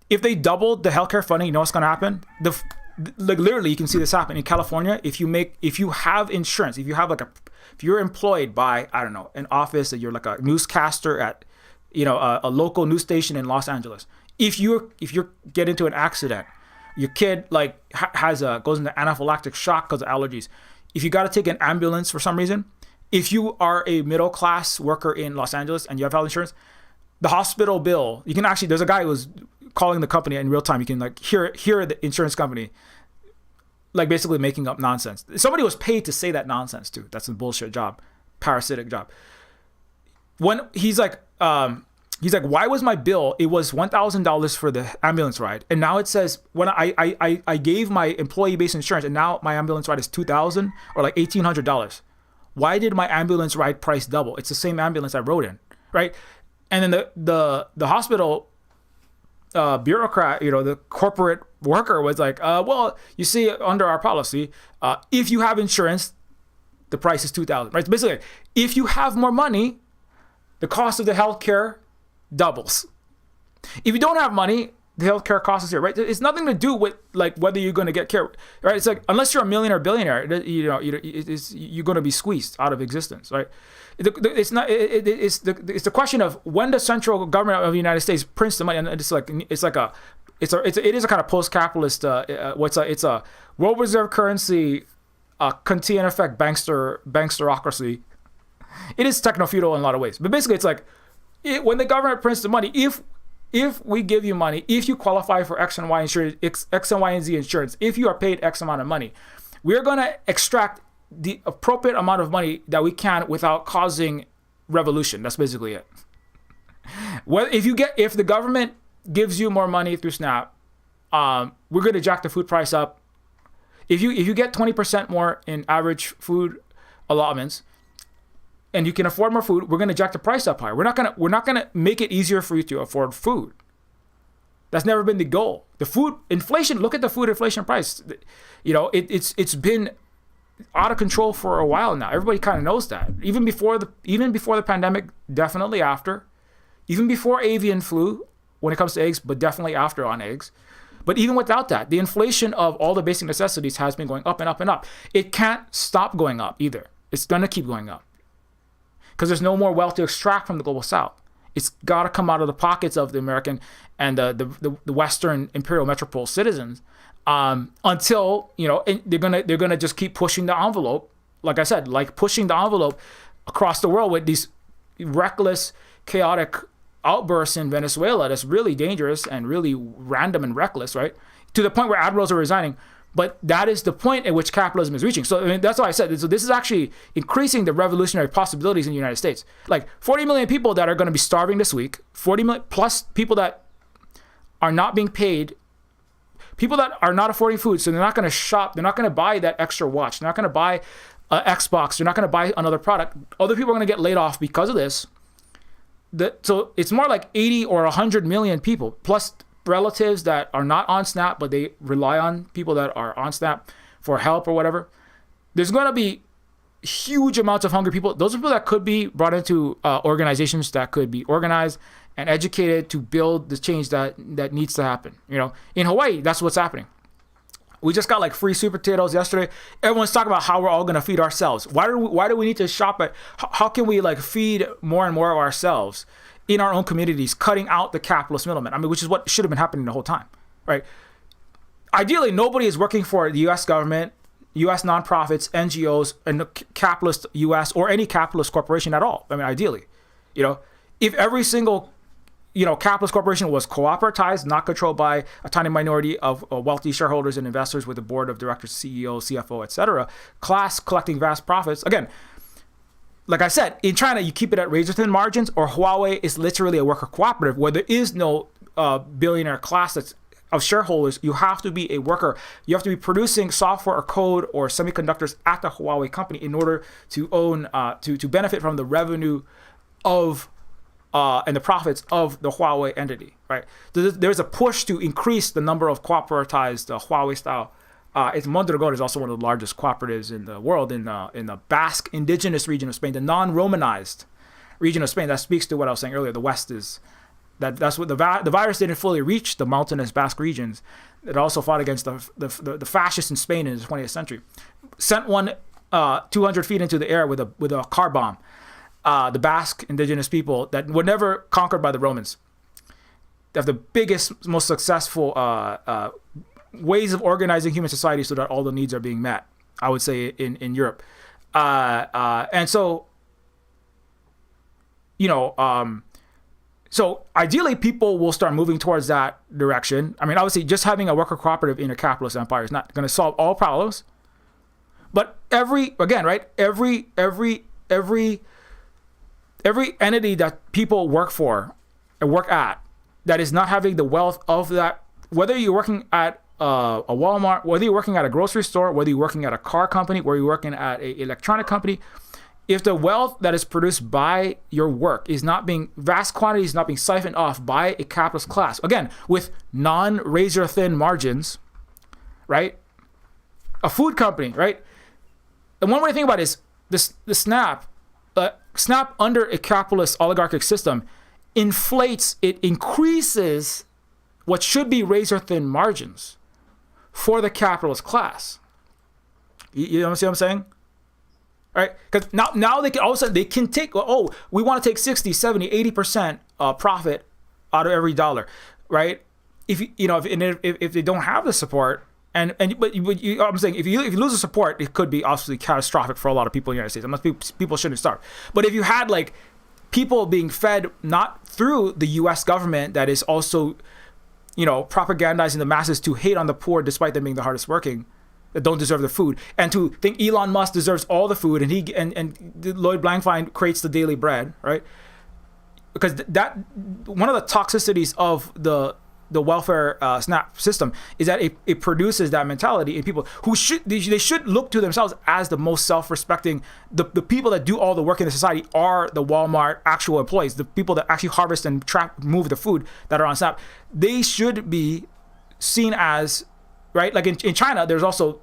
If they double the healthcare funding, you know what's going to happen? Like literally, you can see this happen in California. If you have insurance, if you're employed by, I don't know, an office, that you're like a newscaster at, a local news station in Los Angeles. If you get into an accident, your kid like goes into anaphylactic shock because of allergies. If you got to take an ambulance for some reason, if you are a middle class worker in Los Angeles and you have health insurance, the hospital bill, you can actually, there's a guy who was calling the company in real time. You can like hear the insurance company like basically making up nonsense. Somebody was paid to say that nonsense too. That's a bullshit job, parasitic job. When he's like, why was my bill? It was $1,000 for the ambulance ride, and now it says when I gave my employee-based insurance, and now my ambulance ride is $2,000 or like $1,800. Why did my ambulance ride price double? It's the same ambulance I rode in, right? And then the hospital bureaucrat, the corporate worker was like, well, you see, under our policy, if you have insurance, the price is $2,000, right? Basically, if you have more money, the cost of the healthcare doubles. If you don't have money, the healthcare cost is here, right? It's nothing to do with like whether you're going to get care, right? It's like unless you're a millionaire, billionaire, you're going to be squeezed out of existence, right? It's not. It's the question of when the central government of the United States prints the money, and it is a kind of post-capitalist. It's a world reserve currency, contain effect banksterocracy. It is techno-feudal in a lot of ways, but basically it's like when the government prints the money. If we give you money, if you qualify for X and Y insurance, X and Y and Z insurance, if you are paid X amount of money, we're going to extract the appropriate amount of money that we can without causing revolution. That's basically it. Well, if the government gives you more money through SNAP, we're going to jack the food price up. If you get 20% more in average food allotments, and you can afford more food, we're going to jack the price up higher. We're not going to make it easier for you to afford food. That's never been the goal. The food inflation. Look at the food inflation price. It's been out of control for a while now. Everybody kind of knows that. Even before the pandemic, definitely after. Even before avian flu, when it comes to eggs, but definitely after on eggs. But even without that, the inflation of all the basic necessities has been going up and up and up. It can't stop going up either. It's going to keep going up. Because there's no more wealth to extract from the global south. It's got to come out of the pockets of the American and the Western imperial metropole citizens until they're gonna just keep pushing the envelope. Like I said, like pushing the envelope across the world with these reckless, chaotic outbursts in Venezuela. That's really dangerous and really random and reckless, right? To the point where admirals are resigning. But that is the point at which capitalism is reaching. So that's why I said, so this is actually increasing the revolutionary possibilities in the United States. Like 40 million people that are going to be starving this week, 40 million plus people that are not being paid, people that are not affording food, so they're not going to shop, they're not going to buy that extra watch, they're not going to buy an Xbox, they're not going to buy another product. Other people are going to get laid off because of this. So it's more like 80 or 100 million people, plus relatives that are not on SNAP, but they rely on people that are on SNAP for help or whatever. There's going to be huge amounts of hungry people. Those are people that could be brought into organizations that could be organized and educated to build the change that needs to happen. In Hawaii, that's what's happening. We just got like free sweet potatoes yesterday. Everyone's talking about how we're all going to feed ourselves. Why do we need to shop at? How can we like feed more and more of ourselves in our own communities, cutting out the capitalist middlemen? I mean, which is what should have been happening the whole time, right? Ideally, nobody is working for the U.S. government, U.S. nonprofits, NGOs, and the capitalist U.S. or any capitalist corporation at all. I mean, ideally, if every single capitalist corporation was cooperativized, not controlled by a tiny minority of wealthy shareholders and investors with a board of directors, CEO, CFO, etc., class collecting vast profits. Again, like I said, in China, you keep it at razor-thin margins, or Huawei is literally a worker cooperative where there is no billionaire class that's of shareholders, you have to be a worker. You have to be producing software or code or semiconductors at the Huawei company in order to own, to benefit from the revenue of and the profits of the Huawei entity, right? There's a push to increase the number of cooperativized Huawei style. It's Mondragón is also one of the largest cooperatives in the world in the Basque indigenous region of Spain, the non-Romanized region of Spain. That speaks to what I was saying earlier. The West is that's what the virus didn't fully reach the mountainous Basque regions. It also fought against the fascists in Spain in the 20th century. Sent one 200 feet into the air with a car bomb. The Basque indigenous people that were never conquered by the Romans. They have the biggest, most successful ways of organizing human society so that all the needs are being met, I would say, in Europe. And so, so ideally people will start moving towards that direction. I mean, obviously just having a worker cooperative in a capitalist empire is not going to solve all problems. But every entity that people work for and work at that is not having the wealth of that, whether you're working at a Walmart, whether you're working at a grocery store, whether you're working at a car company, whether you're working at an electronic company, if the wealth that is produced by your work is not being, vast quantities not being siphoned off by a capitalist class, again, with non-razor thin margins, right? A food company, right? And one way to think about it is the Snap under a capitalist oligarchic system inflates, it increases what should be razor thin margins for the capitalist class. You know what I'm saying? All right, because now they can, all of a sudden they can take, we want to take 60, 70, 80% profit out of every dollar, right? If they don't have the support, but I'm saying if you lose the support, it could be obviously catastrophic for a lot of people in the United States. Unless people shouldn't starve. But if you had like people being fed not through the U.S. government that is also, propagandizing the masses to hate on the poor despite them being the hardest working, that don't deserve the food, and to think Elon Musk deserves all the food, and Lloyd Blankfein creates the daily bread, right? Because that one of the toxicities of the welfare SNAP system is that it produces that mentality in people who they should look to themselves as the most self-respecting. The people that do all the work in the society are the Walmart actual employees, the people that actually harvest and move the food that are on SNAP. They should be seen as, right? Like in China, there's also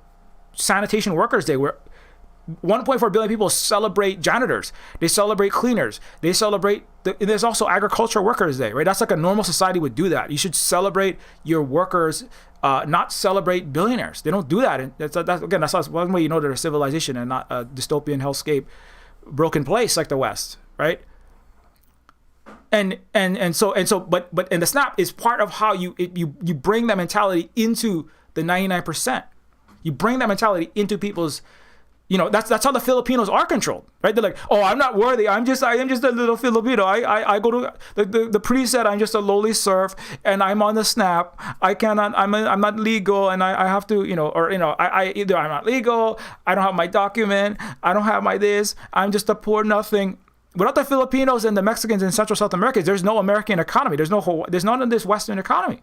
Sanitation Workers Day where 1.4 billion people celebrate janitors. They celebrate cleaners. They celebrate, there's also Agricultural Workers Day, right? That's like a normal society would do that. You should celebrate your workers, not celebrate billionaires. They don't do that. And that's one way you know they're a civilization and not a dystopian hellscape, broken place like the West, right? And the SNAP is part of how you bring that mentality into the 99%. You bring that mentality into people's, that's how the Filipinos are controlled, right? They're like, I'm not worthy. I am just a little Filipino. I go to the priest said I'm just a lowly serf and I'm on the SNAP. I cannot. I'm not legal and I have to, I either I'm not legal. I don't have my document. I don't have my this. I'm just a poor nothing. Without the Filipinos and the Mexicans and Central South Americans, there's no American economy. There's none of this Western economy.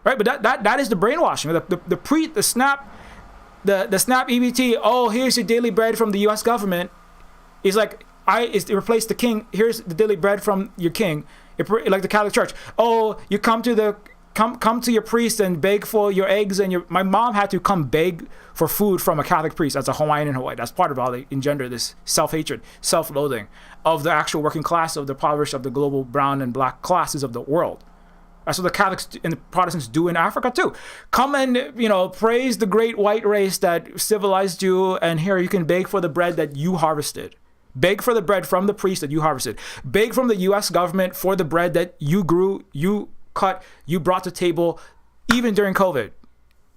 Right, but that is the brainwashing. The SNAP, the SNAP EBT. Here's your daily bread from the U.S. government. It's like it replaced the king. Here's the daily bread from your king. Like the Catholic Church. You come to your priest and beg for your eggs and my mom had to come beg for food from a Catholic priest as a Hawaiian in Hawaii. That's part of how they engender this self-hatred, self-loathing of the actual working class, of the impoverished, of the global brown and black classes of the world. That's what the Catholics and the Protestants do in Africa too. Come and, praise the great white race that civilized you, and here you can beg for the bread that you harvested. Beg for the bread from the priest that you harvested. Beg from the U.S. government for the bread that you grew, you cut, you brought to table, even during COVID.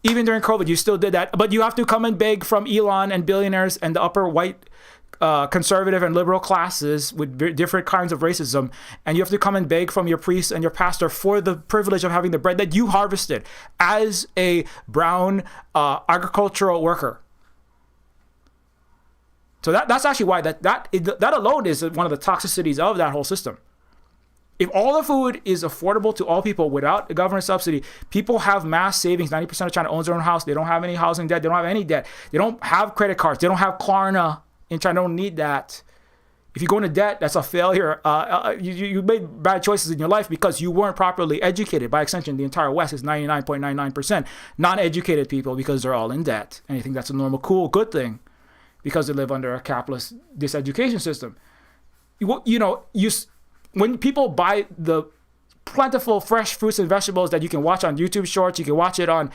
Even during COVID, you still did that. But you have to come and beg from Elon and billionaires and the upper white conservative and liberal classes with different kinds of racism, and you have to come and beg from your priest and your pastor for the privilege of having the bread that you harvested as a brown agricultural worker. So that's actually why that alone is one of the toxicities of that whole system. If all the food is affordable to all people without a government subsidy, people have mass savings. 90% of China owns their own house. They don't have any housing debt. They don't have any debt. They don't have credit cards. They don't have Klarna in China. They don't need that. If you go into debt, that's a failure. You made bad choices in your life because you weren't properly educated. By extension, the entire West is 99.99% non-educated people because they're all in debt. And you think that's a normal, cool, good thing because they live under a capitalist diseducation system. When people buy the plentiful fresh fruits and vegetables that you can watch on YouTube Shorts, you can watch it on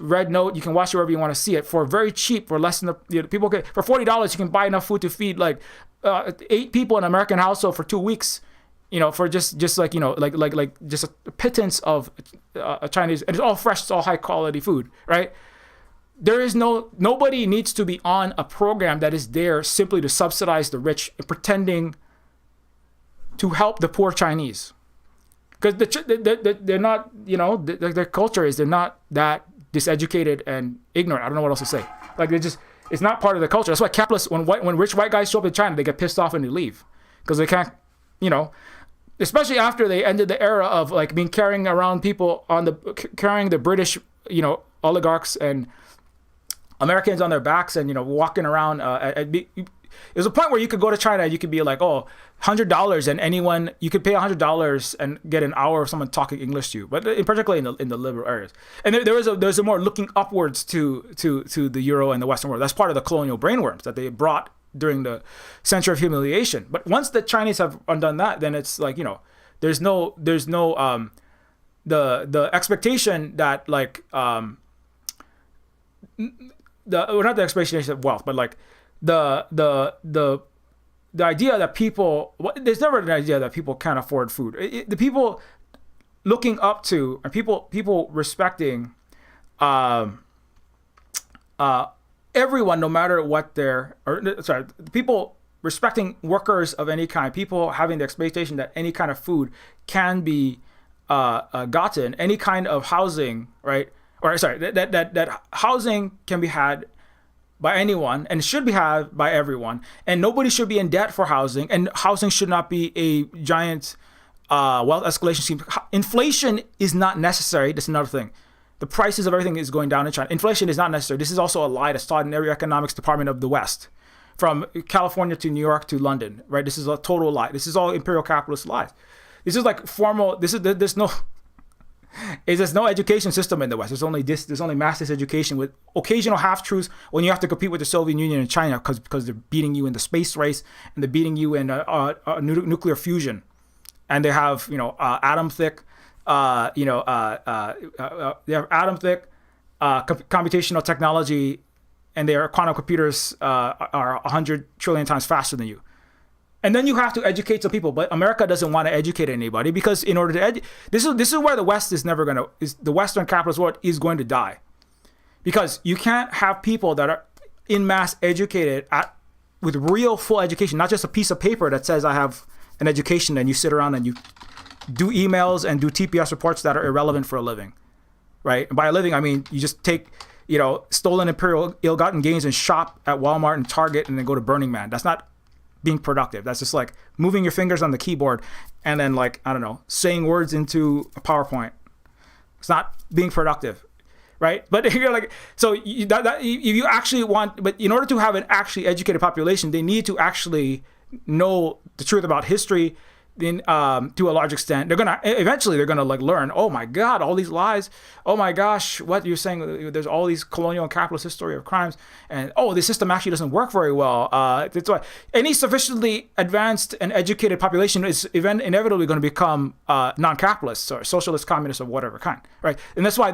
Red Note, you can watch it wherever you want to see it for very cheap, for less than people can, for $40 you can buy enough food to feed like 8 people in an American household for 2 weeks, for just like just a pittance of a Chinese, and it's all fresh, it's all high quality food, right? Nobody needs to be on a program that is there simply to subsidize the rich and pretending to help the poor Chinese. Because they're not, their culture is they're not that diseducated and ignorant. I don't know what else to say. Like it's not part of the culture. That's why capitalists, when rich white guys show up in China, they get pissed off and they leave. Because they can't, especially after they ended the era of like carrying around people carrying the British, oligarchs and Americans on their backs and, walking around. There's a point where you could go to China and you could be like, oh, $100 and you could pay $100 and get an hour of someone talking English to you, but particularly in the liberal areas. And there's a more looking upwards to the Euro and the Western world. That's part of the colonial brainworms that they brought during the century of humiliation. But once the Chinese have undone that, then it's like, there's no the expectation that like not the expectation of wealth, but like the idea that there's never an idea that people can't afford food. The people looking up to and people respecting everyone, no matter what people respecting workers of any kind, people having the expectation that any kind of food can be gotten, any kind of housing, right? That housing can be had by anyone and should be had by everyone, and nobody should be in debt for housing, and housing should not be a giant wealth escalation scheme. Inflation is not necessary. That's another thing. The prices of everything is going down in China. Inflation is not necessary. This is also a lie that's taught in every economics department of the West, from California to New York to London, right? This is a total lie. This is all imperial capitalist lies. This is like formal. There's no education system in the West. There's only mass diseducation with occasional half-truths when you have to compete with the Soviet Union and China because they're beating you in the space race and they're beating you in nuclear fusion, and they have atom thick, they have atom thick computational technology, and their quantum computers are 100 trillion times faster than you. And then you have to educate some people, but America doesn't want to educate anybody because in order to this is where the West is never going to, the Western capitalist world is going to die, because you can't have people that are in mass educated with real full education, not just a piece of paper that says I have an education, and you sit around and you do emails and do TPS reports that are irrelevant for a living, right? And by a living, I mean you just take stolen imperial ill-gotten gains and shop at Walmart and Target and then go to Burning Man. That's not being productive. That's just like moving your fingers on the keyboard and then saying words into a PowerPoint. It's not being productive, right? But you're like, so if you actually want, but in order to have an actually educated population, they need to actually know the truth about history. To a large extent, they're gonna like learn. Oh my God, all these lies. Oh my gosh, what you're saying? There's all these colonial and capitalist history of crimes, and the system actually doesn't work very well. That's why any sufficiently advanced and educated population is inevitably going to become non-capitalists or socialist, communists of whatever kind, right? And that's why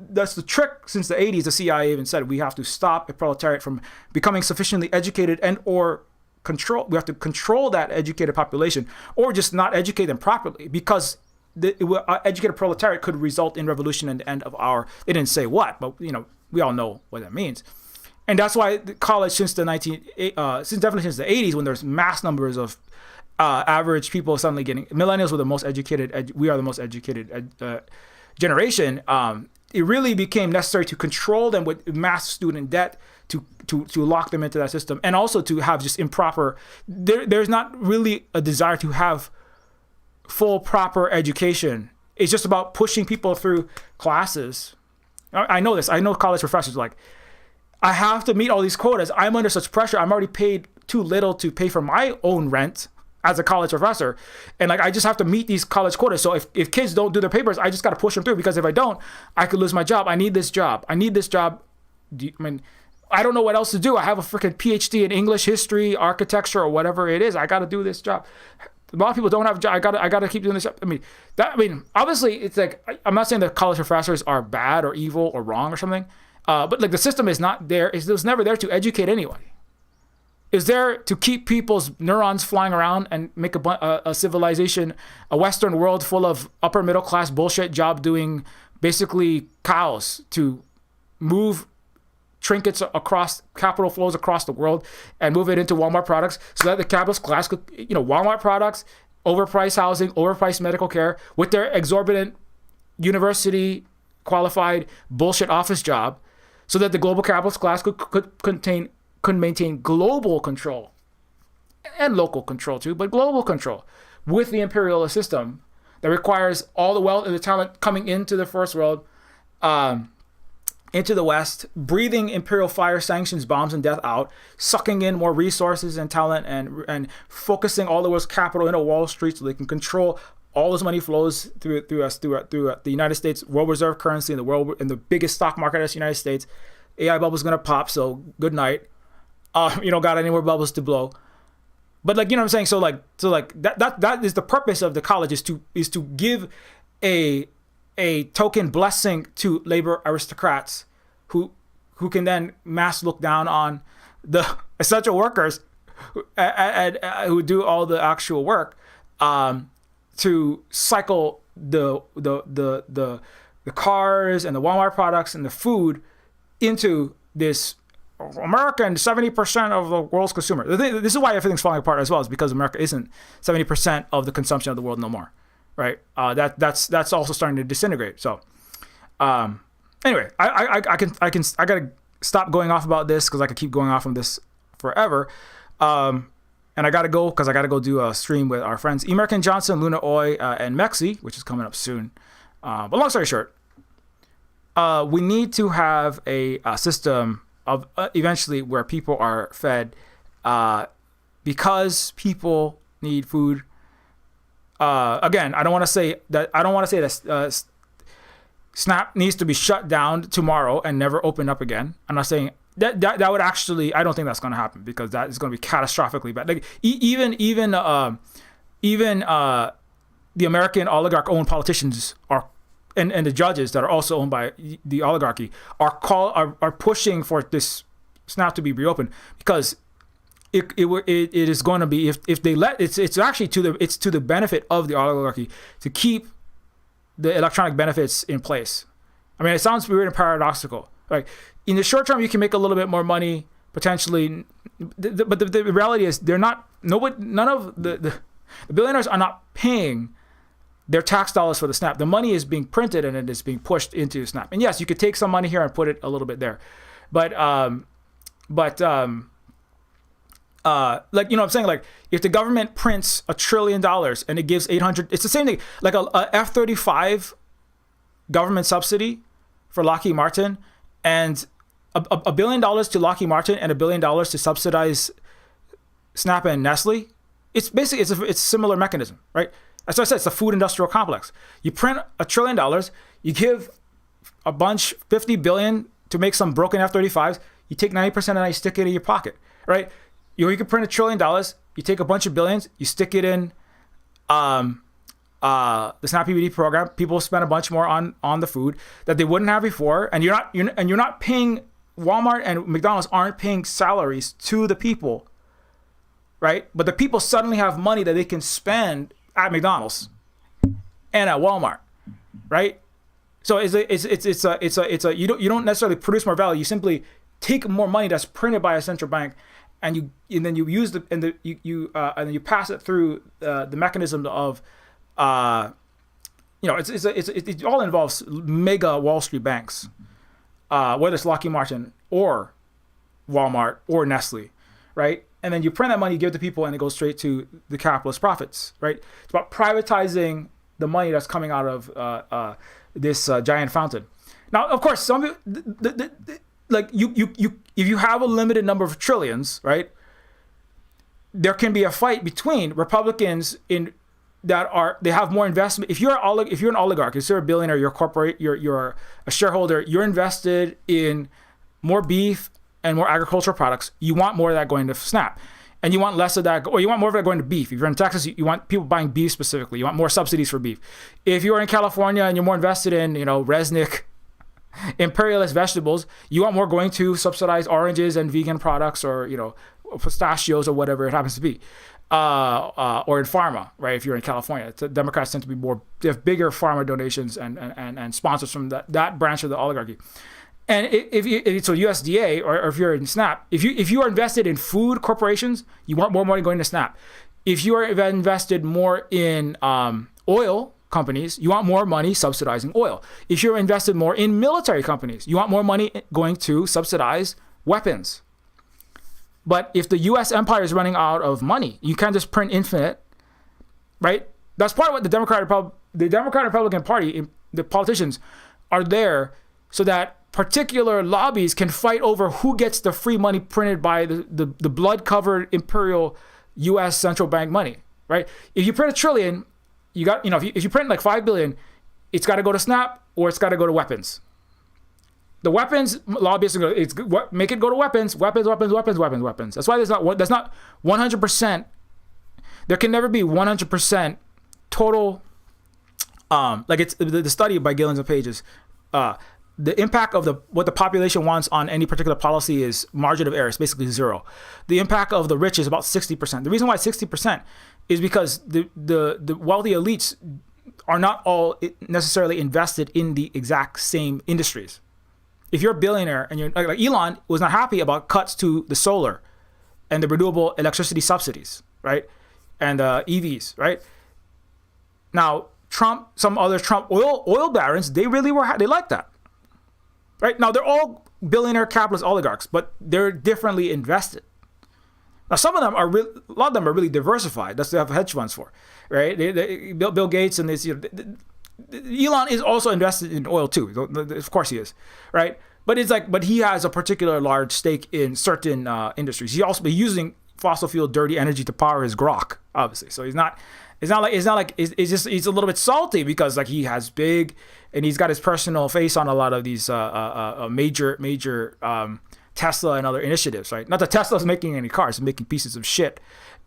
that's the trick. Since the 80s, the CIA even said we have to stop a proletariat from becoming sufficiently educated we have to control that educated population, or just not educate them properly, because the educated proletariat could result in revolution and the end of they didn't say what, but we all know what that means. And that's why the college since definitely since the 80s, when there's mass numbers of average people suddenly millennials were the most educated, we are the most educated generation, it really became necessary to control them with mass student debt, to lock them into that system, and also to have just improper. There's not really a desire to have full proper education. It's just about pushing people through classes. I know this. I know college professors like, I have to meet all these quotas. I'm under such pressure. I'm already paid too little to pay for my own rent as a college professor. And like, I just have to meet these college quotas. So if kids don't do their papers, I just got to push them through, because if I don't, I could lose my job. I need this job. I mean, I don't know what else to do. I have a freaking PhD in English, history, architecture, or whatever it is. I got to do this job. A lot of people don't have a job. I got to keep doing this. I mean, obviously, it's like, I'm not saying that college professors are bad or evil or wrong or something, but like, the system is not there. It was never there to educate anybody. It's there to keep people's neurons flying around and make a civilization, a Western world full of upper middle class bullshit job doing, basically cows, to move trinkets across capital flows across the world and move it into Walmart products, so that the capitalist class could, Walmart products, overpriced housing, overpriced medical care, with their exorbitant university qualified bullshit office job, so that the global capitalist class could maintain global control and local control too, but global control with the imperialist system that requires all the wealth and the talent coming into the first world, into the West, breathing imperial fire, sanctions, bombs, and death out, sucking in more resources and talent, and focusing all the world's capital into Wall Street, so they can control all this money flows through the United States world reserve currency, in the biggest stock market as the United States. AI bubble's gonna pop, so good night. Got any more bubbles to blow? But like, what I'm saying? So that is the purpose of the college, is to give a token blessing to labor aristocrats who can then mass look down on the essential workers who do all the actual work, to cycle the cars and the Walmart products and the food into this American 70% of the world's consumer. This is why everything's falling apart as well, is because America isn't 70% of the consumption of the world no more. Right. That's also starting to disintegrate. So, anyway, I gotta stop going off about this, because I could keep going off on this forever. And I gotta go, because I gotta go do a stream with our friends Emerkin Johnson, Luna Oy, and Mexi, which is coming up soon. But long story short, we need to have a system of eventually where people are fed, because people need food. Again, I don't want to say that Snap needs to be shut down tomorrow and never open up again. I'm not saying that would actually, I don't think that's going to happen, because that is going to be catastrophically bad. Like even the American oligarch-owned politicians and the judges that are also owned by the oligarchy are pushing for this Snap to be reopened, because it is going to be, if they let, it's actually to the benefit of the oligarchy to keep the electronic benefits in place. I mean, it sounds weird and paradoxical. Like, in the short term, you can make a little bit more money potentially, but the reality is none of the billionaires are not paying their tax dollars for the Snap. The money is being printed and it is being pushed into Snap. And yes, you could take some money here and put it a little bit there, but like, what I'm saying, like, if the government prints $1 trillion and it gives 800, it's the same thing, like a F-35 government subsidy for Lockheed Martin, and $1 billion to Lockheed Martin and $1 billion to subsidize Snap and Nestle. It's basically, it's a similar mechanism, right? As I said, it's a food industrial complex. You print $1 trillion, you give a bunch, 50 billion to make some broken F-35s, you take 90% of that, you stick it in your pocket, right? You can print $1 trillion, you take a bunch of billions, you stick it in the Snap PBD program. People spend a bunch more on the food that they wouldn't have before, and you're not paying, Walmart and McDonald's aren't paying salaries to the people, right? But the people suddenly have money that they can spend at McDonald's and at Walmart, right? So it's a you don't necessarily produce more value. You simply take more money that's printed by a central bank, and then you use and then you pass it through the mechanism of it all involves mega Wall Street banks, whether it's Lockheed Martin or Walmart or Nestle, right? and then you print that money, you give it to people, and it goes straight to the capitalist profits, right? It's about privatizing the money that's coming out of this giant fountain. Now, of course, some like you if you have a limited number of trillions, right? There can be a fight between Republicans they have more investment. If you're an oligarch, if you're a billionaire, you're a corporate, you're a shareholder, you're invested in more beef and more agricultural products. You want more of that going to Snap, and you want less of that, or you want more of that going to beef. If you're in Texas, you want people buying beef specifically. You want more subsidies for beef. If you're in California and you're more invested in, Resnick, imperialist vegetables, you want more going to subsidize oranges and vegan products, or pistachios, or whatever it happens to be, or in pharma, right? If you're in California, Democrats tend to be they have bigger pharma donations and sponsors from that branch of the oligarchy. And if it's USDA, or if you're in Snap, if you are invested in food corporations, you want more money going to Snap. If you are invested more in oil companies, you want more money subsidizing oil. If you're invested more in military companies, you want more money going to subsidize weapons. But if the U.S. empire is running out of money, you can't just print infinite, right? That's part of what the Democratic Republican Party, the politicians, are there so that particular lobbies can fight over who gets the free money printed by the blood-covered imperial U.S. central bank money, right? If you print $1 trillion, you got, if you print like $5 billion, it's got to go to Snap, or it's got to go to weapons. The weapons lobbyists make it go to weapons. That's why there's not 100%. There can never be 100% total. Like it's the study by Gillens and Pages. The impact of what the population wants on any particular policy is margin of error. It's basically zero. The impact of the rich is about 60%. The reason why it's 60% is because the wealthy elites are not all necessarily invested in the exact same industries. If you're a billionaire and you're like Elon was not happy about cuts to the solar and the renewable electricity subsidies, right? And EVs, right? Now, some other Trump oil barons, they like that. Right? Now, they're all billionaire capitalist oligarchs, but they're differently invested. Now, some of them a lot of them are really diversified. That's what they have hedge funds for, right? Bill Gates and this, Elon is also invested in oil too. Of course he is, right? But he has a particular large stake in certain industries. He also be using fossil fuel dirty energy to power his grok, obviously. So it's a little bit salty because like he has big, and he's got his personal face on a lot of these major Tesla and other initiatives, right? Not that Tesla's making any cars, it's making pieces of shit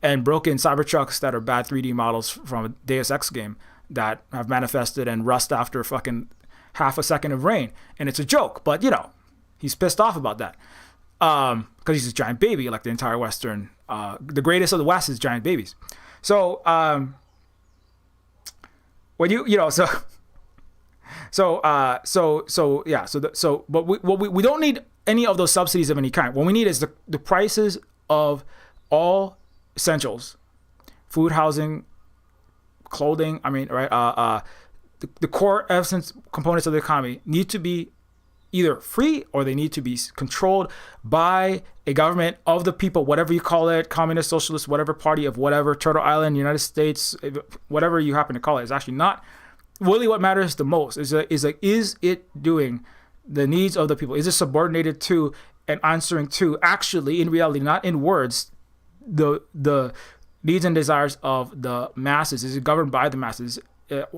and broken Cybertrucks that are bad 3D models from a Deus Ex game that have manifested and rust after fucking half a second of rain. And it's a joke, but he's pissed off about that. Because he's a giant baby, like the entire Western, the greatest of the West is giant babies. So, when but we don't need any of those subsidies of any kind. What we need is the prices of all essentials, food, housing, clothing. I mean, right? The core essence components of the economy need to be either free or they need to be controlled by a government of the people, whatever you call it, communist, socialist, whatever party of whatever, Turtle Island, United States, whatever you happen to call it. It's actually not really what matters the most. Is it doing the needs of the people? Is it subordinated to and answering to actually, in reality, not in words, the needs and desires of the masses? Is it governed by the masses?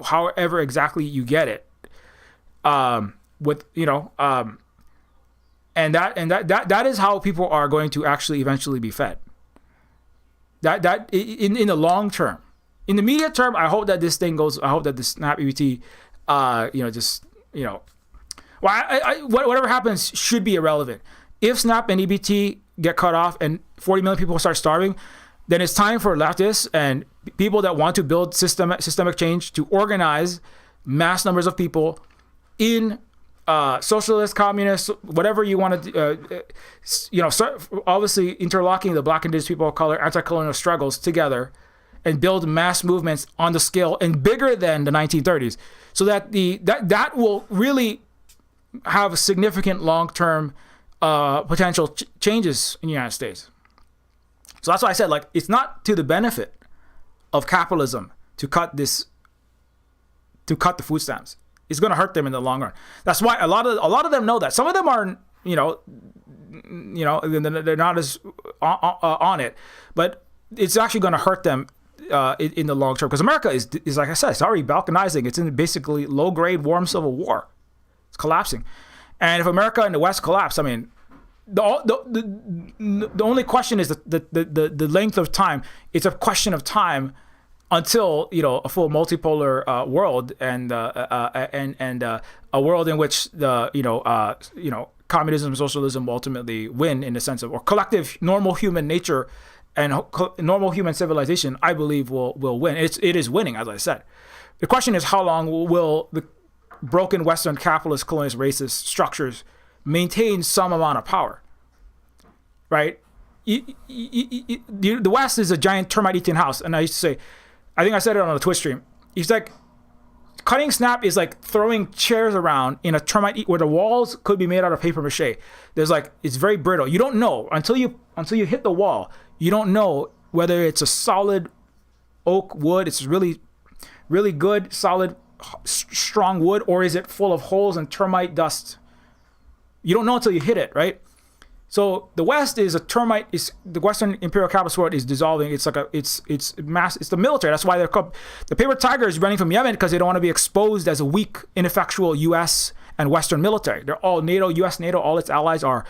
However exactly you get it. And that is how people are going to actually eventually be fed. That in the long term. In the immediate term, I hope that this thing goes. I hope that the Snap EBT, whatever happens should be irrelevant. If Snap and EBT get cut off and 40 million people start starving, then it's time for leftists and people that want to build systemic change to organize mass numbers of people in socialist, communist, whatever you want to, obviously interlocking the Black Indigenous people of color, anti-colonial struggles together and build mass movements on the scale and bigger than the 1930s, so that that will really have significant long-term potential changes in the United States. So that's why I said, like, it's not to the benefit of capitalism to cut the food stamps. It's going to hurt them in the long run. That's why a lot of them know that. Some of them are, they're not as on it, but it's actually going to hurt them in the long term, because America is like I said, it's already balkanizing. It's in basically low grade warm civil war. It's collapsing, and if America and the West collapse, I mean, the only question is the length of time. It's a question of time until a full multipolar world and a world in which communism and socialism will ultimately win, in the sense of, or collective normal human nature and normal human civilization, I believe will win. It is winning, as I said. The question is, how long will the broken Western capitalist, colonialist, racist structures maintain some amount of power, right? The West is a giant termite-eating house, and I used to say, I think I said it on a Twitch stream. It's like cutting snap is like throwing chairs around in a termite where the walls could be made out of paper mache. It's very brittle. You don't know until you hit the wall. You don't know whether it's a solid oak wood. It's really, really good, solid, strong wood, or is it full of holes and termite dust? You don't know until you hit it, right? So the West is a termite. The Western imperial capitalist world is dissolving. It's like it's the military. That's why they're called the paper tiger is running from Yemen, because they don't want to be exposed as a weak, ineffectual U.S. and Western military. They're all NATO, U.S., NATO, all its allies are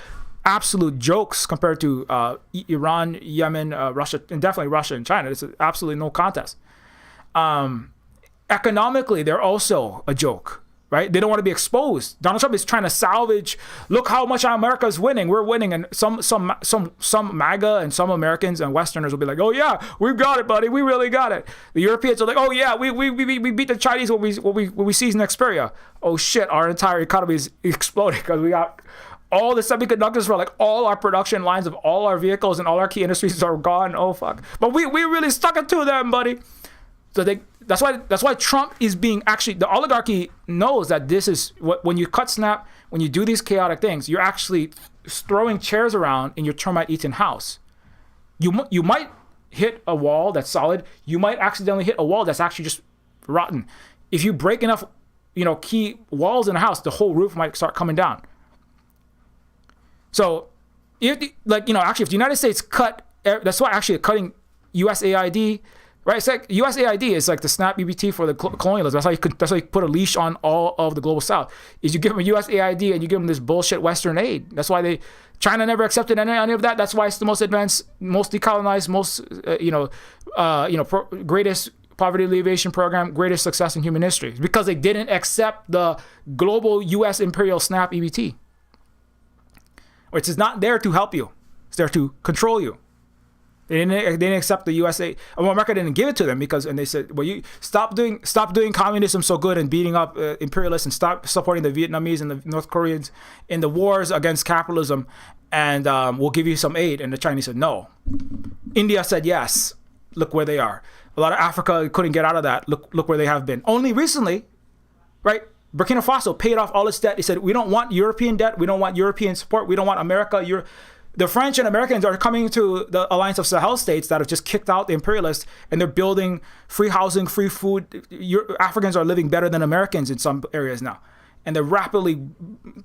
absolute jokes compared to Iran, Yemen, Russia, and definitely Russia and China. It's absolutely no contest. Economically, they're also a joke. Right? They don't want to be exposed. Donald Trump is trying to salvage. Look how much America is winning. We're winning, and some MAGA and some Americans and Westerners will be like, "Oh yeah, we've got it, buddy. We really got it." The Europeans are like, "Oh yeah, we beat the Chinese when we seized Xperia." Oh shit, our entire economy is exploding because we got all the semiconductors for like all our production lines of all our vehicles and all our key industries are gone. Oh fuck! But we really stuck it to them, buddy. So that's why Trump is being the oligarchy knows that this is when you cut snap, when you do these chaotic things, you're actually throwing chairs around in your termite-eaten house. You might hit a wall that's solid. You might accidentally hit a wall that's actually just rotten. If you break enough, key walls in a house, the whole roof might start coming down. So, if the United States cut, that's why actually cutting USAID. Right, it's like USAID is like the SNAP EBT for the colonialism. That's how you put a leash on all of the global South. Is you give them USAID and you give them this bullshit Western aid. That's why China never accepted any of that. That's why it's the most advanced, most decolonized, most greatest poverty alleviation program, greatest success in human history. It's because they didn't accept the global U.S. imperial SNAP EBT, which is not there to help you. It's there to control you. They didn't accept the USA. Well, America didn't give it to them and they said, well, you stop doing communism so good and beating up imperialists, and stop supporting the Vietnamese and the North Koreans in the wars against capitalism, and we'll give you some aid. And the Chinese said no. India said yes. Look where they are. A lot of Africa couldn't get out of that. Look where they have been. Only recently, right? Burkina Faso paid off all its debt. They said, we don't want European debt. We don't want European support. We don't want America. The French and Americans are coming to the Alliance of Sahel states that have just kicked out the imperialists, and they're building free housing, free food. Africans are living better than Americans in some areas now. And they're rapidly,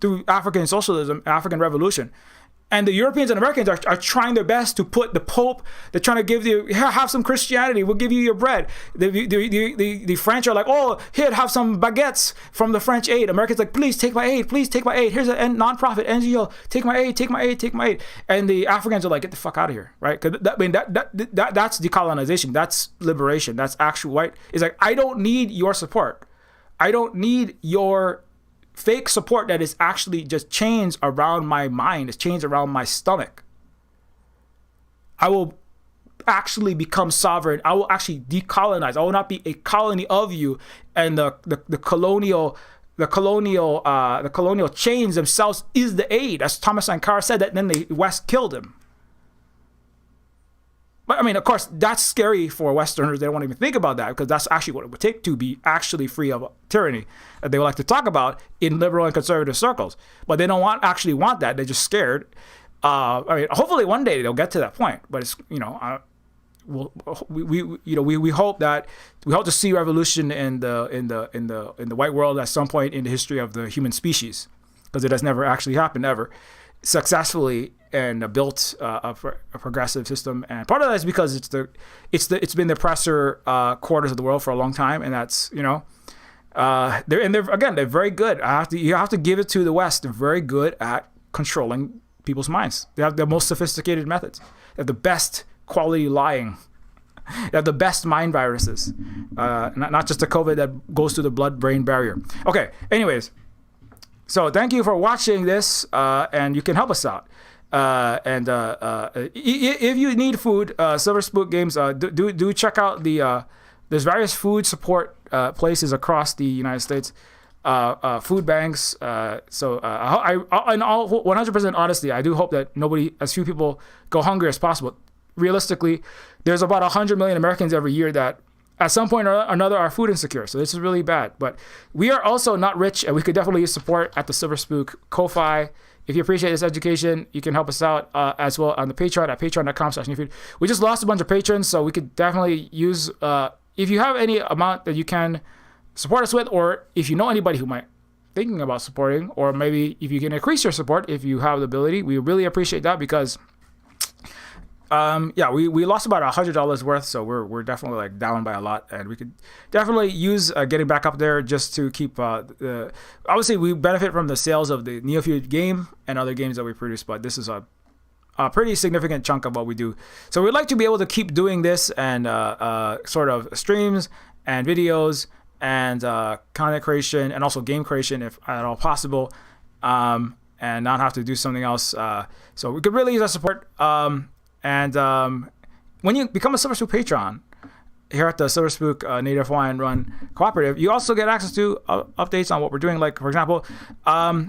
through African socialism, African revolution. And the Europeans and Americans are trying their best to put the Pope, they're trying to give you, have some Christianity, we'll give you your bread. The French are like, oh, here, have some baguettes from the French aid. Americans like, please take my aid, Here's a non-profit NGO, take my aid. And the Africans are like, get the fuck out of here, right? Because that's decolonization, that's liberation, that's actual white. It's like, I don't need your support. I don't need your fake support that is actually just chains around my mind. It's chains around my stomach. I will actually become sovereign. I will actually decolonize. I will not be a colony of you. And the colonial chains themselves is the aid. As Thomas Sankara said that, and then the West killed him. But I mean, of course, that's scary for Westerners. They don't want to even think about that, because that's actually what it would take to be actually free of tyranny that they would like to talk about in liberal and conservative circles. But they don't actually want that. They're just scared. I mean, hopefully one day they'll get to that point, but it's, we hope to see revolution in the white world at some point in the history of the human species, because it has never actually happened ever successfully and built a progressive system. And part of that is because it's been the oppressor quarters of the world for a long time, and that's they're very good. You have to give it to the West. They're very good at controlling people's minds. They have the most sophisticated methods. They have the best quality lying. They have the best mind viruses. Not just the COVID that goes through the blood-brain barrier. Okay, anyways. So thank you for watching this, and you can help us out. If you need food, Silver Spook Games, do check out there's various food support places across the United States. Food banks. In all 100% honesty, I do hope that as few people go hungry as possible. Realistically, there's about 100 million Americans every year that at some point or another are food insecure. So this is really bad. But we are also not rich, and we could definitely use support at the Silver Spook Ko-Fi. If you appreciate this education, you can help us out as well on the Patreon at patreon.com/Neofeud. We just lost a bunch of patrons, so we could definitely use, if you have any amount that you can support us with, or if you know anybody who might thinking about supporting, or maybe if you can increase your support if you have the ability, we really appreciate that, because we lost about $100 worth, so we're definitely like down by a lot, and we could definitely use getting back up there just to keep obviously we benefit from the sales of the Neofeud game and other games that we produce, but this is a pretty significant chunk of what we do. So we'd like to be able to keep doing this and sort of streams and videos and content creation and also game creation if at all possible, and not have to do something else. So we could really use that support. When you become a Silver Spook patron here at the Silver Spook Native Hawaiian Run Cooperative, you also get access to updates on what we're doing. Like, for example, I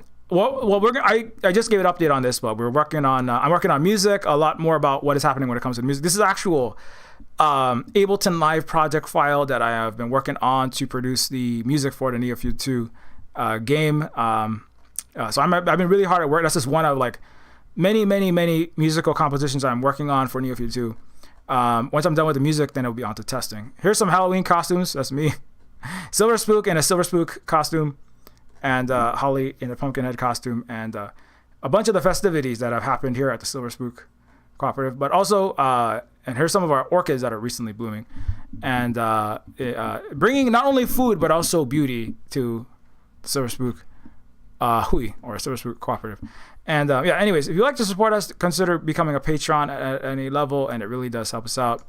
just gave an update on this, but I'm working on music, a lot more about what is happening when it comes to music. This is actual Ableton Live project file that I have been working on to produce the music for the Neofeud 2 game. So I've been really hard at work. That's just one of like many musical compositions I'm working on for Neofeud 2. Once I'm done with the music, then it'll be on to testing. Here's some Halloween costumes. That's me. Silver Spook in a Silver Spook costume, and Holly in a Pumpkinhead costume, and a bunch of the festivities that have happened here at the Silver Spook Cooperative. But also, and here's some of our orchids that are recently blooming, and bringing not only food but also beauty to the Silver Spook Hui, or Silver Spook Cooperative. And anyways, if you'd like to support us, consider becoming a patron at any level, and it really does help us out.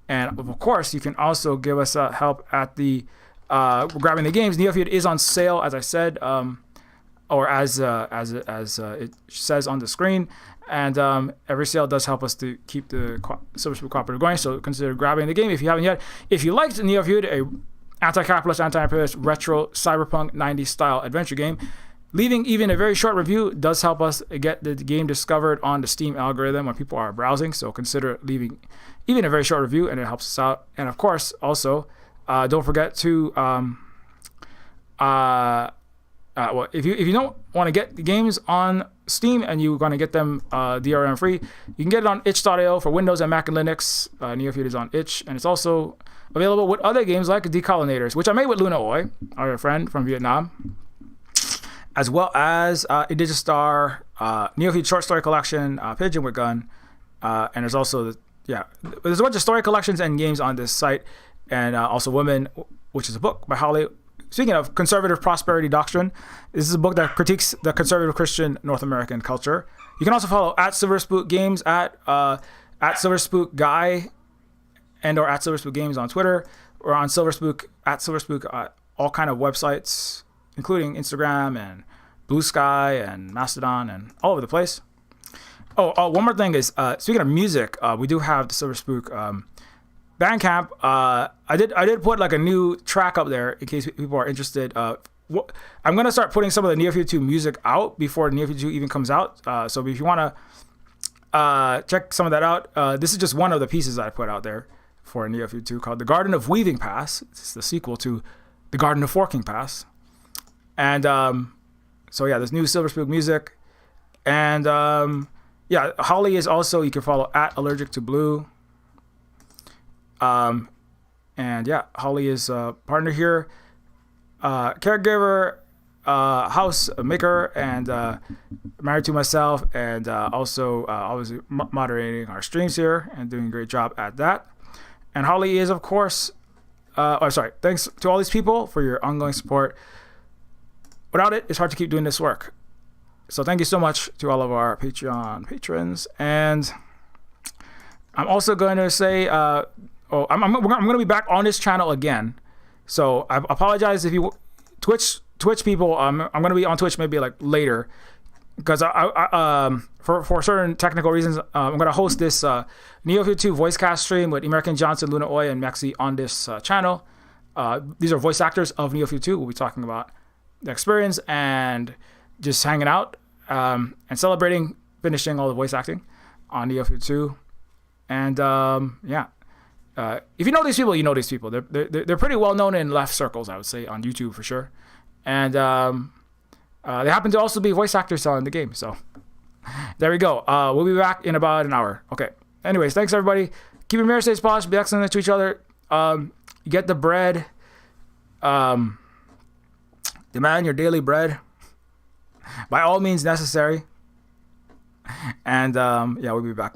And of course, you can also give us help at the grabbing the games. Neofeud is on sale, as I said, or as it says on the screen. And every sale does help us to keep the Silver Spook Cooperative going. So consider grabbing the game if you haven't yet. If you liked Neofeud, a anti-capitalist, anti-imperialist, retro cyberpunk 90s style adventure game, leaving even a very short review does help us get the game discovered on the Steam algorithm when people are browsing. So consider leaving even a very short review, and it helps us out. And of course, also, don't forget to if you don't want to get the games on Steam and you want to get them DRM free, you can get it on itch.io for Windows and Mac and Linux. Neofeud is on itch, and it's also available with other games like Decolonators, which I made with Luna Oi, our friend from Vietnam, as well as Indigestar, Neofeud short story collection, Pigeon with Gun, and there's also there's a bunch of story collections and games on this site, and also Women, which is a book by Holly. Speaking of conservative prosperity doctrine, this is a book that critiques the conservative Christian North American culture. You can also follow at Silver Spook Games, at Silver Spook Guy, and or at Silver Spook Games on Twitter, or on Silver Spook at Silver Spook, all kind of websites, including Instagram and Blue Sky and Mastodon and all over the place. Oh, one more thing is, speaking of music, we do have the Silver Spook Bandcamp. I did put like a new track up there in case people are interested. I'm gonna start putting some of the Neofeud 2 music out before Neofeud 2 even comes out. So if you wanna check some of that out, this is just one of the pieces that I put out there for Neofeud 2 called "The Garden of Weaving Pass." It's the sequel to "The Garden of Forking Pass." And so yeah, there's new Silver Spook music, and yeah, Holly is also, you can follow at allergic to blue. And yeah, Holly is a partner here, caregiver, house maker, and married to myself, and also obviously moderating our streams here and doing a great job at that. And Holly is, of course, thanks to all these people for your ongoing support. Without it, it's hard to keep doing this work. So thank you so much to all of our Patreon patrons. And I'm also going to say, I'm going to be back on this channel again. So I apologize if you Twitch people. I'm going to be on Twitch maybe like later, because for certain technical reasons, I'm going to host this Neofeud 2 voice cast stream with American Johnson, Luna Oy, and Maxi on this channel. These are voice actors of Neofeud 2. We'll be talking about the experience and just hanging out and celebrating finishing all the voice acting on Neofeud 2. And yeah, if you know these people, you know these people. They're pretty well known in left circles, I would say, on YouTube for sure. And they happen to also be voice actors on the game. So there we go. We'll be back in about an hour. Okay. Anyways, thanks everybody. Keep your mirror stays polished. Be excellent to each other. Get the bread. Demand your daily bread. By all means necessary. And yeah, we'll be back.